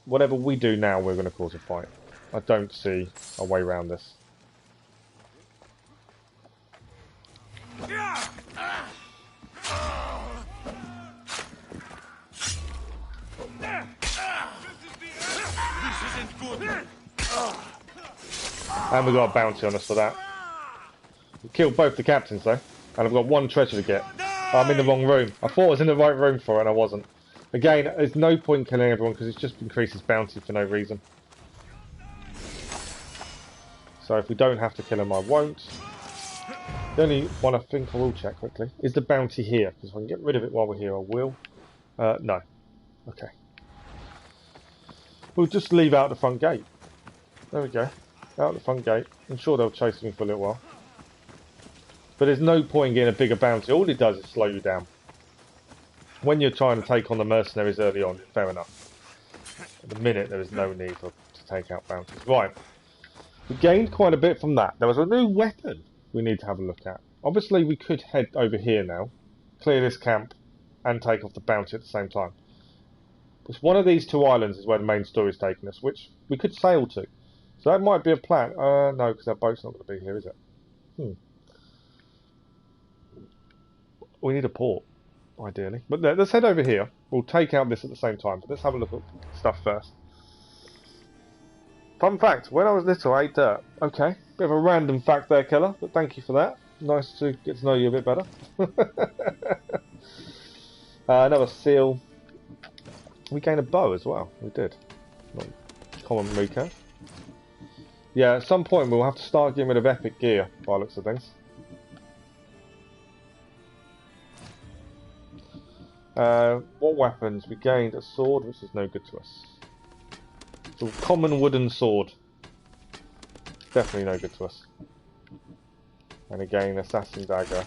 Whatever we do now, we're going to cause a fight. I don't see a way around this. And we got a bounty on us for that. We killed both the captains though, and I've got 1 treasure to get. I'm in the wrong room. I thought I was in the right room for it, and I wasn't. Again, there's no point killing everyone because it's just increases bounty for no reason. So if we don't have to kill him, I won't. The only one I think I will check quickly is the bounty here, because if I can get rid of it while we're here, I will. No. Okay. We'll just leave out the front gate. There we go. Out the front gate. I'm sure they'll chase me for a little while. But there's no point in getting a bigger bounty. All it does is slow you down. When you're trying to take on the mercenaries early on, fair enough. At the minute, there is no need to take out bounties. Right. We gained quite a bit from that. There was a new weapon we need to have a look at. Obviously, we could head over here now, clear this camp, and take off the bounty at the same time. But one of these 2 islands is where the main story is taking us, which we could sail to. So that might be a plan. No, because our boat's not going to be here, is it? We need a port, ideally. But let's head over here. We'll take out this at the same time. But let's have a look at stuff first. Fun fact, when I was little, I ate dirt. Okay, bit of a random fact there, Keller, but thank you for that. Nice to get to know you a bit better. Another seal. We gained a bow as well. We did. Not common recurve. Yeah, at some point we'll have to start getting rid of epic gear, by the looks of things. What weapons? We gained a sword, which is no good to us. It's a common wooden sword. Definitely no good to us. And again, assassin dagger.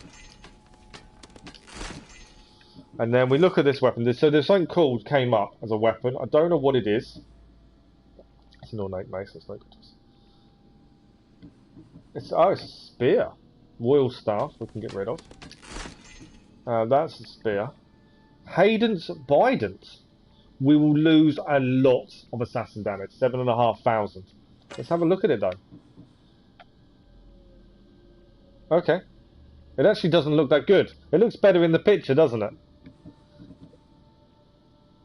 And then we look at this weapon. So there's something called came up as a weapon. I don't know what it is. It's an ornate mace. That's no good to us. It's a spear. Royal staff we can get rid of. That's a spear. Hayden's Bident. We will lose a lot of assassin damage. 7,500. Let's have a look at it though. Okay. It actually doesn't look that good. It looks better in the picture, doesn't it?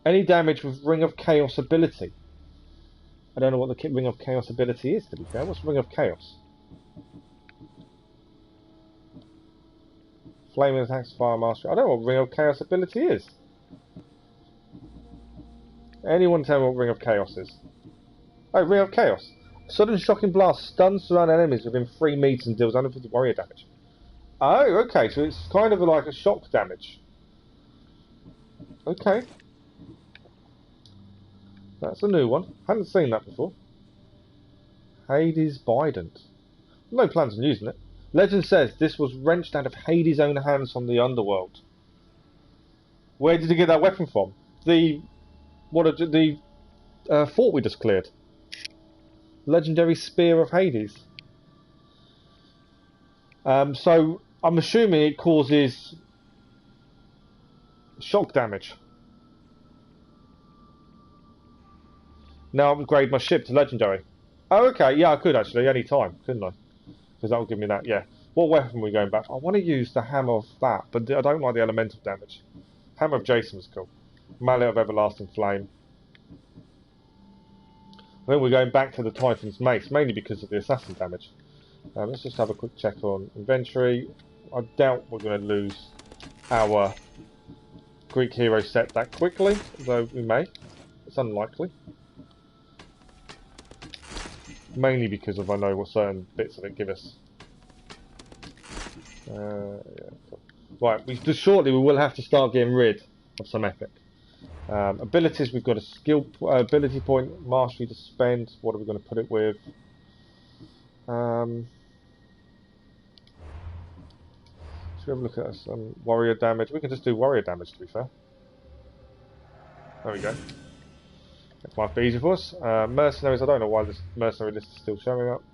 Any damage with Ring of Chaos ability. I don't know what the Ring of Chaos ability is, to be fair. What's Ring of Chaos? Flaming attacks, fire mastery. I don't know what Ring of Chaos ability is. Anyone tell me what Ring of Chaos is? Oh, Ring of Chaos. Sudden shocking blast stuns surround enemies within 3 meters and deals unlimited warrior damage. Oh, okay, so it's kind of like a shock damage. Okay. That's a new one. Hadn't seen that before. Hades Bident. No plans on using it. Legend says this was wrenched out of Hades' own hands from the underworld. Where did he get that weapon from? The fort we just cleared. Legendary Spear of Hades. So I'm assuming it causes shock damage. Now upgrade my ship to legendary. Oh, okay. Yeah, I could actually any time, couldn't I? Because that will give me that. Yeah. What weapon are we going back for? I want to use the hammer of that, but I don't like the elemental damage. Hammer of Jason was cool. Mallet of Everlasting Flame. I think we're going back to the Titan's Mace, mainly because of the assassin damage. Let's just have a quick check on inventory. I doubt we're going to lose our Greek hero set that quickly, though we may. It's unlikely. Mainly because of I know what certain bits of it give us. Yeah. Right, shortly we will have to start getting rid of some epic. Abilities, we've got a skill ability point, mastery to spend. What are we going to put it with? Should we have a look at some warrior damage? We can just do warrior damage, to be fair. There we go. That might be easy for us. Mercenaries, I don't know why this mercenary list is still showing up.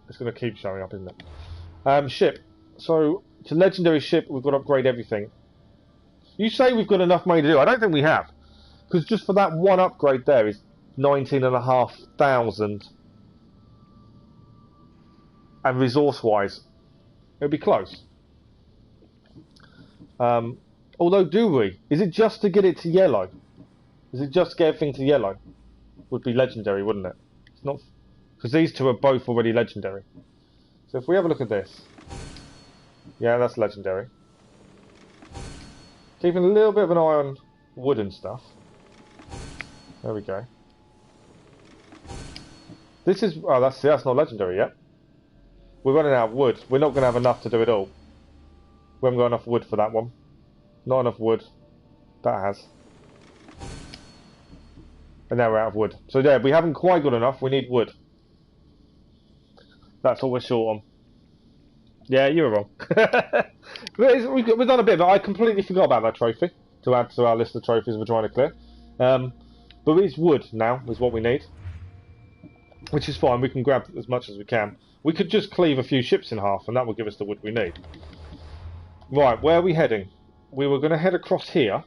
It's going to keep showing up, isn't it? Ship. So, to legendary ship, we've got to upgrade everything. You say we've got enough money to do. I don't think we have. Because just for that one upgrade there is 19,500. And resource-wise, it'll be close. Although, do we? Is it just to get it to yellow? Is it just to get everything to yellow? Would be legendary, wouldn't it? It's not, because these two are both already legendary. So if we have a look at this, yeah, that's legendary. Keeping a little bit of an eye on wood and stuff. There we go. This is, oh, that's not legendary yet. We're running out of wood. We're not going to have enough to do it all. We haven't got enough wood for that one. Not enough wood. That has. And now we're out of wood. So yeah, we haven't quite got enough. We need wood. That's all we're short on. Yeah, you were wrong. We've done a bit, but I completely forgot about that trophy to add to our list of trophies we're trying to clear. But it's wood now, is what we need. Which is fine, we can grab as much as we can. We could just cleave a few ships in half, and that will give us the wood we need. Right, where are we heading? We were going to head across here.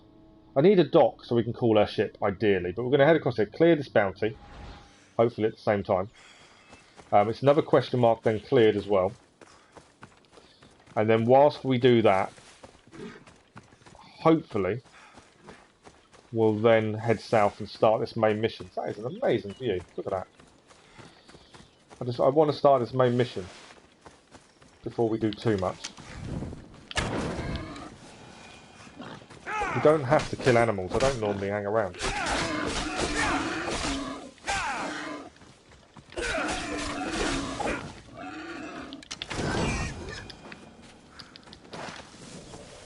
I need a dock so we can call our ship, ideally. But we're going to head across here, clear this bounty. Hopefully at the same time. It's another question mark then cleared as well. And then whilst we do that, hopefully, we'll then head south and start this main mission. That is an amazing view. Look at that. I want to start this main mission before we do too much. You don't have to kill animals. I don't normally hang around.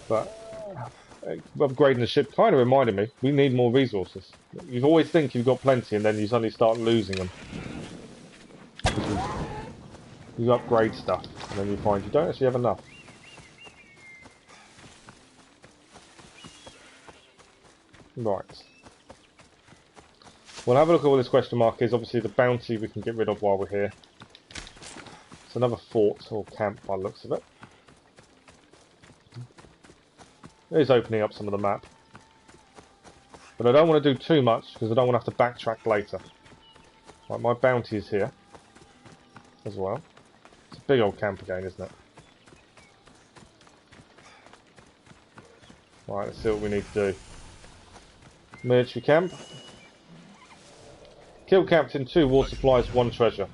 But upgrading the ship kind of reminded me, we need more resources. You always think you've got plenty and then you suddenly start losing them. You upgrade stuff and then you find you don't actually have enough. Right. We'll have a look at what this question mark is. Obviously the bounty we can get rid of while we're here. It's another fort or camp by the looks of it. It is opening up some of the map. But I don't want to do too much because I don't want to have to backtrack later. Right, my bounty is here as well. It's a big old camp again, isn't it? Right, let's see what we need to do. Military camp. Kill captain, 2 war supplies, 1 treasure.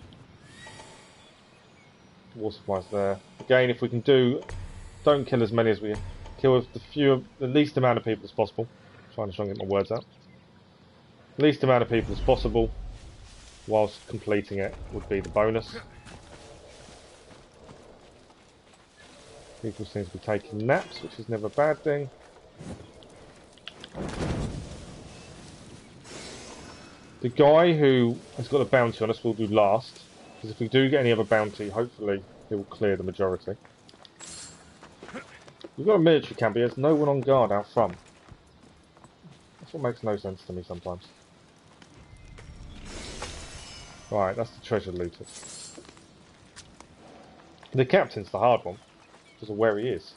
War supplies there. Again, if we can don't kill as many as we kill the least amount of people as possible. Trying to get my words out. Least amount of people as possible, whilst completing it would be the bonus. People seem to be taking naps, which is never a bad thing. The guy who has got a bounty on us will do last, because if we do get any other bounty, hopefully he will clear the majority. We've got a military camp, but there's no one on guard out front. That's what makes no sense to me sometimes. Right, that's the treasure looted. The captain's the hard one, because of where he is.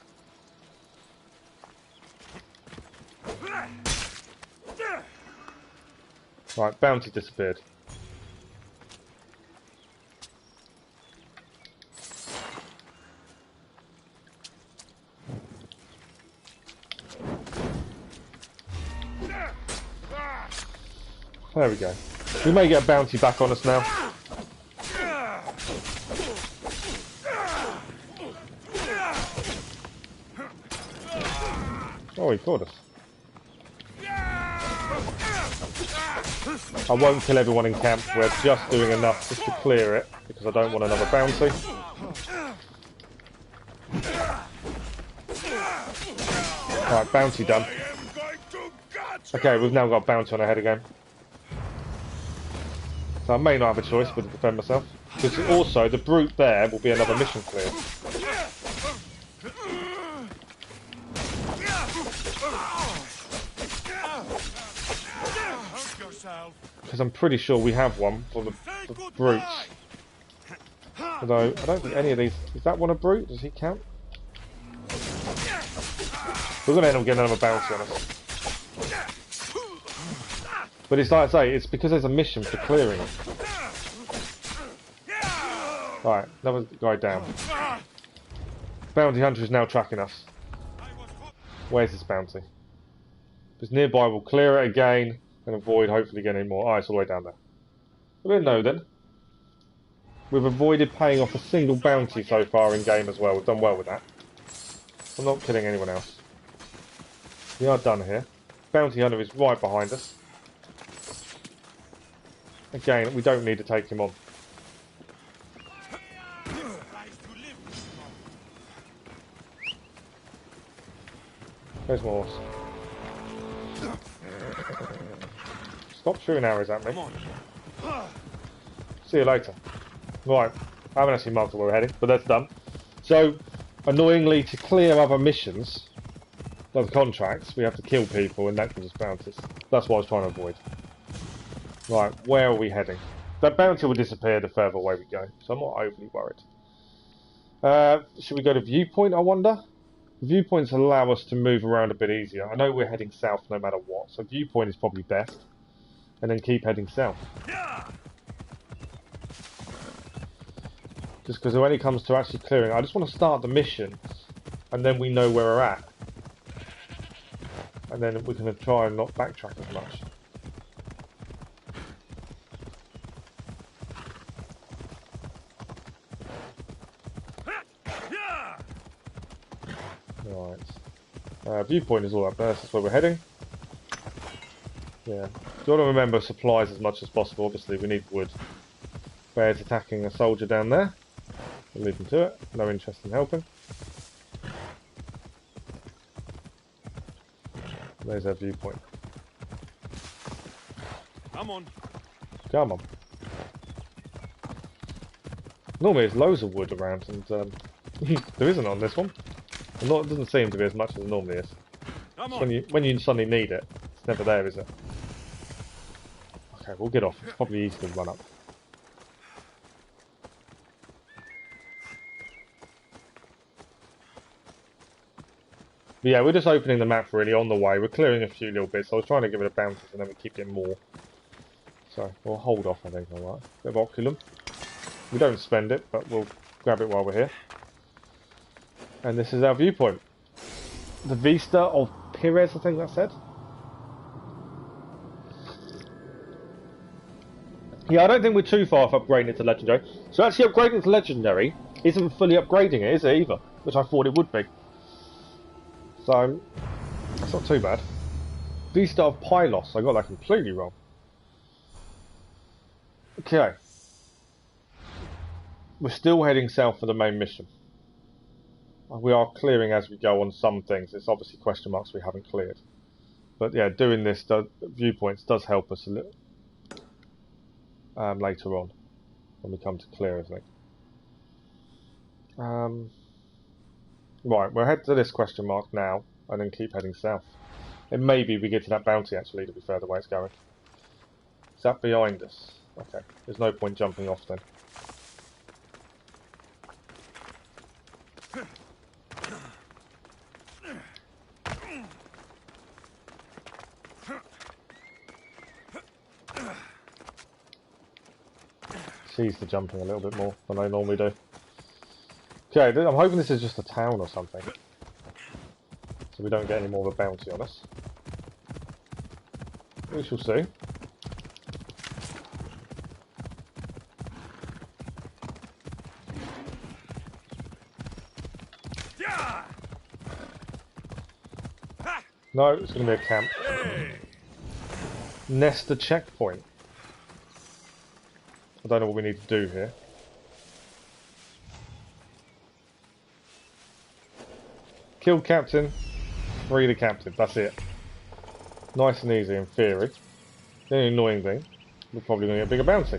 Right, bounty disappeared. There we go. We may get a bounty back on us now. Oh, he caught us. I won't kill everyone in camp. We're just doing enough just to clear it because I don't want another bounty. Alright, bounty done. Okay, we've now got a bounty on our head again. So I may not have a choice but to defend myself. Because also, the brute there will be another mission clear. Because I'm pretty sure we have one for the brutes. Although, I don't think any of these... Is that one a brute? Does he count? We're going to end up getting another bounty on us. But it's like I say, it's because there's a mission for clearing it. Right, another guy down. Bounty hunter is now tracking us. Where's this bounty? If it's nearby, we'll clear it again and avoid hopefully getting any more. Oh, it's all the way down there. We don't know then. We've avoided paying off a single bounty so far in game as well. We've done well with that. I'm not killing anyone else. We are done here. Bounty hunter is right behind us. Again, we don't need to take him on. Where's my horse? Stop shooting arrows at me. See you later. Right, I haven't actually marked where we're heading, but that's done. So, annoyingly, to clear other missions, like contracts, we have to kill people and that gives us bounties. That's what I was trying to avoid. Right, where are we heading? That bounty will disappear the further away we go, so I'm not overly worried. Should we go to viewpoint, I wonder? Viewpoints allow us to move around a bit easier. I know we're heading south no matter what, so viewpoint is probably best. And then keep heading south. Just because when it comes to actually clearing, I just want to start the mission, and then we know where we're at. And then we can try and not backtrack as much. Right. Viewpoint is all up there, so that's where we're heading. Yeah. You want to remember supplies as much as possible. Obviously, we need wood. Bear's attacking a soldier down there. We'll leave him to it. No interest in helping. There's our viewpoint. Come on. Come on. Normally, there's loads of wood around, and there isn't on this one. It doesn't seem to be as much as it normally is. When you suddenly need it, it's never there, is it? Okay, we'll get off. It's probably easy to run up. But yeah, we're just opening the map really on the way. We're clearing a few little bits. I was trying to give it a bounce and then we keep getting more. So we'll hold off, I think, alright. Bit of oculum. We don't spend it, but we'll grab it while we're here. And this is our viewpoint. The Vista of Pires, I think that said. Yeah, I don't think we're too far off upgrading it to Legendary. So actually upgrading it to Legendary isn't fully upgrading it, is it either? Which I thought it would be. So, that's not too bad. Vista of Pylos, I got that completely wrong. Okay. We're still heading south for the main mission. We are clearing as we go on some things. It's obviously question marks we haven't cleared. But yeah, doing this viewpoints does help us a little later on when we come to clear everything. Right, we'll head to this question mark now and then keep heading south. And maybe we get to that bounty actually to be fair the way it's going. Is that behind us? Okay, there's no point jumping off then. Sees the jumping a little bit more than I normally do. Okay, I'm hoping this is just a town or something. So we don't get any more of a bounty on us. We shall see. No, it's going to be a camp. Nest the checkpoint. I don't know what we need to do here. Kill captain, free the captain. That's it. Nice and easy in theory. The only annoying thing, we're probably going to get a bigger bounty.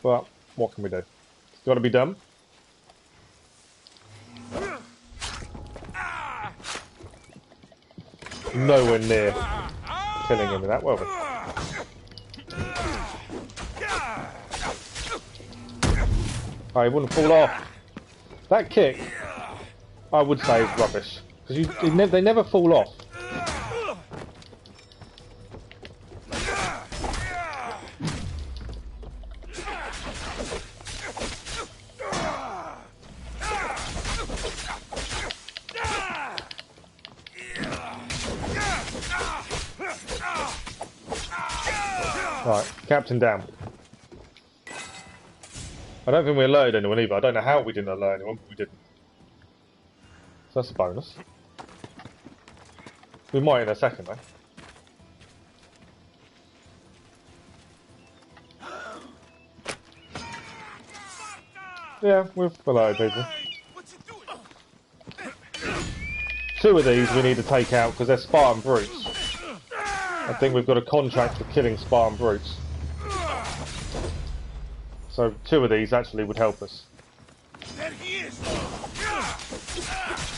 But what can we do? It's got to be done. Nowhere near killing him with that, were we? Oh, he wouldn't fall off. That kick, I would say, is rubbish. Because they never fall off. Right, captain down. I don't think we alerted anyone either. I don't know how we didn't alert anyone, but we didn't. So that's a bonus. We might in a second though. Yeah, we've alerted people. Two of these we need to take out because they're Spartan brutes. I think we've got a contract for killing Spartan brutes. So two of these actually would help us.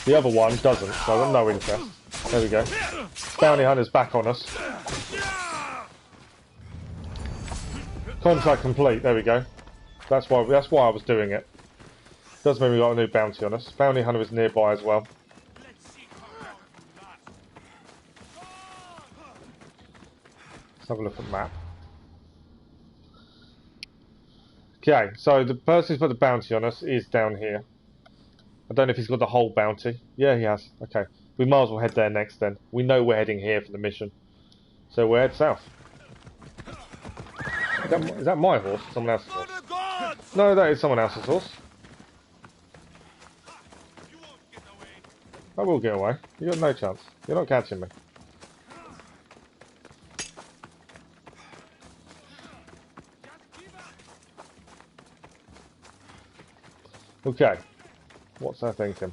The other one doesn't, so I've got no interest. There we go. Bounty hunter's back on us. Contract complete, there we go. That's why I was doing it. Does mean we got a new bounty on us. Bounty hunter is nearby as well. Let's have a look at the map. Okay, so the person who's put the bounty on us is down here. I don't know if he's got the whole bounty. Yeah, he has. Okay, we might as well head there next then. We know we're heading here for the mission. So we'll head south. Is that my horse? Someone else's horse? No, that is someone else's horse. I will get away. You got no chance. You're not catching me. Okay. What's I thinking?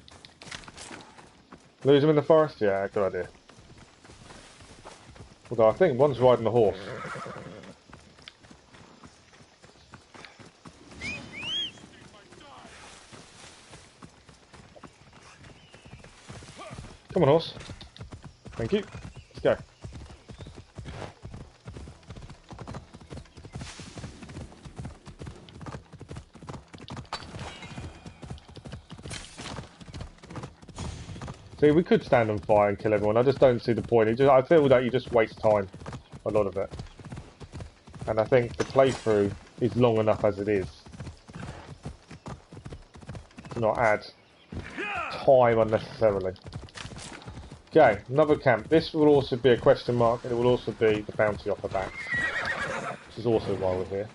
Lose him in the forest? Yeah, good idea. Although I think one's riding the horse. Come on, horse. Thank you. Let's go. See, we could stand on fire and kill everyone. I just don't see the point. I feel that you just waste time, a lot of it. And I think the playthrough is long enough as it is to not add time unnecessarily. Okay, another camp. This will also be a question mark, and it will also be the bounty offer back, which is also why we're here.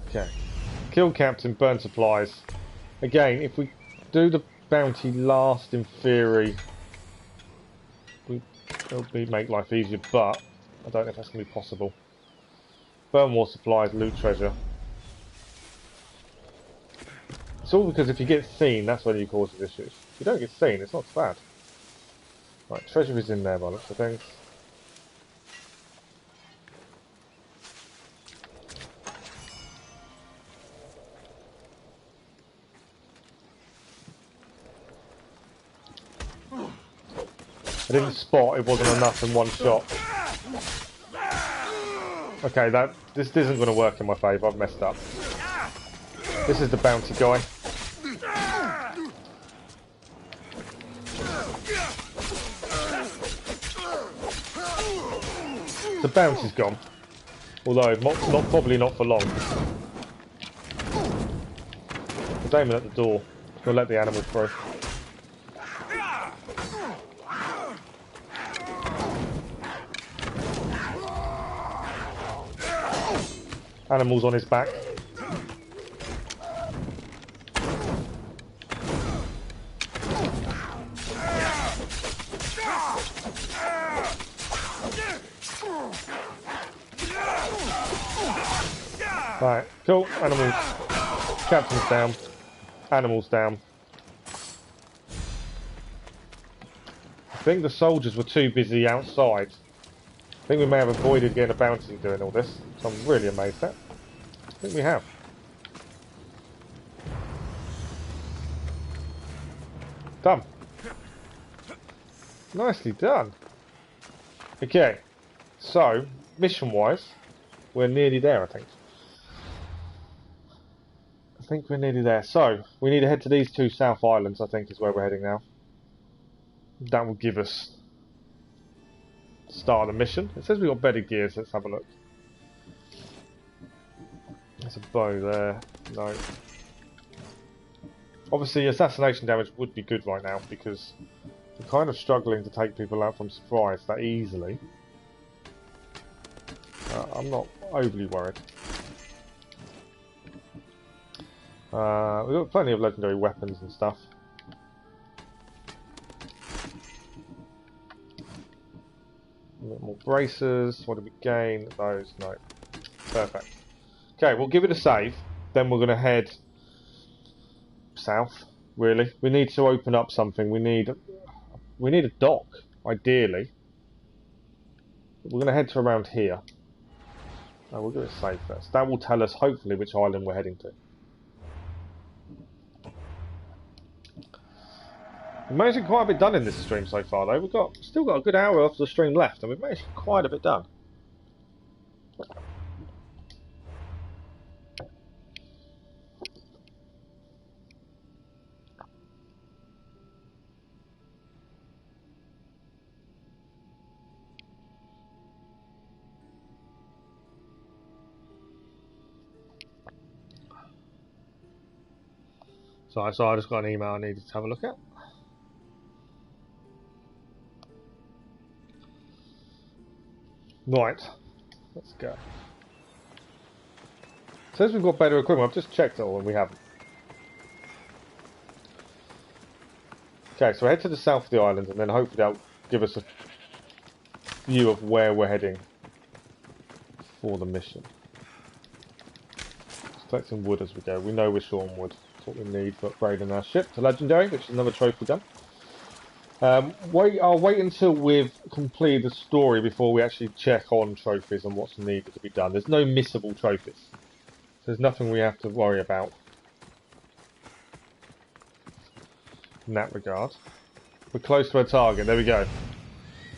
Okay. Kill captain, burn supplies. Again, if we do the bounty last, in theory, it'll make life easier, but I don't know if that's going to be possible. Burn more supplies, loot treasure. It's all because if you get seen, that's when you cause issues. If you don't get seen, it's not so bad. Right, treasure is in there by looks of things. I didn't spot, it wasn't enough in one shot. Okay, this isn't going to work in my favour, I've messed up. This is the bounty guy. The bounty's gone. Although, probably not for long. He's aiming at the door. We'll let the animal through. Animal's on his back. Right, cool. Animals. Captain's down. Animals down. I think the soldiers were too busy outside. I think we may have avoided getting a bounty doing all this, so I'm really amazed at. I think we have. Done. Nicely done. Okay, so, mission-wise, we're nearly there, I think. I think we're nearly there. So, we need to head to these two South Islands, I think, is where we're heading now. That will give us the start of the mission. It says we've got better gears, let's have a look. There's a bow there. No. Obviously, assassination damage would be good right now, because we're kind of struggling to take people out from surprise that easily. I'm not overly worried. We've got plenty of legendary weapons and stuff. A bit more braces. What do we gain? Those, no. Perfect. Okay, we'll give it a save. Then we're going to head south. Really, we need to open up something. We need a dock, ideally. We're going to head to around here. We'll give it a save first. That will tell us, hopefully, which island we're heading to. We've managed to get quite a bit done in this stream so far, though. We've still got a good hour of the stream left, and we've managed to get quite a bit done. So I just got an email I needed to have a look at. Right, let's go. It says we've got better equipment. I've just checked it all and we haven't. Okay, so we head to the south of the island and then hopefully that'll give us a view of where we're heading for the mission. Just collecting wood as we go. We know we're short on wood. That's what we need for upgrading our ship to legendary, which is another trophy done. I'll wait until we've completed the story before we actually check on trophies and what's needed to be done. There's no missable trophies. So there's nothing we have to worry about in that regard. We're close to our target. There we go.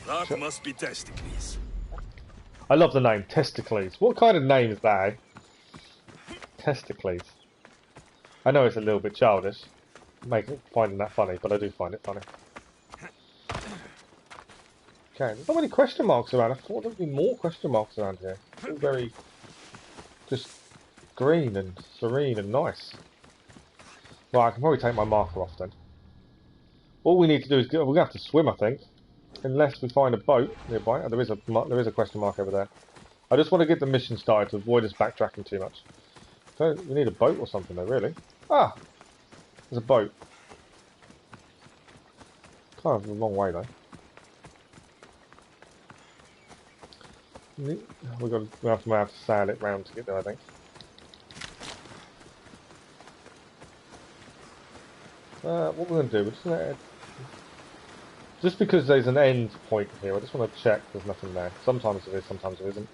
That must be Testikles. I love the name, Testikles. What kind of name is that? Testikles. I know it's a little bit childish, finding that funny, but I do find it funny. Okay, there's not many question marks around. I thought there would be more question marks around here. It's all very just green and serene and nice. Right, I can probably take my marker off then. All we need to do is we're gonna have to swim, I think, unless we find a boat nearby. Oh, there is a question mark over there. I just want to get the mission started to avoid us backtracking too much. We need a boat or something though, really. Ah, there's a boat. Kind of a long way though. We'll have to sail it round to get there, I think. What we're going to do, we're just going to... Just because there's an end point here, I just want to check there's nothing there. Sometimes there is, sometimes there isn't.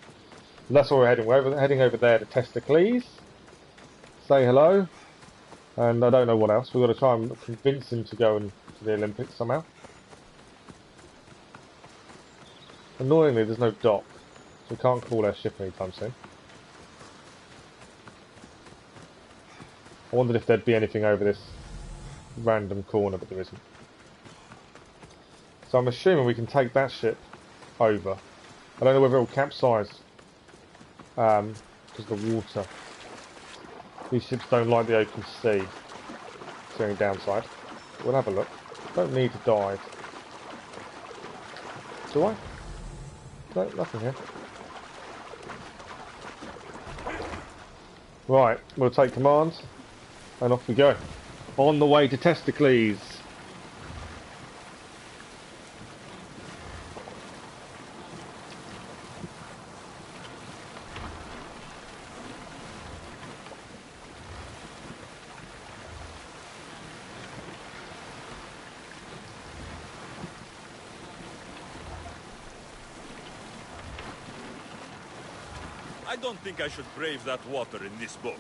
And that's where we're heading. We're heading over there to Testikles. Say hello. And I don't know what else. We've got to try and convince him to go to the Olympics somehow. Annoyingly, there's no dock. So we can't call our ship anytime soon. I wondered if there'd be anything over this random corner, but there isn't. So I'm assuming we can take that ship over. I don't know whether it will capsize because the water. These ships don't like the open sea. It's the only downside. We'll have a look. Don't need to dive. Do I? No, nothing here. Right, we'll take command and off we go. On the way to Testikles. I don't think I should brave that water in this boat.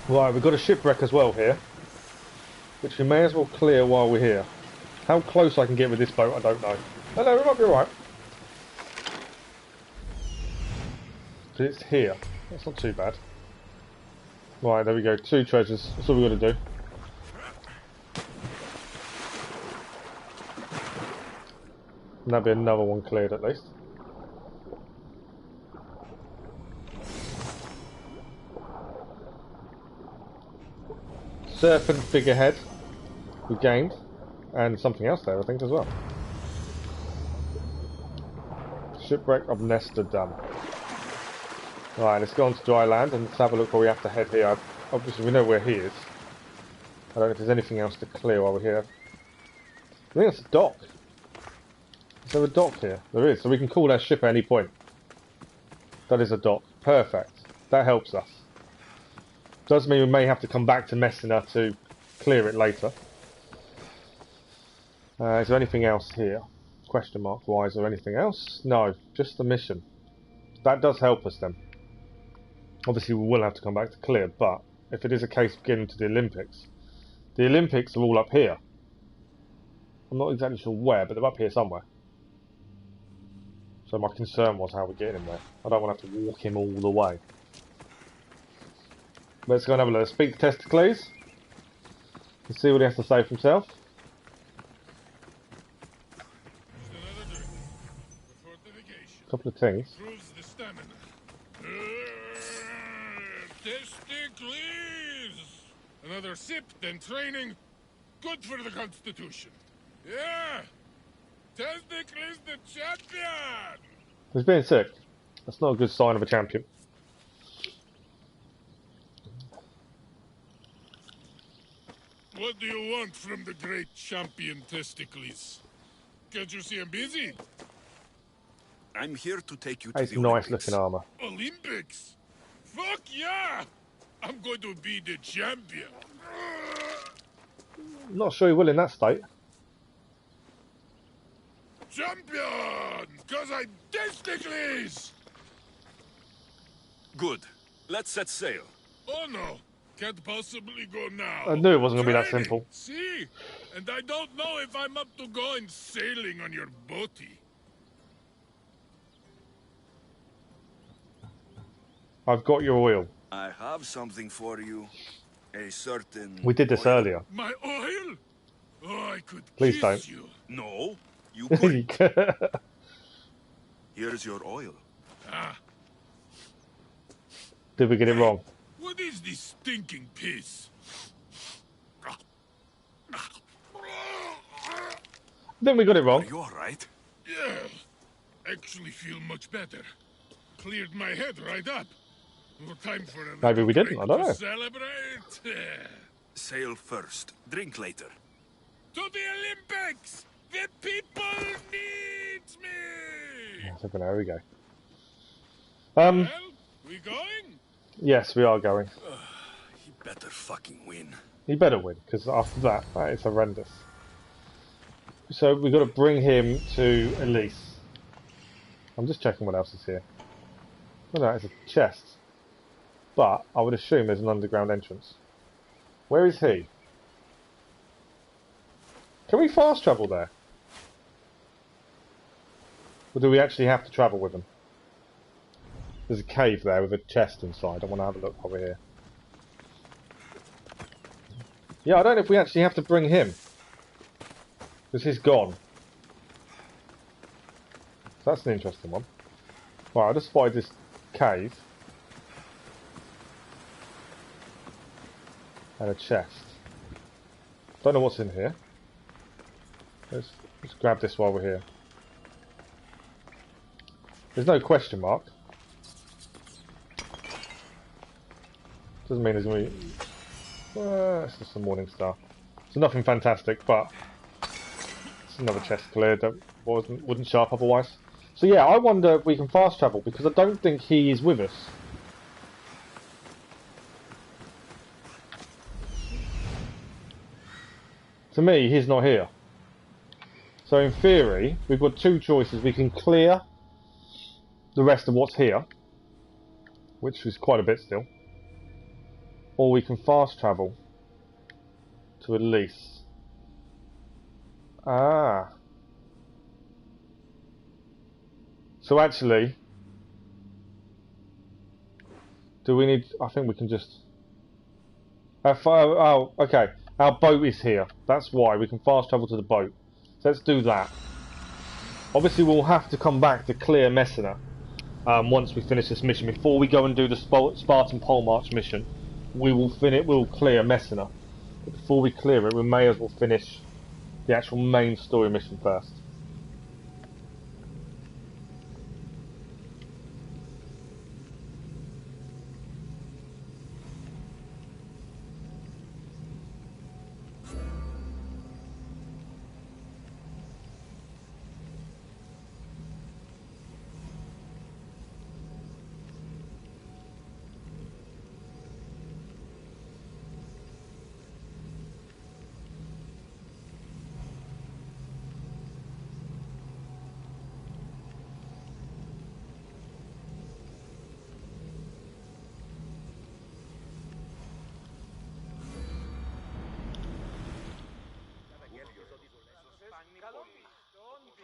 Right, we've got a shipwreck as well here, which we may as well clear while we're here. How close I can get with this boat, I don't know. Hello, we might be alright. It's here. That's not too bad. Right, there we go. 2 treasures. That's all we've got to do. And that'll be another one cleared at least. Serpent figurehead we gained, and something else there I think as well. Shipwreck of Amsterdam. Right, let's go on to dry land and let's have a look where we have to head here. Obviously we know where he is. I don't know if there's anything else to clear while we're here. I think it's a dock. Is there a dock here? There is, so we can call our ship at any point. That is a dock. Perfect. That helps us. Does mean we may have to come back to Messenia to clear it later. Is there anything else here? Question mark wise, or anything else? No, just the mission. That does help us then. Obviously we will have to come back to clear, but if it is a case of getting to the Olympics are all up here. I'm not exactly sure where, but they're up here somewhere. So my concern was how we're getting him there. I don't want to have to walk him all the way. Let's go and have a look. Speak to Testikles. Let's see what he has to say for himself. A couple of things. Testikles! Another sipped and training. Good for the Constitution. Yeah! Testikles the champion! He's being sick. That's not a good sign of a champion. What do you want from the great champion Testikles? Can't you see I'm busy? I'm here to take you to That's the nice Olympics. looking armour. Olympics? Fuck yeah! I'm going to be the champion. I'm not sure he will in that state. Champion! Cause I'm Testikles! Good. Let's set sail. Oh no! Can't possibly go now. I knew it wasn't going to be that Training, simple. See? And I don't know if I'm up to going sailing on your boaty. I've got your oil. I have something for you. A certain... We did this oil. earlier. My oil? Oh, I could Please kiss don't. you. No, you couldn't. Here's your oil. Ah, Did we get it wrong? what is this stinking piss? I think we got it Are wrong. you alright? Yeah, actually feel much better. Cleared my head right up. No time for a Maybe we didn't, break I don't to know. Celebrate. Sail first. Drink later. To the Olympics! The people needs me! I don't know, here we go. Well, we going? Yes, we are going. He better fucking win. He better win, because after that is horrendous. So we've got to bring him to Ellis. I'm just checking what else is here. Oh no, it's a chest. But I would assume there's an underground entrance. Where is he? Can we fast travel there? Or do we actually have to travel with him? There's a cave there with a chest inside. I want to have a look over here. Yeah, I don't know if we actually have to bring him. Because he's gone. So that's an interesting one. Right, I just spotted this cave. And a chest. Don't know what's in here. Let's grab this while we're here. There's no question mark. Doesn't mean there's going to be... it's just a morning star. So nothing fantastic, but... It's another chest cleared that wouldn't show up otherwise. So yeah, I wonder if we can fast travel, because I don't think he is with us. To me, he's not here. So in theory, we've got two choices. We can clear the rest of what's here, which is quite a bit still, or we can fast travel to Ellis. Ah. So actually, do we need... I think we can just... oh, okay. Our boat is here. That's why. We can fast travel to the boat. So let's do that. Obviously, we'll have to come back to clear Messenia once we finish this mission. Before we go and do the Spartan Pole March mission, we'll clear Messenia. But before we clear it, we may as well finish the actual main story mission first.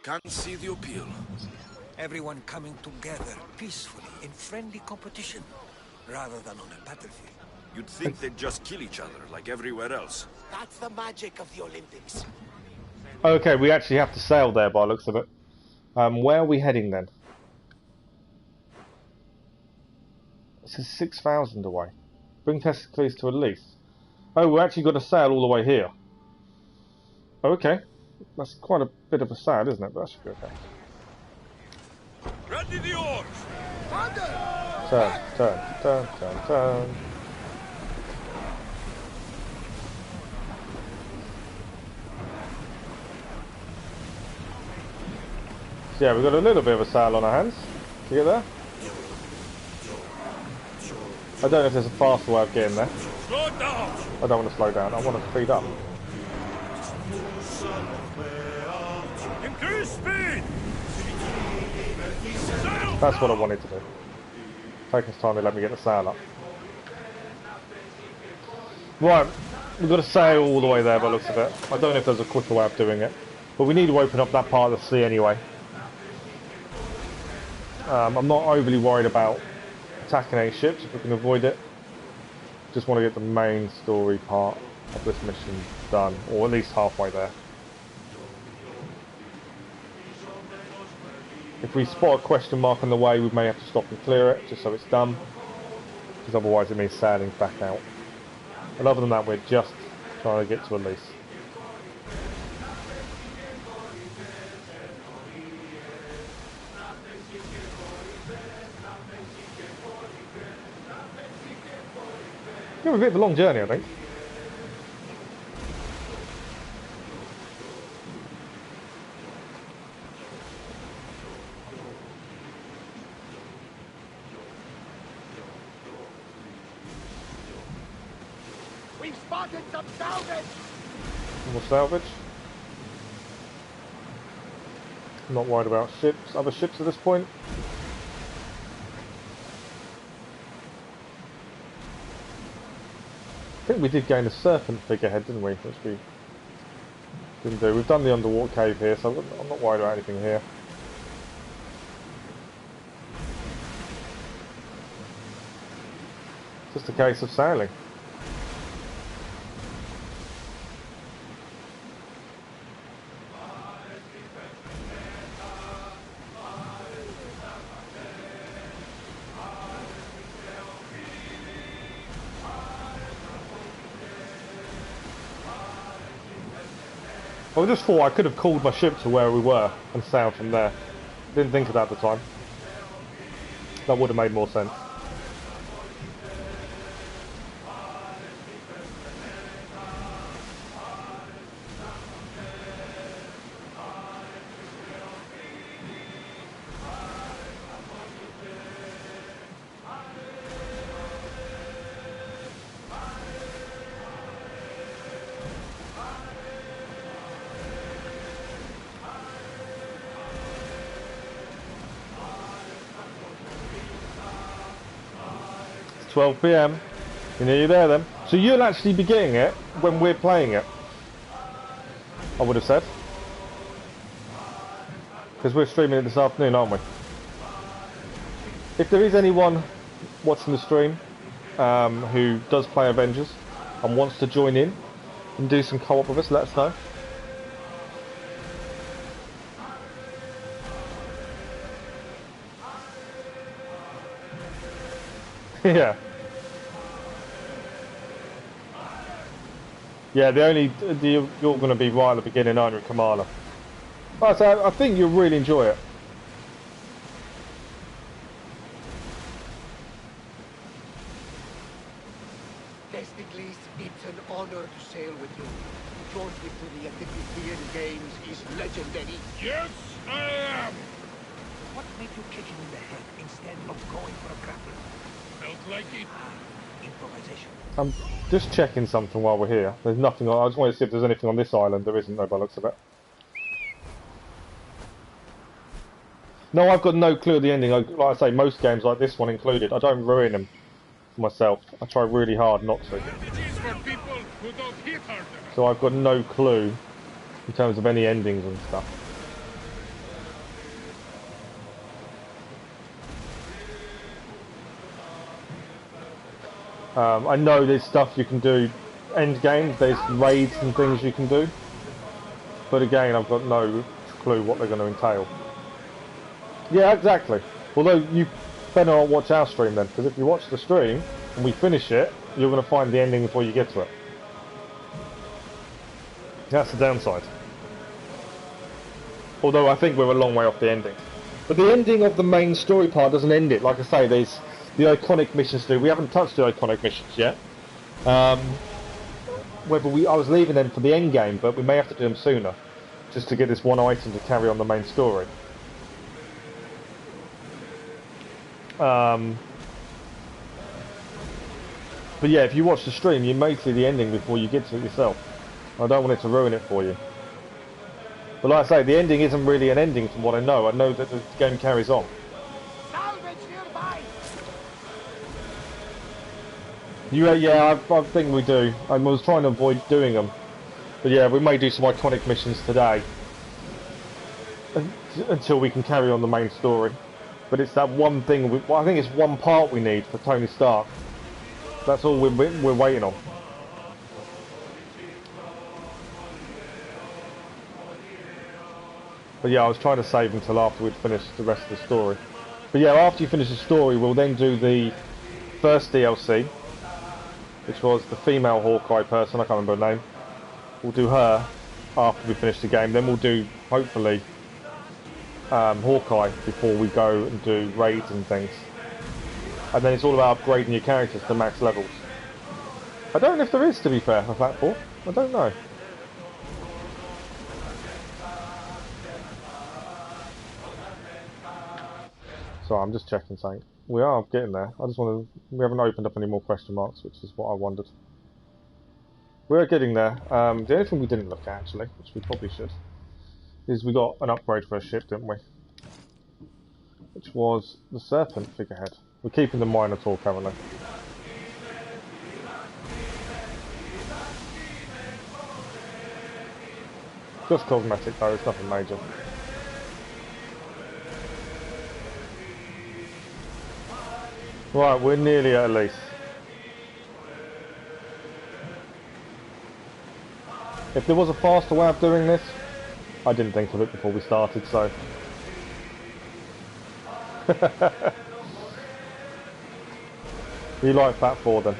Can't see the appeal. Everyone coming together peacefully in friendly competition, rather than on a battlefield. You'd think they'd just kill each other, like everywhere else. That's the magic of the Olympics. Okay, we actually have to sail there by the looks of it. Where are we heading then? It says 6,000 away. Bring Testikles to Ellis. Oh, we actually got to sail all the way here. Okay. That's quite a bit of a sail, isn't it? But that should be okay. Ready the oars! Turn, turn, turn, turn, turn. So yeah, we've got a little bit of a sail on our hands. You get there? I don't know if there's a faster way of getting there. Slow down! I don't want to slow down, I want to speed up. Increase speed! That's what I wanted to do. Taking his time to let me get the sail up. Right, we've got to sail all the way there by the looks of it. I don't know if there's a quicker way of doing it. But we need to open up that part of the sea anyway. I'm not overly worried about attacking any ships if we can avoid it. Just want to get the main story part of this mission done, or at least halfway there. If we spot a question mark on the way, we may have to stop and clear it, just so it's done, because otherwise it means sailing back out. And other than that, we're just trying to get to Ellis. It's a bit of a long journey, I think. We've spotted some salvage! More salvage. I'm not worried about ships, other ships at this point. I think we did gain a serpent figurehead, didn't we? Which we didn't do. We've done the underwater cave here, so I'm not worried about anything here. Just a case of sailing. I just thought I could have called my ship to where we were and sailed from there. Didn't think of that at the time. That would have made more sense. 12 PM. You're nearly there then. So you'll actually be getting it when we're playing it, I would have said. Because we're streaming it this afternoon, aren't we? If there is anyone watching the stream who does play Avengers and wants to join in and do some co-op with us, let us know. Yeah. Yeah, you're going to be right at the beginning, aren't you, Kamala? Right, so I think you'll really enjoy it. Testikles, it's an honor to sail with you. Your victory at the Pythian Games is legendary. Yes, I am! What made you kick him in the head instead of going for a grapple? Felt like it. Improvisation. I'm just checking something while we're here. There's nothing on, I just want to see if there's anything on this island. There isn't, no, by the looks of it. No, I've got no clue of the ending. Like I say, most games like this one included, I don't ruin them for myself. I try really hard not to. RPGs for people who don't hit harder. So I've got no clue in terms of any endings and stuff. I know there's stuff you can do end games, there's raids and things you can do. But again, I've got no clue what they're going to entail. Yeah, exactly. Although you better not watch our stream then, because if you watch the stream and we finish it, you're going to find the ending before you get to it. That's the downside. Although I think we're a long way off the ending. But the ending of the main story part doesn't end it. Like I say, there's the iconic missions to do. We haven't touched the iconic missions yet. I was leaving them for the end game, but we may have to do them sooner, just to get this one item to carry on the main story. But yeah, if you watch the stream, you may see the ending before you get to it yourself. I don't want it to ruin it for you. But like I say, the ending isn't really an ending from what I know. I know that the game carries on. Yeah, I think we do. I was trying to avoid doing them. But yeah, we may do some iconic missions today. Until we can carry on the main story. But it's that one thing, I think it's one part we need for Tony Stark. That's all we're waiting on. But yeah, I was trying to save until after we'd finished the rest of the story. But yeah, after you finish the story, we'll then do the first DLC, which was the female Hawkeye person, I can't remember her name. We'll do her after we finish the game. Then we'll do, hopefully, Hawkeye before we go and do raids and things. And then it's all about upgrading your characters to max levels. I don't know if there is, to be fair, for Flat 4. I don't know. Sorry, I'm just checking something. We are getting there. I just want to... We haven't opened up any more question marks, which is what I wondered. We're getting there. The only thing we didn't look at, actually, which we probably should, is we got an upgrade for a ship, didn't we? Which was the Serpent figurehead. We're keeping the Minotaur currently. Just cosmetic though, it's nothing major. Right, we're nearly at Ellis. If there was a faster way of doing this, I didn't think of it before we started, so... You like Fat 4 then?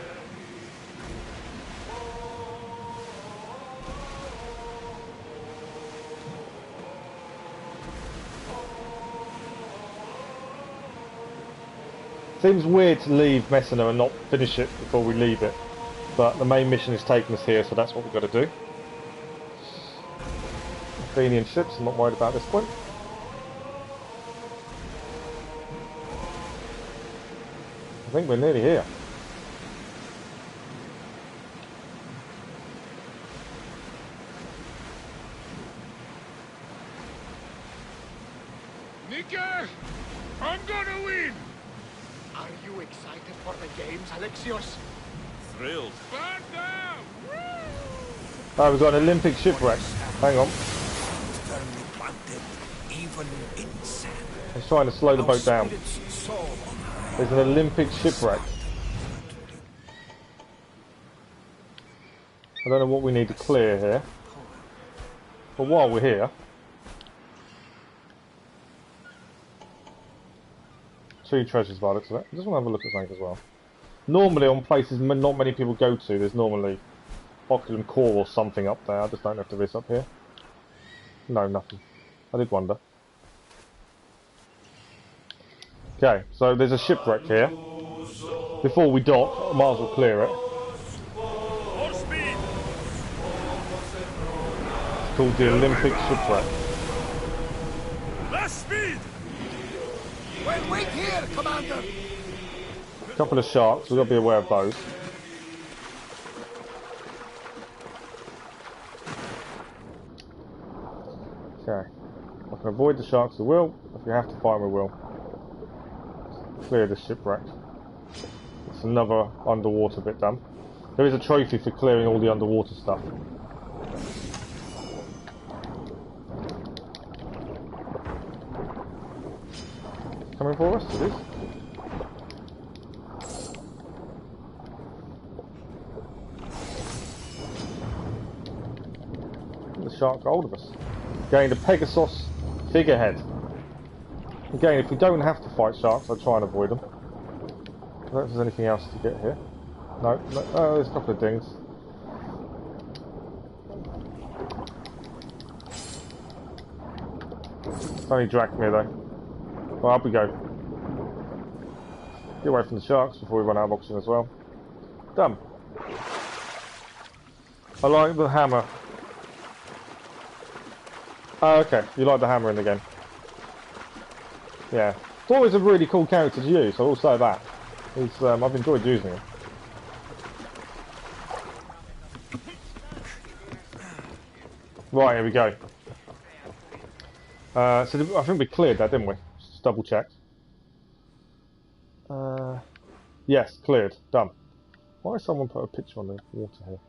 Seems weird to leave Messenia and not finish it before we leave it, but the main mission is taking us here, so that's what we've got to do. Athenian ships, I'm not worried about this point. I think we're nearly here. Nika, I'm gonna win! Are you excited for the games, Alexios? Thrilled. Sparta! Oh, we've got an Olympic shipwreck. Hang on. Firmly planted, even in sand. He's trying to slow the Our boat down. spirits soar on high. There's an Olympic shipwreck. I don't know what we need to clear here. But while we're here... 2 treasures by the looks of it. I just want to have a look at something as well. Normally on places not many people go to, there's normally Oculum Core or something up there. I just don't know if there is up here. No, nothing. I did wonder. Okay, so there's a shipwreck here. Before we dock, I might as well clear it. More speed! It's called the Olympic Shipwreck. Less speed! Well, wait here, Commander! A couple of sharks, we've got to be aware of those. Okay. I can avoid the sharks, we will. If we have to fight, we will. Clear the shipwreck. It's another underwater bit done. There is a trophy for clearing all the underwater stuff. Coming for us, it is. The shark got hold of us. Gained a Pegasus figurehead. Again, if we don't have to fight sharks, I'll try and avoid them. I don't know if there's anything else to get here. No, no, oh, there's a couple of things. It's only Drachmir though. Well, up we go. Get away from the sharks before we run out of oxygen as well. Done. I like the hammer. Oh, okay. You like the hammer in the game. Yeah. It's always a really cool character to use, I will say that. He's, I've enjoyed using him. Right, here we go. So I think we cleared that, didn't we? Just double check. Yes, cleared. Done. Why has someone put a picture on the water here?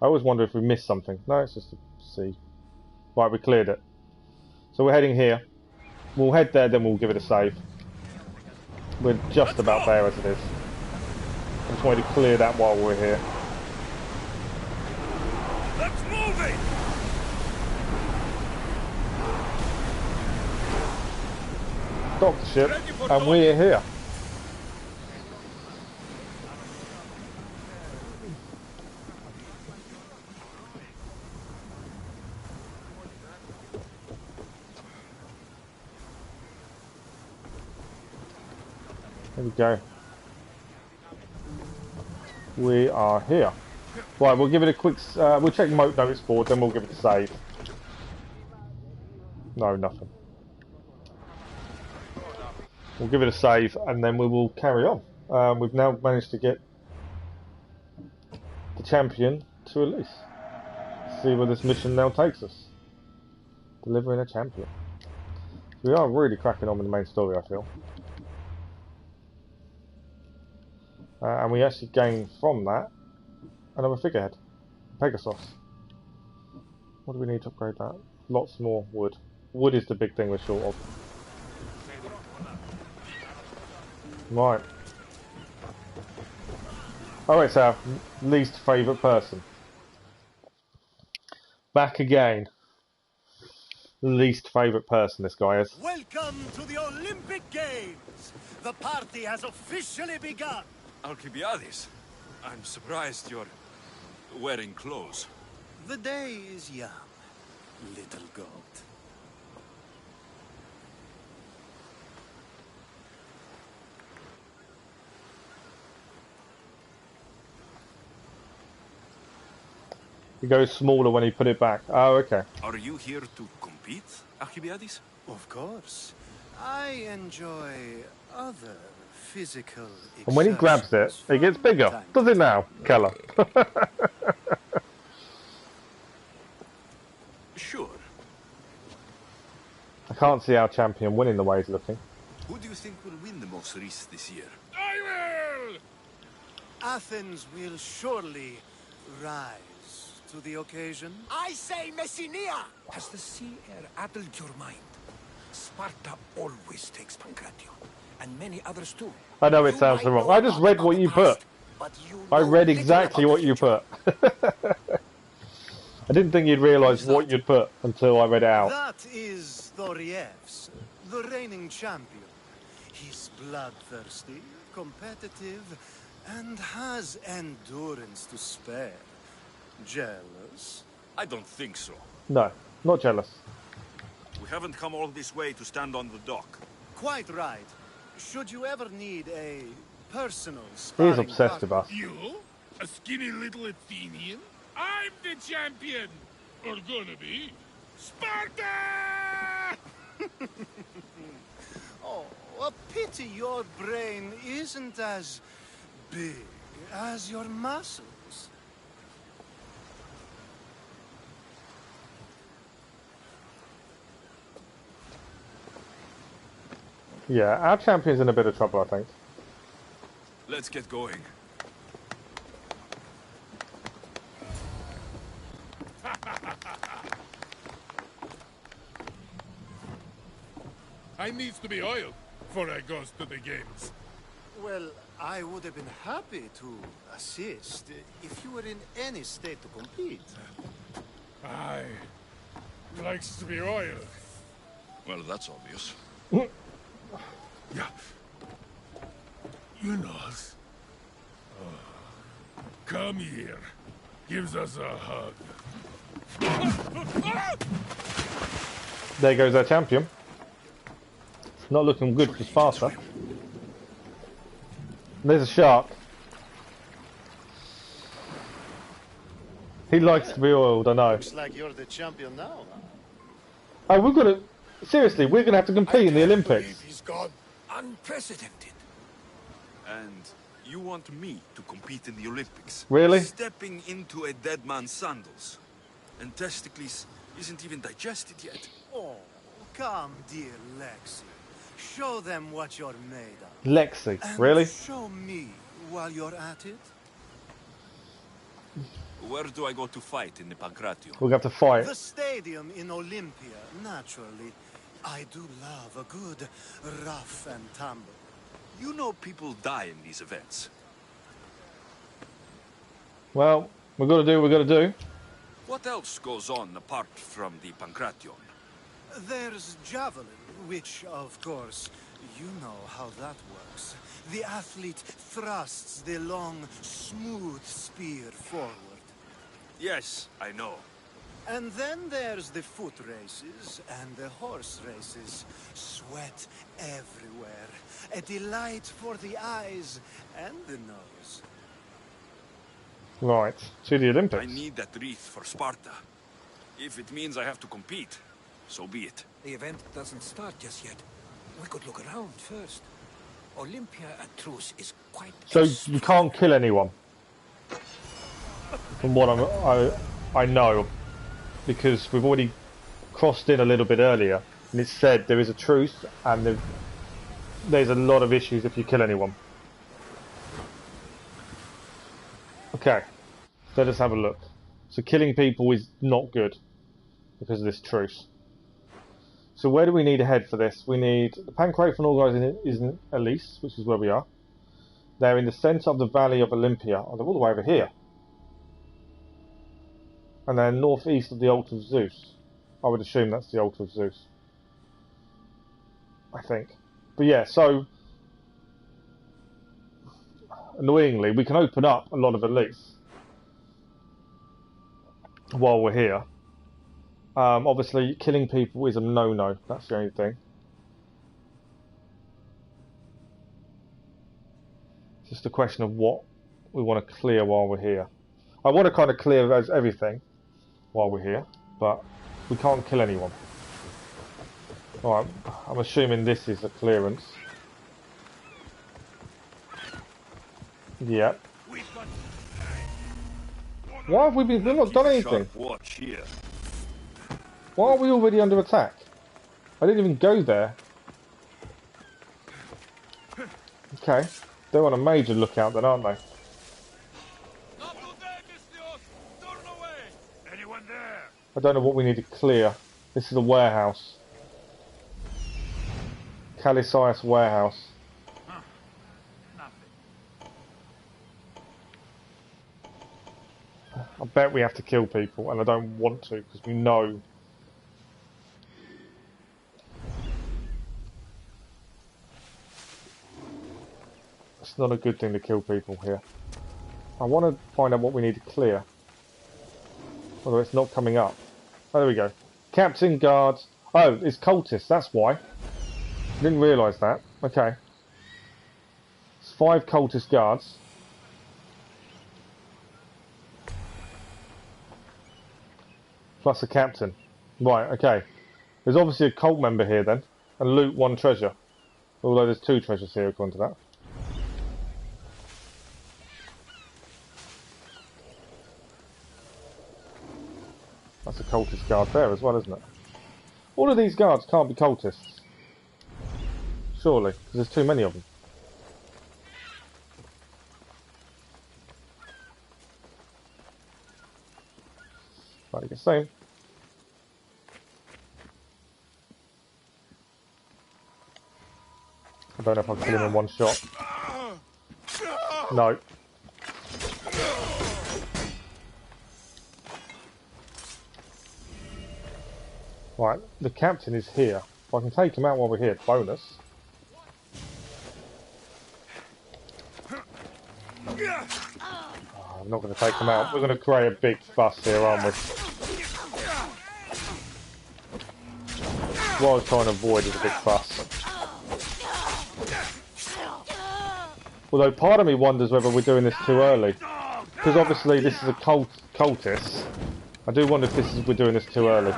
I always wonder if we missed something. No, it's just a sea. Right, we cleared it. So we're heading here. We'll head there, then we'll give it a save. We're just about there as it is. I just wanted to clear that while we're here. Let's move it! Dock the ship, and we're here. There we go. We are here. Right, we'll give it a quick... we'll check moat notice board, then we'll give it a save. No, nothing. We'll give it a save, and then we will carry on. We've now managed to get the champion to Ellis. See where this mission now takes us. Delivering a champion. We are really cracking on with the main story, I feel. And we actually gain from that another figurehead, Pegasus. What do we need to upgrade that? Lots more wood. Wood is the big thing we're short of. Right. Oh, it's our least favourite person. Back again. Least favourite person this guy is. Welcome to the Olympic Games! The party has officially begun! Alcibiades, I'm surprised you're wearing clothes. The day is young, little goat. It goes smaller when he put it back. Oh, okay. Are you here to compete, Alcibiades? Of course. I enjoy other physical exertions. And when he grabs it, it gets bigger. Does it now, Keller? Sure. I can't see our champion winning the way he's looking. Who do you think will win the most race this year? Athens will surely rise to the occasion. I say Messenia! Has the sea air addled your mind? Sparta always takes Pancration, and many others too. I know it You sounds might wrong. know I just a lot read about what the you put. past, but you I know read little exactly about what the you future. put. I didn't think you'd realise what you'd put until I read it out. That is Thoriev's, the reigning champion. He's bloodthirsty, competitive, and has endurance to spare. Jealous? I don't think so. No, not jealous. We haven't come all this way to stand on the dock. Quite right. Should you ever need a personal He's sparring obsessed with partner, us. You? A skinny little Athenian? I'm the champion! Or gonna be. Sparta! Oh, a pity your brain isn't as big as your muscles. Yeah, our champion's in a bit of trouble, I think. Let's get going. I needs to be oiled before I goes to the games. Well, I would have been happy to assist if you were in any state to compete. I likes to be oiled. Well, that's obvious. Yeah. You knows. Come here. Gives us a hug. There goes our champion. Not looking good for Sparta. There's a shark. He likes to be oiled, I know. Looks like you're the champion now. Oh, we're gonna... Seriously, we're gonna have to compete in the Olympics. He's gone. Unprecedented. And you want me to compete in the Olympics? Really? Stepping into a dead man's sandals. And Testikles isn't even digested yet. Oh, come, dear Lexi. Show them what you're made of. Lexi, And really? show me while you're at it. Where do I go to fight in the Pancration? We're gonna have to fight. The stadium in Olympia, naturally. I do love a good rough and tumble. You know people die in these events. Well, we're gonna do what we're gonna do. What else goes on apart from the Pancration? There's javelin, which, of course, you know how that works. The athlete thrusts the long, smooth spear forward. Yes, I know. And then there's the foot races and the horse races. Sweat everywhere. A delight for the eyes and the nose. Right, to the Olympics. I need that wreath for Sparta. If it means I have to compete, so be it. The event doesn't start just yet. We could look around first. Olympia at truce is quite... So you can't kill anyone. From what I know, because we've already crossed in a little bit earlier, and it said there is a truce, and there's a lot of issues if you kill anyone. Okay, let us have a look. So killing people is not good because of this truce. So where do we need to head for this? We need the Pancration organising is in Ellis, which is where we are. They're in the centre of the Valley of Olympia. Oh, they're all the way over here. And then northeast of the altar of Zeus. I would assume that's the altar of Zeus. I think. But yeah, so annoyingly, we can open up a lot of elites while we're here. Obviously, killing people is a no-no. That's the only thing. It's just a question of what we want to clear while we're here. I want to kind of clear everything while we're here, but we can't kill anyone. Alright, I'm assuming this is a clearance. Yeah. Why have we been... We've not done anything. Watch here. Why are we already under attack? I didn't even go there. Okay. They're on a major lookout then, aren't they? I don't know what we need to clear. This is a warehouse. Kalisto warehouse. I bet we have to kill people, and I don't want to because we know. It's not a good thing to kill people here. I want to find out what we need to clear. Although it's not coming up. Oh, there we go. Captain, guards. Oh, it's cultists, that's why. Didn't realise that. Okay. It's 5 cultist guards. Plus a captain. Right, okay. There's obviously a cult member here then. And loot 1 treasure. Although there's 2 treasures here according to that. That's a cultist guard there as well, isn't it? All of these guards can't be cultists. Surely, because there's too many of them. Right, you can see him. I don't know if I can kill him in 1 shot. No. Right, the captain is here. If I can take him out while we're here, bonus. Oh, I'm not going to take him out. We're going to create a big fuss here, aren't we? What I was trying to avoid is a big fuss. Although part of me wonders whether we're doing this too early. Because obviously this is a cultist. I do wonder if we're doing this too early.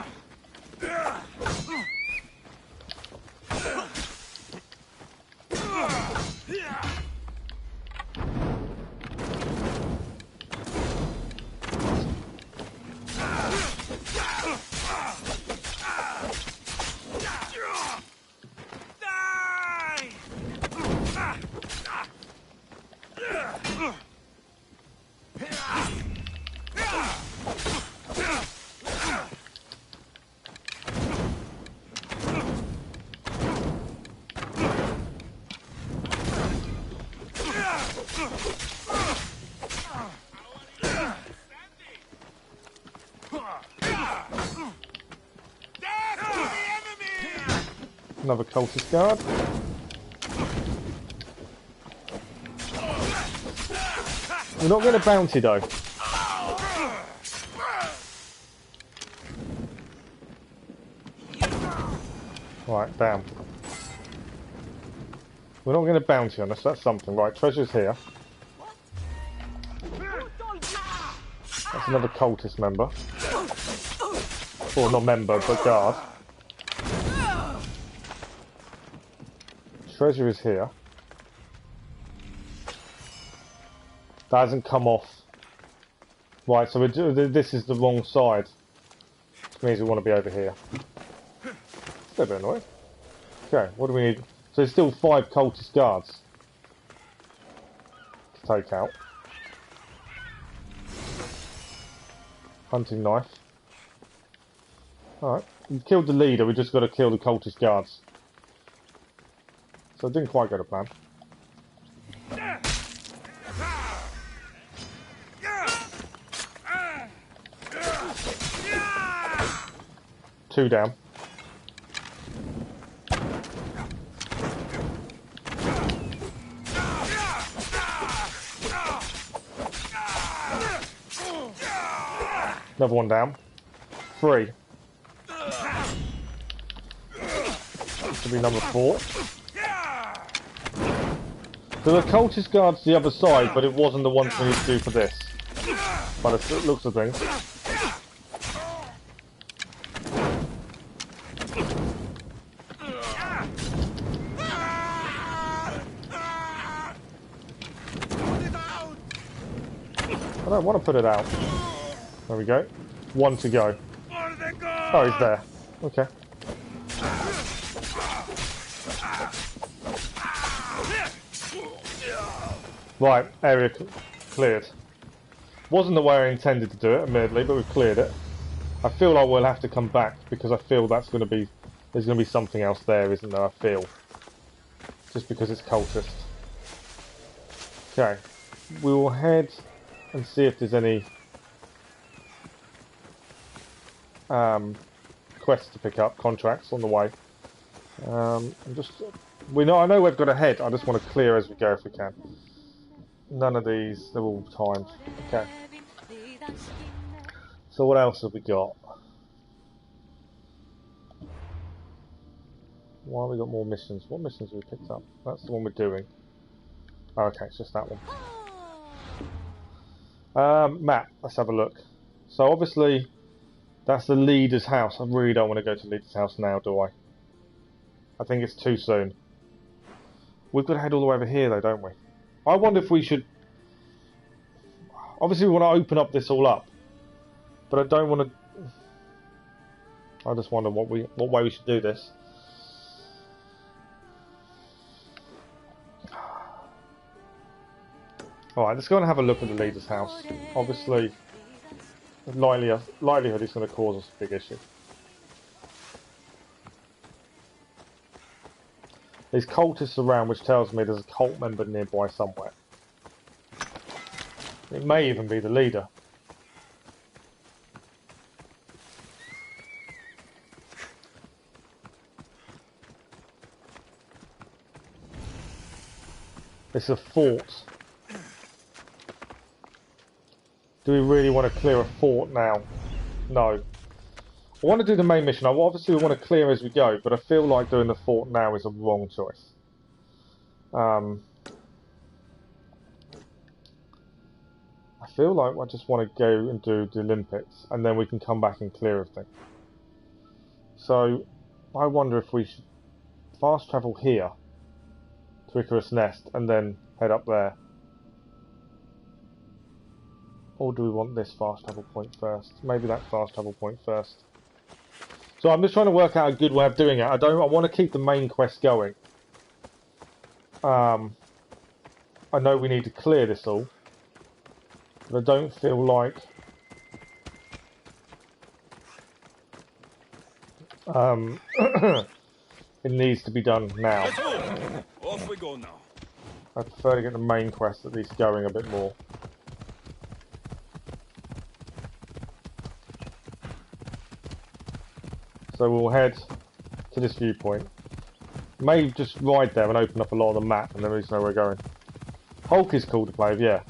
Another cultist guard. We're not getting a bounty though. Right, damn. We're not getting a bounty on us, that's something. Right, treasure's here. That's another cultist member. Or not member, but guard. Treasure is here. That hasn't come off. Right, so this is the wrong side. Which means we want to be over here. It's a bit annoying. Okay, what do we need? So there's still 5 cultist guards to take out. Hunting knife. Alright, we've killed the leader, we just got to kill the cultist guards. So it didn't quite go to plan. Two down. Another one down. 3. This will be number 4. So the cultist guard's the other side, but it wasn't the one we need to do for this. By the looks of things. I don't want to put it out. There we go. 1 to go. Oh, he's there. Okay. Right, area cleared. Wasn't the way I intended to do it, admittedly, but we've cleared it. I feel like we'll have to come back because I feel there's going to be something else there, isn't there? I feel. Just because it's cultist. Okay. We will head and see if there's any quests to pick up, contracts on the way. I know we've got to head. I just want to clear as we go if we can. None of these, they're all timed. Okay. So what else have we got? Why have we got more missions? What missions have we picked up? That's the one we're doing. Oh, okay, it's just that one. Map, let's have a look. So obviously, that's the leader's house. I really don't want to go to the leader's house now, do I? I think it's too soon. We've got to head all the way over here though, don't we? I wonder if we should... Obviously we want to open up this all up. But I don't want to... I just wonder what way we should do this. Alright, let's go and have a look at the leader's house. Obviously, likelihood it's going to cause us a big issue. There's cultists around, which tells me there's a cult member nearby somewhere. It may even be the leader. It's a fort. Do we really want to clear a fort now? No. I want to do the main mission. Obviously we want to clear as we go, but I feel like doing the fort now is a wrong choice. I feel like I just want to go and do the Olympics, and then we can come back and clear everything. So, I wonder if we should fast travel here to Icarus Nest, and then head up there. Or do we want this fast travel point first? Maybe that fast travel point first. So I'm just trying to work out a good way of doing it. I want to keep the main quest going. I know we need to clear this all, but I don't feel like it needs to be done now. Off we go now. I prefer to get the main quest at least going a bit more. So we'll head to this viewpoint. May just ride there and open up a lot of the map, and then we just know where we're going. Hulk is cool to play with, yeah.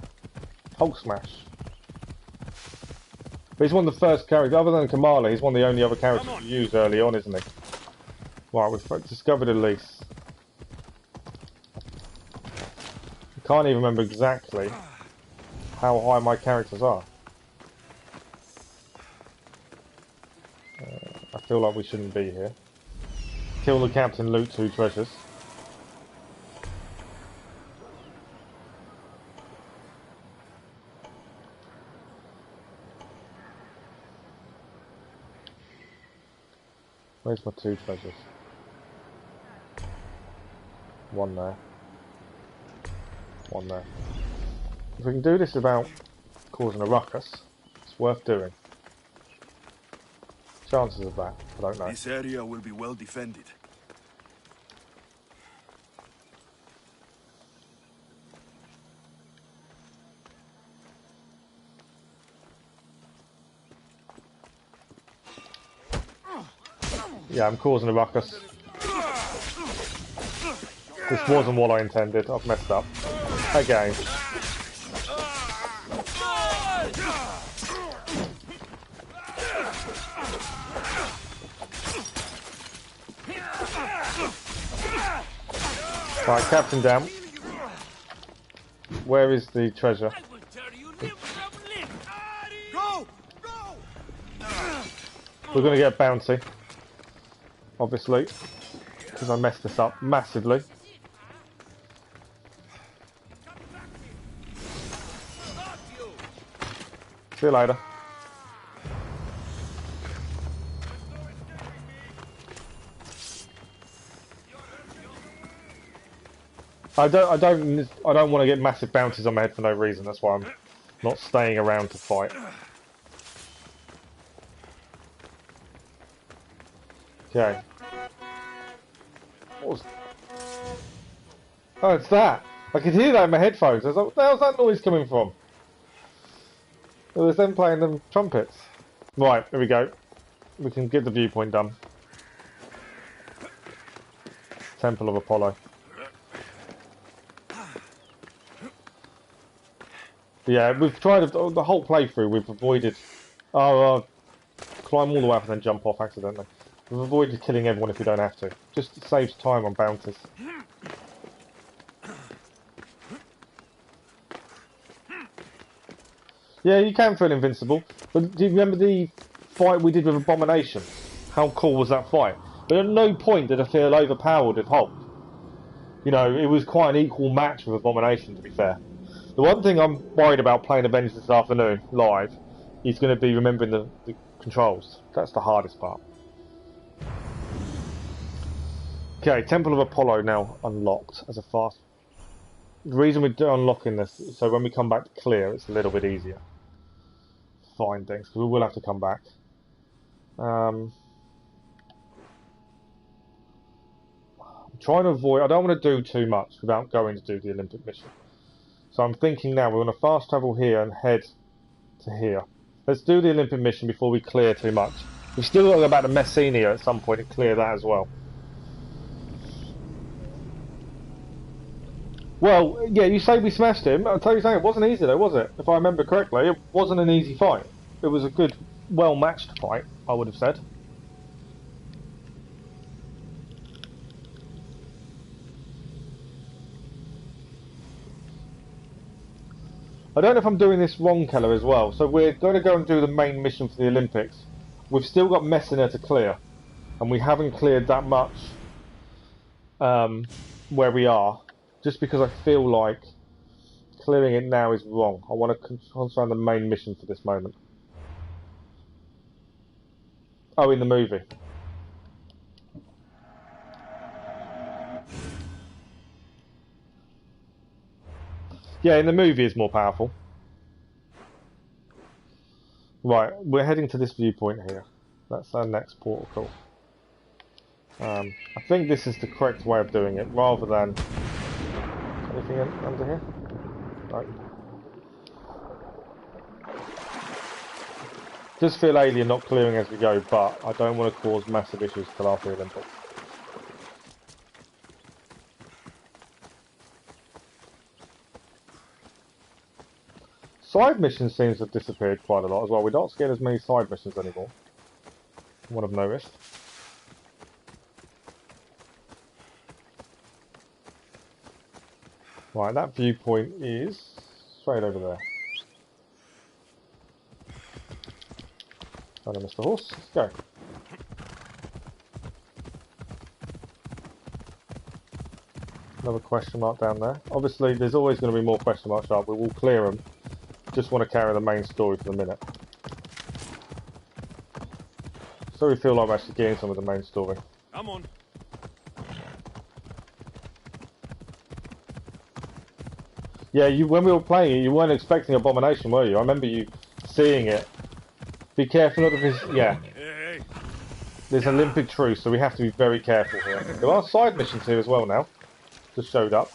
Hulk smash. But he's one of the first characters, other than Kamala, he's one of the only other characters you use early on, isn't he? Right, we've discovered Ellis. I can't even remember exactly how high my characters are. I feel like we shouldn't be here. Kill the captain, loot 2 treasures. Where's my 2 treasures? One there. One there. If we can do this without causing a ruckus, it's worth doing. Chances of that, I don't know. This area will be well defended. Yeah, I'm causing a ruckus. This wasn't what I intended. I've messed up. Again. Right, Captain down. Where is the treasure? We're going to get bouncy. Obviously. Because I messed this up massively. See you later. I don't want to get massive bounties on my head for no reason. That's why I'm not staying around to fight. Okay. What was... Oh, it's that. I could hear that in my headphones. I was like, what the hell's that noise coming from? It was them playing them trumpets. Right, here we go. We can get the viewpoint done. Temple of Apollo. Yeah, we've tried the whole playthrough. We've avoided. Climb all the way up and then jump off accidentally. We've avoided killing everyone if we don't have to. Just saves time on bounties. Yeah, you can feel invincible. But do you remember the fight we did with Abomination? How cool was that fight? But at no point did I feel overpowered with Hulk. You know, it was quite an equal match with Abomination, to be fair. The one thing I'm worried about playing Avengers this afternoon, live, is going to be remembering the controls. That's the hardest part. Okay, Temple of Apollo now unlocked as a fast... The reason we're unlocking this is so when we come back to clear, it's a little bit easier to find things, because we will have to come back. I'm trying to avoid... I don't want to do too much without going to do the Olympic mission. So I'm thinking now we're going to fast travel here and head to here. Let's do the Olympic mission before we clear too much. We've still got to go back to Messenia at some point and clear that as well. Well, yeah, you say we smashed him. I'll tell you something, it wasn't easy though, was it? If I remember correctly, it wasn't an easy fight. It was a good, well-matched fight, I would have said. I don't know if I'm doing this wrong, Keller, as well. So we're going to go and do the main mission for the Olympics. We've still got Messenia to clear. And we haven't cleared that much where we are. Just because I feel like clearing it now is wrong. I want to concentrate on the main mission for this moment. Oh, in the movie. Yeah, in the movie it's more powerful. Right, we're heading to this viewpoint here. That's our next portal call. I think this is the correct way of doing it, rather than... Anything under here? Right. Just feel alien not clearing as we go, but I don't want to cause massive issues till after the Olympics. Side missions seems to have disappeared quite a lot as well. We're not getting as many side missions anymore, from what I've noticed. Right, that viewpoint is straight over there. Hello, Mr. Horse. Let's go. Another question mark down there. Obviously, there's always going to be more question marks up. We will clear them. Just want to carry the main story for the minute. So we feel like we're actually getting some of the main story. Come on. Yeah, when we were playing it, you weren't expecting Abomination, were you? I remember you seeing it. Be careful of this. Yeah. There's Olympic truce, so we have to be very careful here. There are side missions here as well now. Just showed up.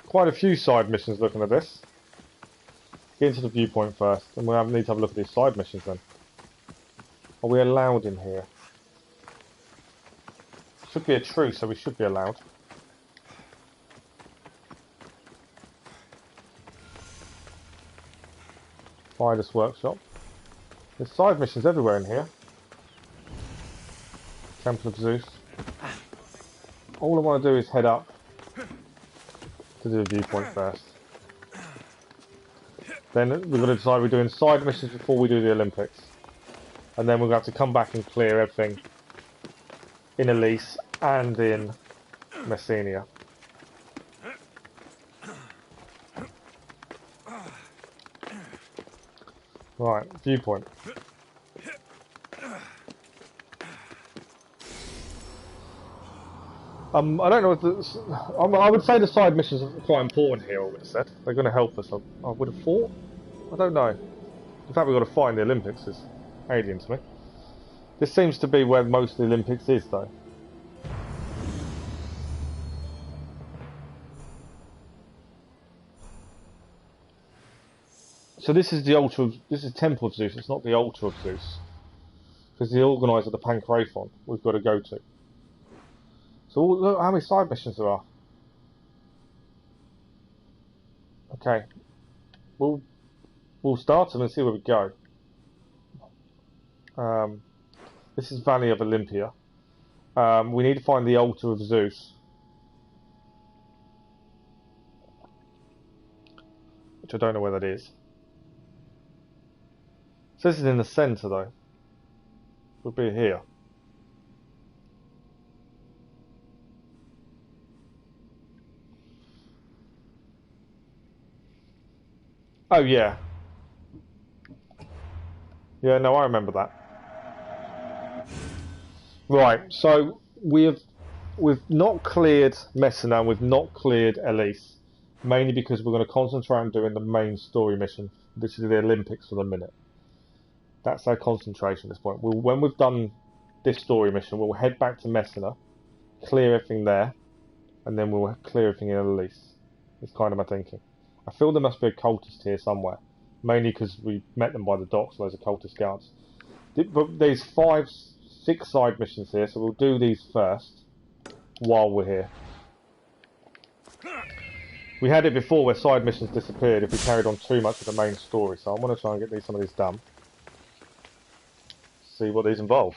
Quite a few side missions looking at this. Get into the viewpoint first, and we'll need to have a look at these side missions then. Are we allowed in here? Should be a truce, so we should be allowed. Midas Workshop. There's side missions everywhere in here. Temple of Zeus. All I want to do is head up to do the viewpoint first. Then we've got to decide we're doing side missions before we do the Olympics. And then we're going to have to come back and clear everything in Ellis and in Messenia. Right, viewpoint. I don't know what I would say the side missions are quite important here, all it said. They're going to help us, I would have thought. I don't know. In fact, we've got to find the Olympics. Is alien to me. This seems to be where most of the Olympics is, though. So this is the altar. This is Temple of Zeus. It's not the altar of Zeus, because the organizer, the Pancrathon, we've got to go to. So look how many side missions there are. Okay, we'll start them and see where we go. This is Valley of Olympia. We need to find the altar of Zeus, which I don't know where that is. So this is in the centre, though. We'll be here. Oh yeah. Yeah, no, I remember that. Right, so we've not cleared Messenia, we've not cleared Ellis, mainly because we're going to concentrate on doing the main story mission, which is the Olympics for the minute. That's our concentration at this point. When we've done this story mission, we'll head back to Messenia, clear everything there, and then we'll clear everything in Ellis. That's kind of my thinking. I feel there must be a cultist here somewhere, mainly because we met them by the docks, those are cultist guards. But there's 6 side missions here, so we'll do these first while we're here. We had it before where side missions disappeared if we carried on too much of the main story, so I want to try and get some of these done. See what these involve.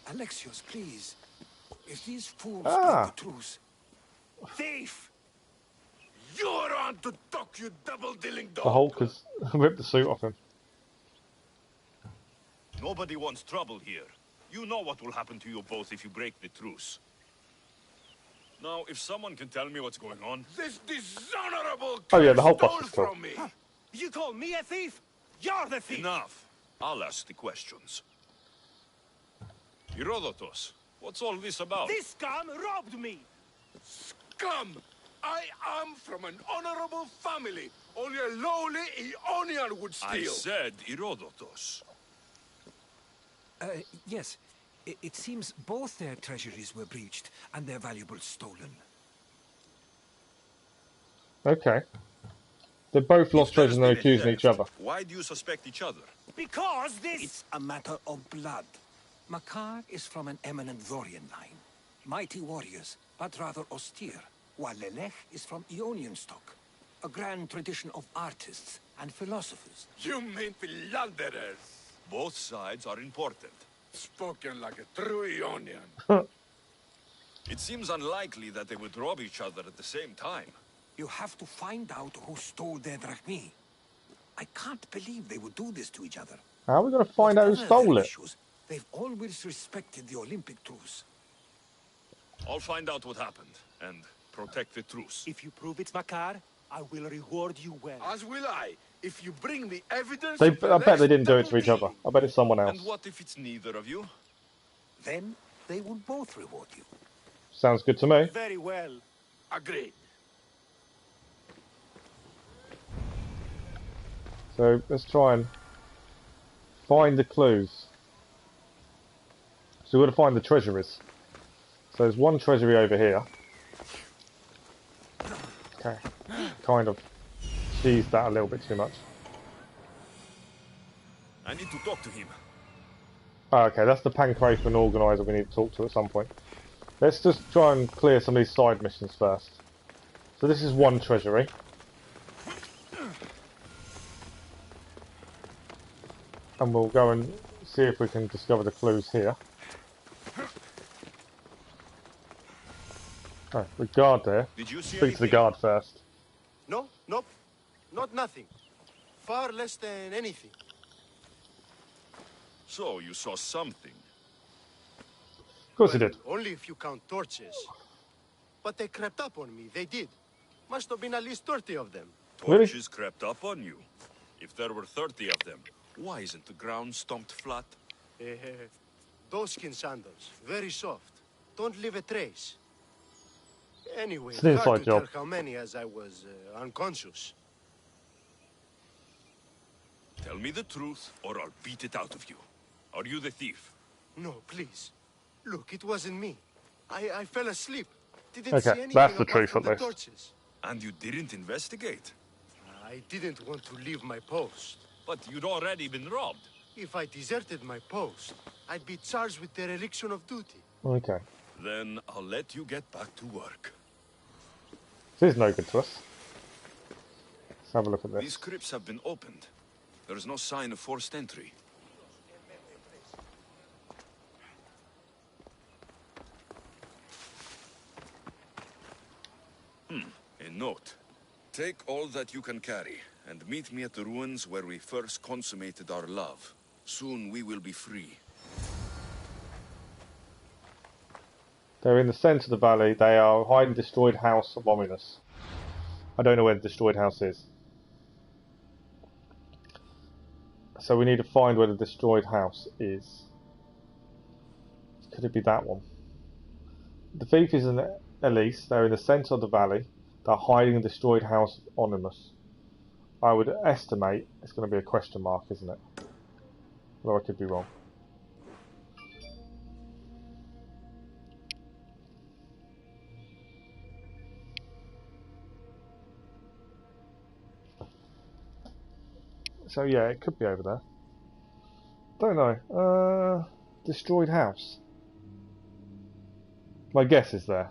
Alexios, please. If these fools break the truce... Thief! You're on to talk, you double-dealing dog! The Hulk has ripped the suit off him. Nobody wants trouble here. You know what will happen to you both if you break the truce. Now, if someone can tell me what's going on... This dishonorable Oh yeah, the Hulk stole is cool. from me! Huh? You call me a thief? You're the thief! Enough. I'll ask the questions. Herodotus, what's all this about? This scum robbed me! Scum! I am from an honorable family. Only a lowly Ionian would steal. I said Herodotus. Yes. It seems both their treasuries were breached and their valuables stolen. Okay. They both lost treasure and they're accusing each other. Why do you suspect each other? Because this... It's a matter of blood. Makar is from an eminent Vorian line. Mighty warriors, but rather austere. While Lelech is from Ionian stock. A grand tradition of artists and philosophers. You mean philanderers? Both sides are important. Spoken like a true Ionian. It seems unlikely that they would rob each other at the same time. You have to find out who stole their drachmi. I can't believe they would do this to each other. How are we going to find out who stole it? They've always respected the Olympic truce. I'll find out what happened, and protect the truce. If you prove it's Makar, I will reward you well. As will I, if you bring me evidence... I bet they didn't do it to each other. I bet it's someone else. And what if it's neither of you? Then they will both reward you. Sounds good to me. Very well. Agreed. So let's try and find the clues. So we've got to find the treasuries. So there's one treasury over here. Okay. Kind of teased that a little bit too much. I need to talk to him. Oh, okay, that's the Pancrathon organizer we need to talk to at some point. Let's just try and clear some of these side missions first. So this is one treasury. And we'll go and see if we can discover the clues here. Oh, the guard there. Did you see Speak to the guard first. No, nope. Not nothing. Far less than anything. So, you saw something? Of course he did. Only if you count torches. But they crept up on me, they did. Must have been at least 30 of them. Torches Really? crept up on you? If there were 30 of them, why isn't the ground stomped flat? Doeskin sandals, very soft. Don't leave a trace. Anyway, It's an hard inside to tell job. how many as I was unconscious. Tell me the truth, or I'll beat it out of you. Are you the thief? No, please. Look, it wasn't me. I fell asleep. Didn't Okay, see anything that's the apart truth from at the least. torches. And you didn't investigate? I didn't want to leave my post. But you'd already been robbed. If I deserted my post, I'd be charged with dereliction of duty. Okay. Then I'll let you get back to work. This is no good to us. Let's have a look at These this. crypts have been opened. There's no sign of forced entry. A note. Take all that you can carry, and meet me at the ruins where we first consummated our love. Soon we will be free. They're in the centre of the valley. They are hiding destroyed house of Romulus. I don't know where the destroyed house is. So we need to find where the destroyed house is. Could it be that one? The thief is in Ellis. They're in the centre of the valley. They're hiding in the destroyed house of Artemis. I would estimate it's going to be a question mark, isn't it? Although I could be wrong. So yeah, it could be over there. Don't know. Destroyed house. My guess is there.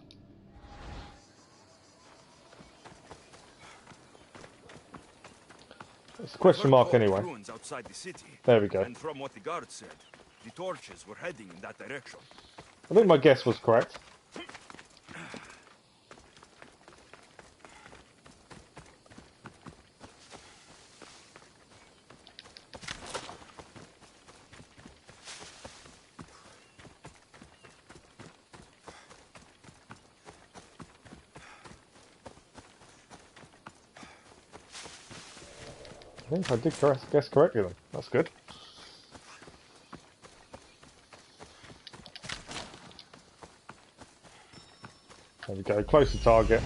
It's a question mark anyway. Ruins outside the city. There we go. And from what the guard said, the torches were heading in that direction. I think my guess was correct. I think I did guess correctly then. That's good. There we go. Close to target.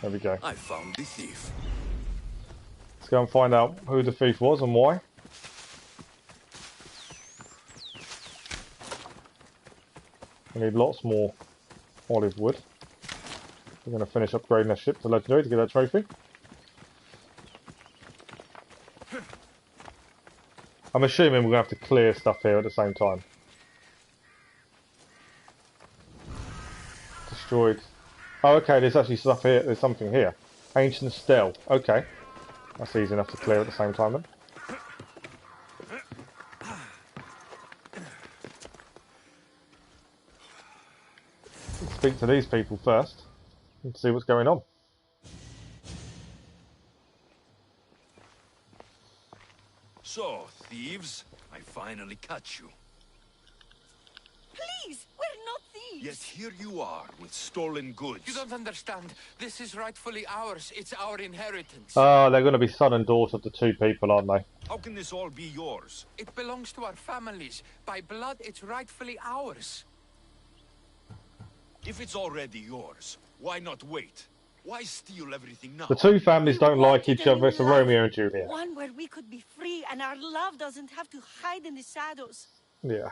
There we go. I found the thief. Let's go and find out who the thief was and why. We need lots more olive wood. We're going to finish upgrading our ship to legendary to get that trophy. I'm assuming we're going to have to clear stuff here at the same time. Destroyed. Oh, okay, there's actually stuff here. There's something here. Ancient Stele. Okay. That's easy enough to clear at the same time then. Let's speak to these people first and see what's going on. So, thieves, I finally catch you. Please, we're not thieves. Yet here you are with stolen goods. You don't understand. This is rightfully ours. It's our inheritance. Oh, they're going to be son and daughter to two people, aren't they? How can this all be yours? It belongs to our families. By blood, it's rightfully ours. If it's already yours, why not wait? Why steal everything now? The two families don't like each other. It's a Romeo and Juliet. One where we could be free and our love doesn't have to hide in the shadows. Yeah.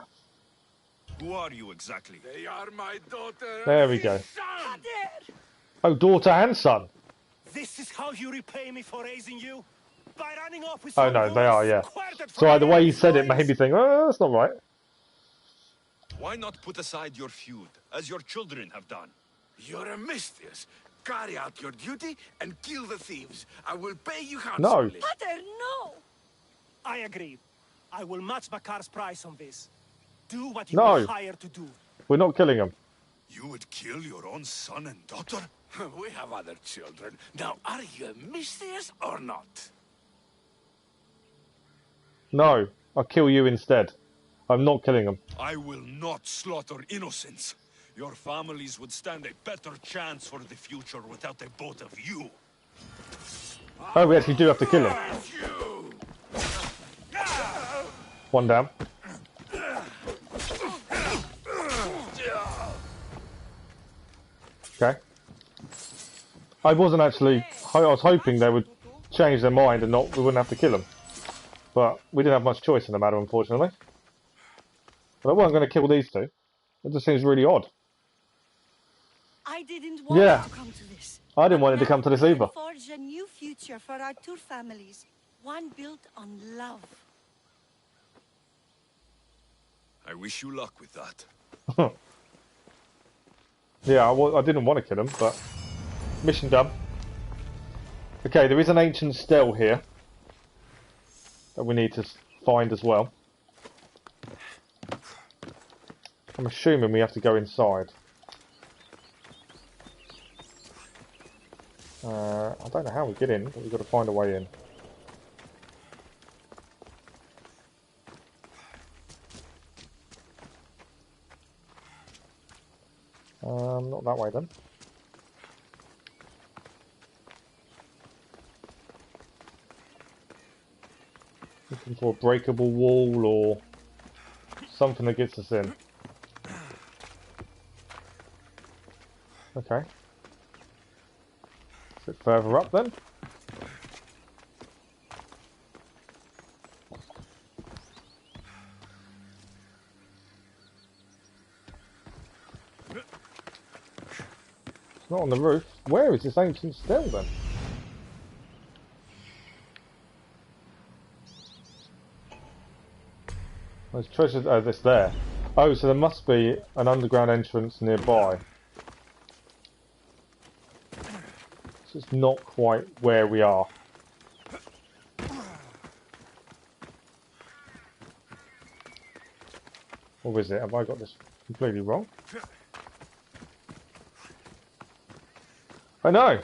Who are you exactly? They are my daughter. There we go. Father! Oh, daughter and son. This is how you repay me for raising you? By running off with Oh some no, they are, yeah. quartered So the way you from said it made me think, oh, that's not right. Why not put aside your feud, as your children have done? You're a mistress. Carry out your duty and kill the thieves. I will pay you No. handsomely. Father, no! I agree. I will match Makar's price on this. Do what you No. were hired to do. We're not killing them. You would kill your own son and daughter? We have other children. Now, are you a mistress or not? No, I'll kill you instead. I'm not killing them. I will not slaughter innocents. Your families would stand a better chance for the future without the both of you. Oh, we actually do have to kill him. One down. Okay. I wasn't actually... I was hoping they would change their mind and not we wouldn't have to kill them. But we didn't have much choice in the matter, unfortunately. But I wasn't going to kill these two. It just seems really odd. I didn't want it to come to this. I didn't want it to come to this either. Forge a new future for our two families, one built on love. I wish you luck with that. Yeah, I didn't want to kill him, but mission done. Okay, there is an ancient stele here that we need to find as well. I'm assuming we have to go inside. I don't know how we get in, but we've got to find a way in. Not that way then. Looking for a breakable wall or something that gets us in. Okay. A bit further up then. It's not on the roof. Where is this ancient stele then? There's treasure. Oh, this there. Oh, so there must be an underground entrance nearby. So it's not quite where we are. Or is it? Have I got this completely wrong? I know.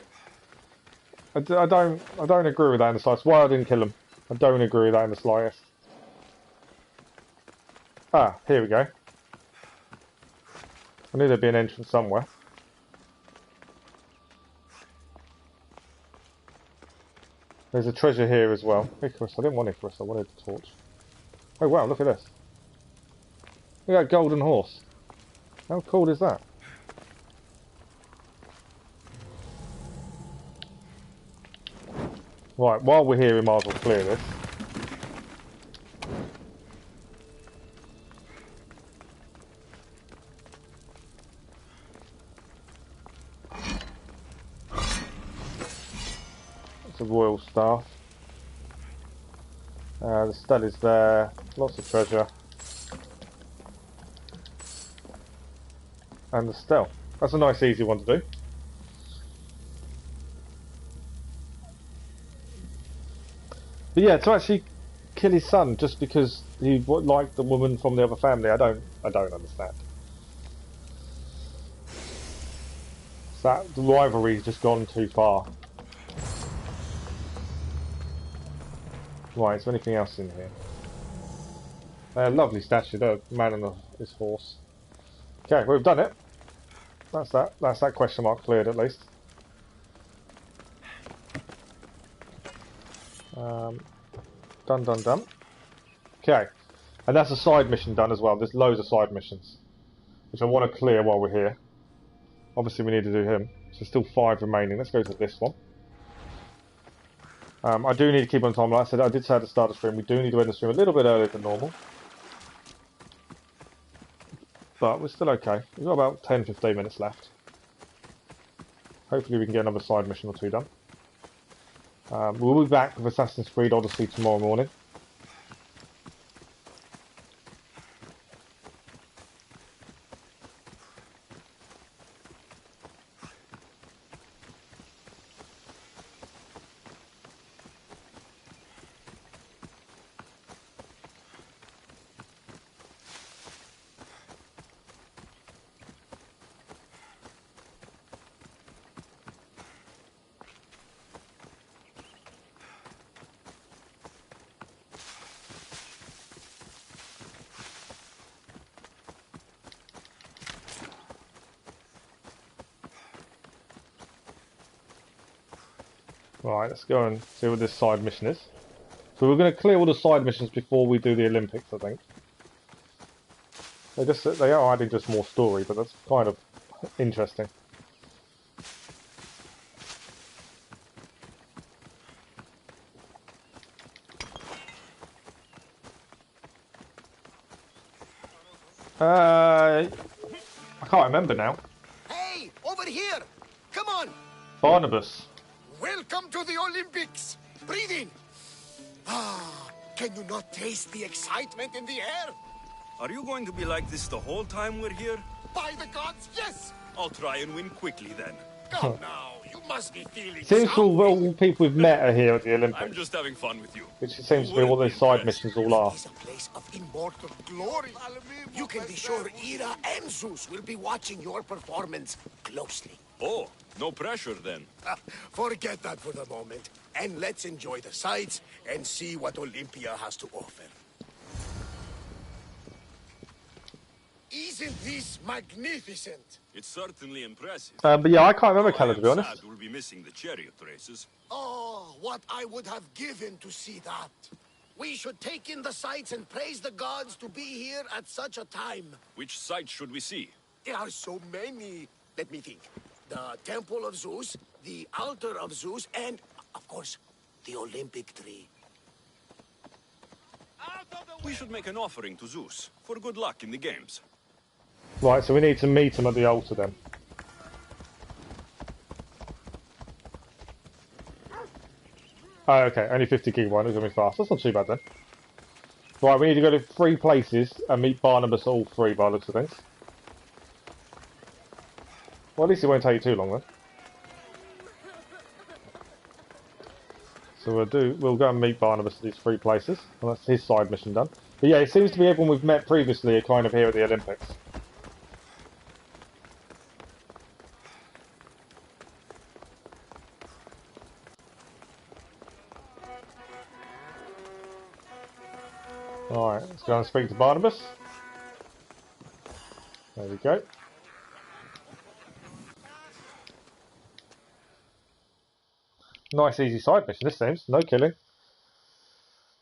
I don't agree with that in the slightest. Why I didn't kill him? I don't agree with that in the slightest. Ah, here we go. I knew there'd be an entrance somewhere. There's a treasure here as well. Icarus, I didn't want Icarus, I wanted the torch. Oh wow, look at this. Look at that golden horse. How cool is that? Right, while we're here we might as well clear this. That's a royal staff. The stud is there, lots of treasure. And the stele. That's a nice easy one to do. But yeah, to actually kill his son just because he liked the woman from the other family, I don't understand. That rivalry's just gone too far. Right, is there anything else in here? Lovely statue, the man on his horse. Okay, we've done it. That's that question mark cleared at least. Done. Okay, and that's a side mission done as well. There's loads of side missions, which I want to clear while we're here. Obviously we need to do him. So still 5 remaining. Let's go to this one. I do need to keep on time. Like I said, I did say at the start of the stream, we do need to end the stream a little bit earlier than normal. But we're still okay. We've got about 10-15 minutes left. Hopefully we can get another side mission or 2 done. We'll be back with Assassin's Creed Odyssey tomorrow morning. Right, let's go and see what this side mission is. So we're going to clear all the side missions before we do the Olympics, I think. They are adding just more story, but that's kind of interesting. I can't remember now. Hey, over here! Come on! Barnabas. Welcome to the Olympics! Breathe in! Ah, can you not taste the excitement in the air? Are you going to be like this the whole time we're here? By the gods, yes! I'll try and win quickly then. Come now, you must be feeling Seems something. all the people we've met are here at the I'm Olympics. just having fun with you. Which seems to be what those side missions all are. It is a place of immortal glory. You can be sure Ira and Zeus will be watching your performance closely. Oh, no pressure then. Forget that for the moment, and let's enjoy the sights and see what Olympia has to offer. Isn't this magnificent? It's certainly impressive. But yeah, I can't remember Kalisto, to be I am honest. sad we'll be missing the chariot races. Oh, what I would have given to see that. We should take in the sights and praise the gods to be here at such a time. Which sight should we see? There are so many. Let me think. The Temple of Zeus, the Altar of Zeus, and, of course, the Olympic tree. We should make an offering to Zeus for good luck in the games. Right, so we need to meet him at the altar then. Oh, okay, only 50 gig one, it's going to be fast. That's not too bad then. Right, we need to go to 3 places and meet Barnabas all 3 by the looks of things. Well, at least it won't take you too long then. So we'll go and meet Barnabas at these 3 places. Well, that's his side mission done. But yeah, it seems to be everyone we've met previously are kind of here at the Olympics. Alright, let's go and speak to Barnabas. There we go. Nice easy side mission this seems, no killing.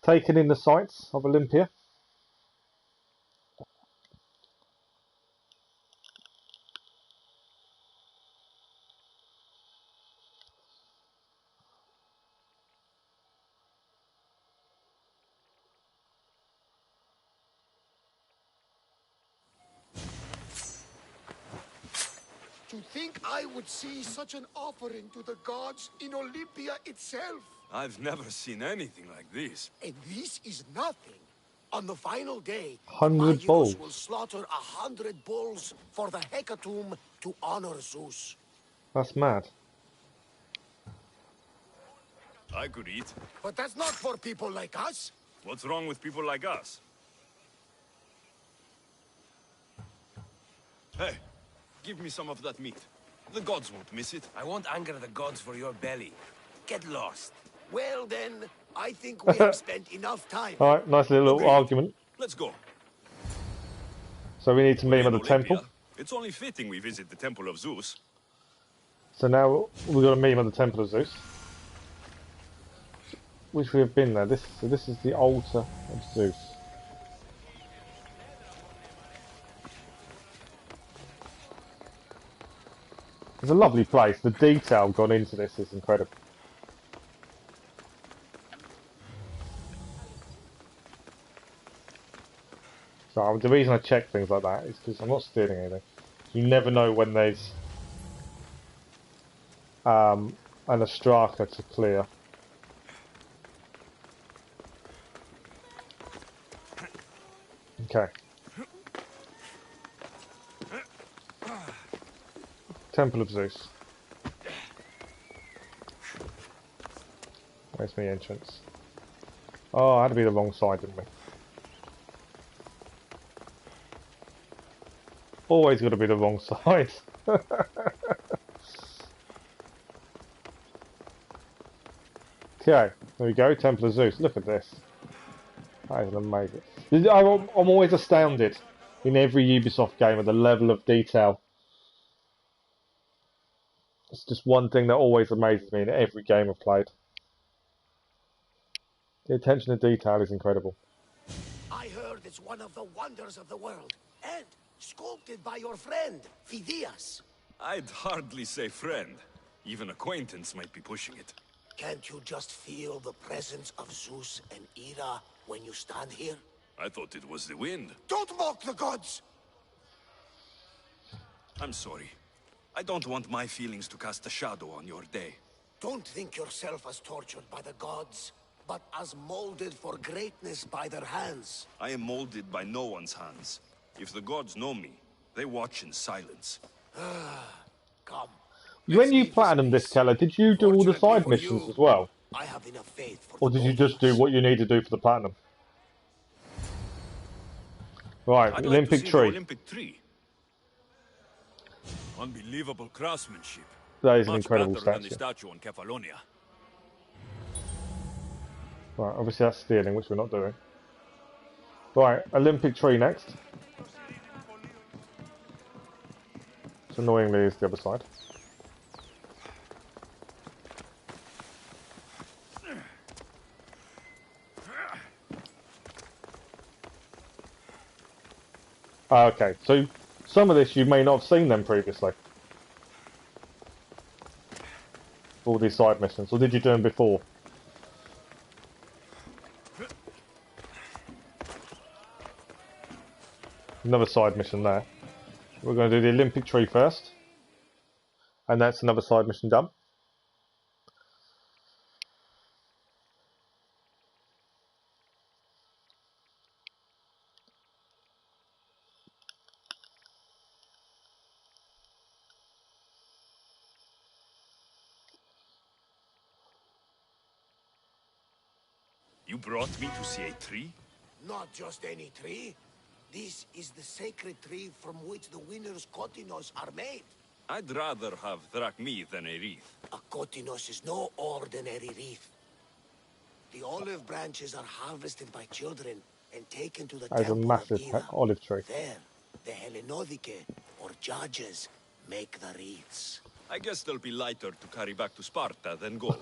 Taking in the sights of Olympia. To think I would see such an offering to the gods in Olympia itself. I've never seen anything like this. And this is nothing. On the final day, 100 bulls will slaughter 100 bulls for the hecatomb to honor Zeus. That's mad. I could eat. But that's not for people like us. What's wrong with people like us? Hey, give me some of that meat. The gods won't miss it. I won't anger the gods for your belly. Get lost. Well then, I think we have spent enough time. Alright, nice little argument. Let's go. So we need to meet him at the Olympia. temple. It's only fitting we visit the Temple of Zeus. So now we've got to meet him at the Temple of Zeus. Which we have been there. So this is the altar of Zeus. It's a lovely place. The detail gone into this is incredible. So the reason I check things like that is because I'm not stealing anything. You never know when there's an Ostraka to clear. Okay. Temple of Zeus. Where's my entrance? Oh, I had to be the wrong side, didn't we? Always got to be the wrong side. Okay, there we go, Temple of Zeus. Look at this. That is amazing. I'm always astounded in every Ubisoft game at the level of detail. It's just one thing that always amazes me in every game I've played. The attention to detail is incredible. I heard it's one of the wonders of the world, and sculpted by your friend, Phidias. I'd hardly say friend. Even acquaintance might be pushing it. Can't you just feel the presence of Zeus and Ira when you stand here? I thought it was the wind. Don't mock the gods! I'm sorry. I don't want my feelings to cast a shadow on your day. Don't think yourself as tortured by the gods, but as molded for greatness by their hands. I am molded by no one's hands. If the gods know me, they watch in silence. Come. When you platinumed this, Keller, did you do all the side missions as well? I have enough faith for Or did you just do what you need to do for the platinum? Right, I'd Olympic like to see tree. the Olympic tree. Unbelievable craftsmanship. That is an Much incredible better than the statue. statue on Kefalonia. Right, obviously that's stealing, which we're not doing. Right, Olympic tree next. So annoyingly is the other side. Okay, so some of this you may not have seen them previously. All these side missions, or did you do them before? Another side mission there. We're going to do the Olympic tree first. And that's another side mission done. You brought me to see a tree? Not just any tree. This is the sacred tree from which the winner's kotinos are made. I'd rather have drachmi than a wreath. A kotinos is no ordinary wreath. The olive branches are harvested by children and taken to the That is a temple massive of Ida. olive tree. There, the Hellenodike, or judges, make the wreaths. I guess they'll be lighter to carry back to Sparta than gold.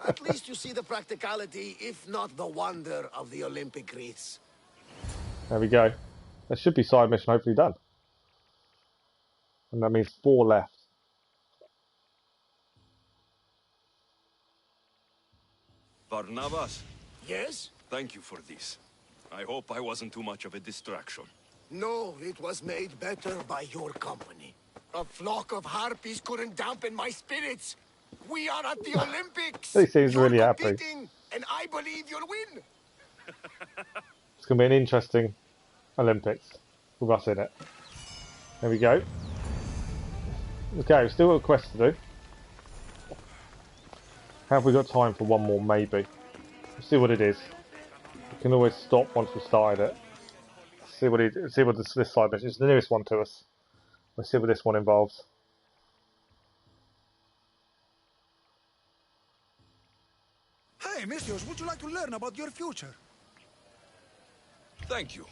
At least you see the practicality, if not the wonder, of the Olympic wreaths. There we go. There should be side mission hopefully done. And that means 4 left. Barnabas, Yes? thank you for this. I hope I wasn't too much of a distraction. No, it was made better by your company. A flock of harpies couldn't dampen my spirits. We are at the Olympics. He seems You're really happy. competing, and I believe you'll win. It's going to be an interesting Olympics with us in it. There we go. Okay, we've still got a quest to do. Have we got time for one more? Maybe. We'll see what it is. We can always stop once we've started it. See what this side mission is. The nearest one to us. Let's see what this one involves. Hey, Messieurs, would you like to learn about your future? Thank you.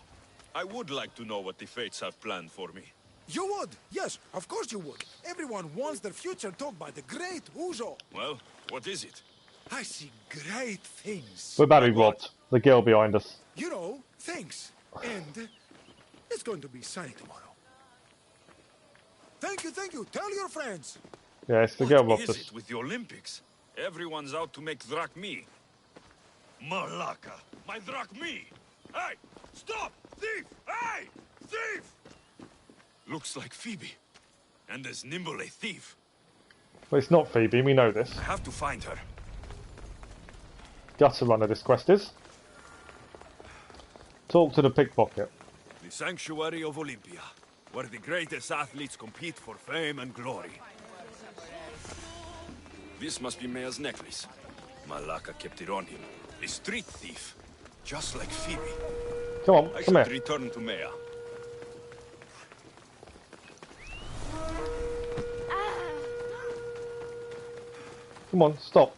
I would like to know what the fates have planned for me. You would? Yes, of course you would. Everyone wants their future told by the great Uzo. Well, what is it? I see great things. We're about to be robbed. The girl behind us. You know, things. And it's going to be sunny tomorrow. Thank you, thank you. Tell your friends. Yeah, it's the girl What robbed is us. it with the Olympics? Everyone's out to make drachmi. Malaka, my drachmi! Hey, stop! Thief! Hey, thief! Looks like Phoebe. And as nimble a thief. Well, it's not Phoebe, we know this. I have to find her. Gutter runner this quest is. Talk to the pickpocket. The sanctuary of Olympia, where the greatest athletes compete for fame and glory. This must be Mea's necklace. Malaka kept it on him. A street thief, just like Phoebe. Come on, I come should here. return to Mea. Come on, stop.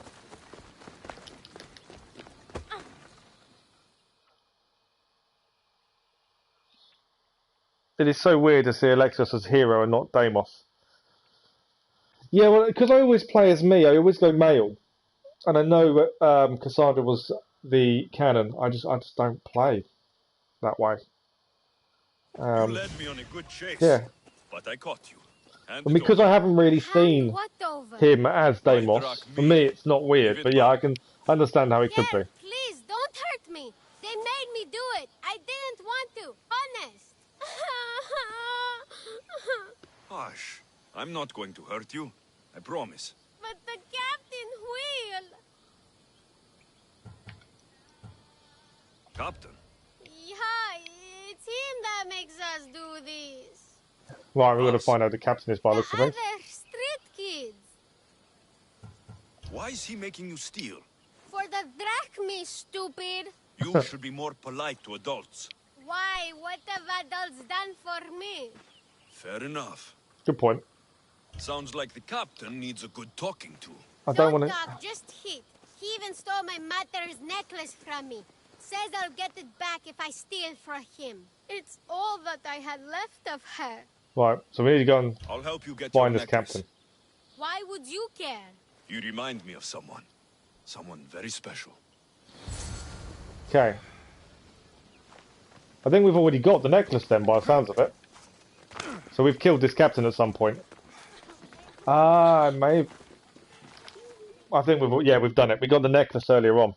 It is so weird to see Alexis as hero and not Deimos. Yeah, well, because I always play as me, I always go male. And I know that Cassandra was the canon. I just don't play that way. You led me on a good chase, yeah. but I caught you. And And because I haven't really seen him as Deimos, for me it's not weird. But yeah, I can understand how it could be. Please, don't hurt me. They made me do it. I didn't want to. Honest. Hush. I'm not going to hurt you. I promise. But the captain will. Captain? Yeah, it's him that makes us do this. Right, we're going to find out the captain is by the looks of things. Other street kids. Why is he making you steal? For the drachmi, stupid. You should be more polite to adults. Why? What have adults done for me? Fair enough. Good point. Sounds like the captain needs a good talking to. I don't want to... talk, just hit. He even stole my mother's necklace from me. Says I'll get it back if I steal from him. It's all that I had left of her. Right, so we need to go and I'll help you get find your this necklace. captain. Why would you care? You remind me of someone. Someone very special. Okay. I think we've already got the necklace then, by the sounds of it. So we've killed this captain at some point. Ah, maybe. I think we've done it. We got the necklace earlier on. It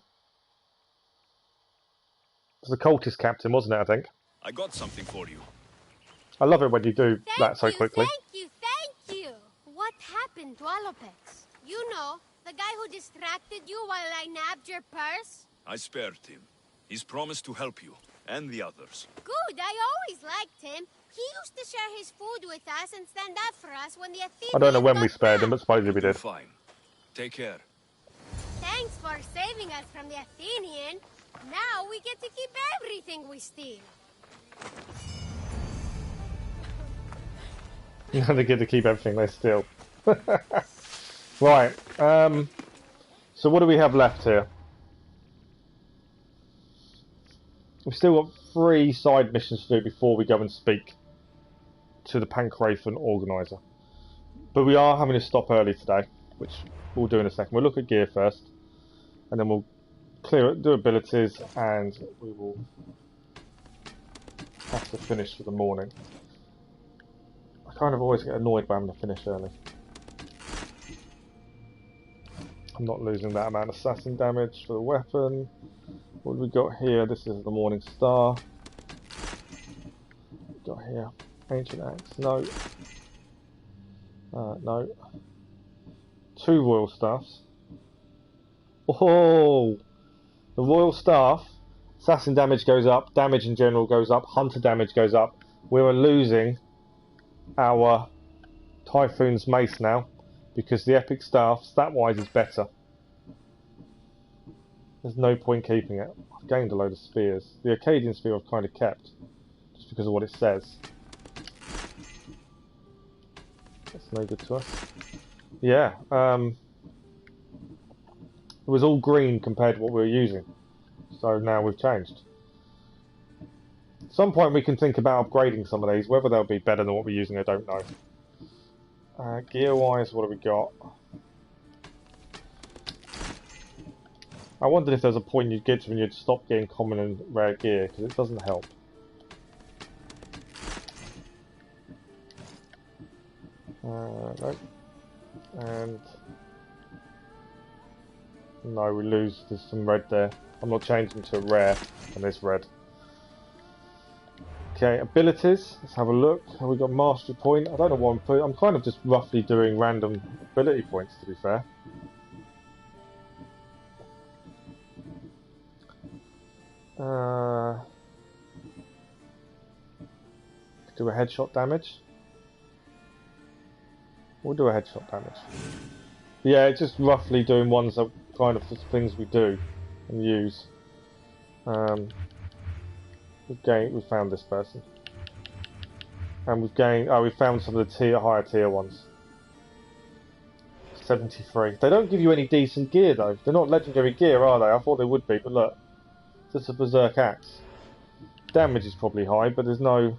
was the cultist captain, wasn't it, I think? I got something for you. I love it when you do that so quickly. Thank you. What happened to Alopex? You know, the guy who distracted you while I nabbed your purse? I spared him. He's promised to help you, and the others. Good, I always liked him. He used to share his food with us and stand up for us when the Athenians I don't know when we got spared down. him, but supposedly we did. Fine. Take care. Thanks for saving us from the Athenian. Now we get to keep everything we steal. Now they get to keep everything they steal. Right. So what do we have left here? We've still got 3 side missions to do before we go and speak to the Pancrathan organizer. But we are having to stop early today, which we'll do in a second. We'll look at gear first, and then we'll clear it, do abilities, and we will have to finish for the morning. I kind of always get annoyed by having to finish early. I'm not losing that amount of assassin damage for the weapon. What have we got here? This is the Morning Star. What have we got here? Ancient Axe. No. No. 2 Royal Staffs. Oh! The Royal Staff. Assassin damage goes up. Damage in general goes up. Hunter damage goes up. We're losing our Typhoon's Mace now, because the Epic Staff, stat-wise, is better. There's no point keeping it. I've gained a load of spears. The Arcadian Spear I've kind of kept, just because of what it says. That's no good to us. Yeah, it was all green compared to what we were using. So now we've changed. At some point we can think about upgrading some of these. Whether they'll be better than what we're using, I don't know. Gear-wise, what have we got? I wondered if there's a point you'd get to when you'd stop getting common and rare gear, because it doesn't help. No. And... no, we lose. There's some red there. I'm not changing to a rare on this red. Okay, abilities. Let's have a look. Have we got mastery point? I don't know what I'm putting. I'm kind of just roughly doing random ability points, to be fair. Do a headshot damage. We'll do a headshot damage. Yeah, it's just roughly doing ones that kind of things we do and use. We found this person, and we've gained. Oh, we found some of the higher tier ones. 73. They don't give you any decent gear though. They're not legendary gear, are they? I thought they would be, but look, just a berserk axe. Damage is probably high, but there's no.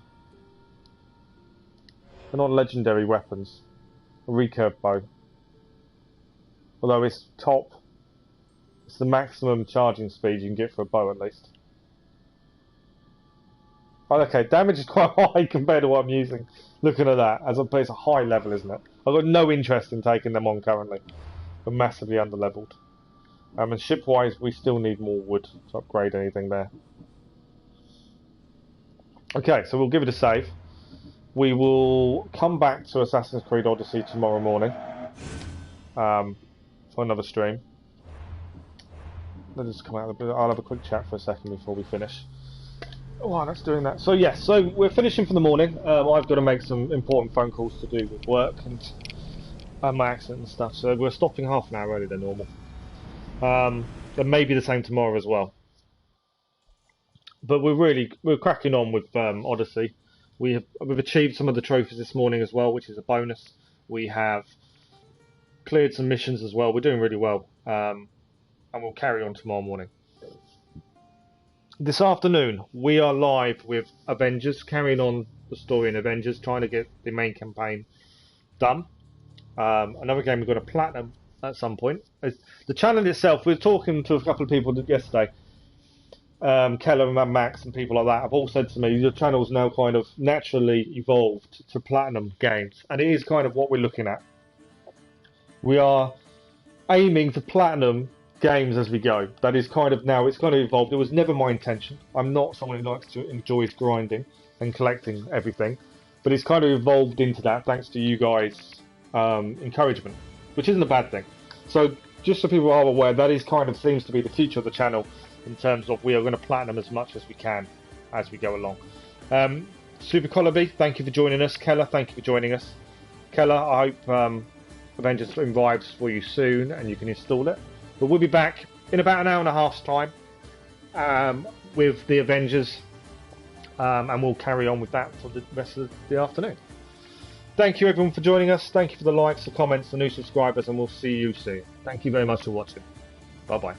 They're not legendary weapons. A recurve bow. Although it's top. It's the maximum charging speed you can get for a bow at least. Oh, okay, damage is quite high compared to what I'm using. Looking at that, as it's a high level, isn't it? I've got no interest in taking them on currently. We're massively underleveled. And ship-wise, we still need more wood to upgrade anything there. Okay, so we'll give it a save. We will come back to Assassin's Creed Odyssey tomorrow morning for another stream. Let's just come out of the... I'll have a quick chat for a second before we finish. While that's doing that. So yes, so we're finishing for the morning. I've got to make some important phone calls to do with work and my accident and stuff. So we're stopping half an hour earlier than normal. It may be the same tomorrow as well. But we're cracking on with Odyssey. We've achieved some of the trophies this morning as well, which is a bonus. We have cleared some missions as well. We're doing really well, and we'll carry on tomorrow morning. This afternoon, we are live with Avengers, carrying on the story in Avengers, trying to get the main campaign done. Another game we've got to platinum at some point. The channel itself, we were talking to a couple of people yesterday, Keller and Max and people like that have all said to me, your channel's now kind of naturally evolved to platinum games, and it is kind of what we're looking at. We are aiming to platinum games as we go. That is kind of now, it's kind of evolved. It was never my intention. I'm not someone who likes to enjoy grinding and collecting everything, but it's kind of evolved into that thanks to you guys' encouragement, which isn't a bad thing. So just so people are aware, that is kind of seems to be the future of the channel, in terms of we are going to platinum as much as we can as we go along. Super Collarby, thank you for joining us. Keller, thank you for joining us. Keller, I hope Avengers arrives for you soon and you can install it. But we'll be back in about an hour and a half's time with the Avengers, and we'll carry on with that for the rest of the afternoon. Thank you everyone for joining us. Thank you for the likes, the comments, the new subscribers, and we'll see you soon. Thank you very much for watching. Bye bye.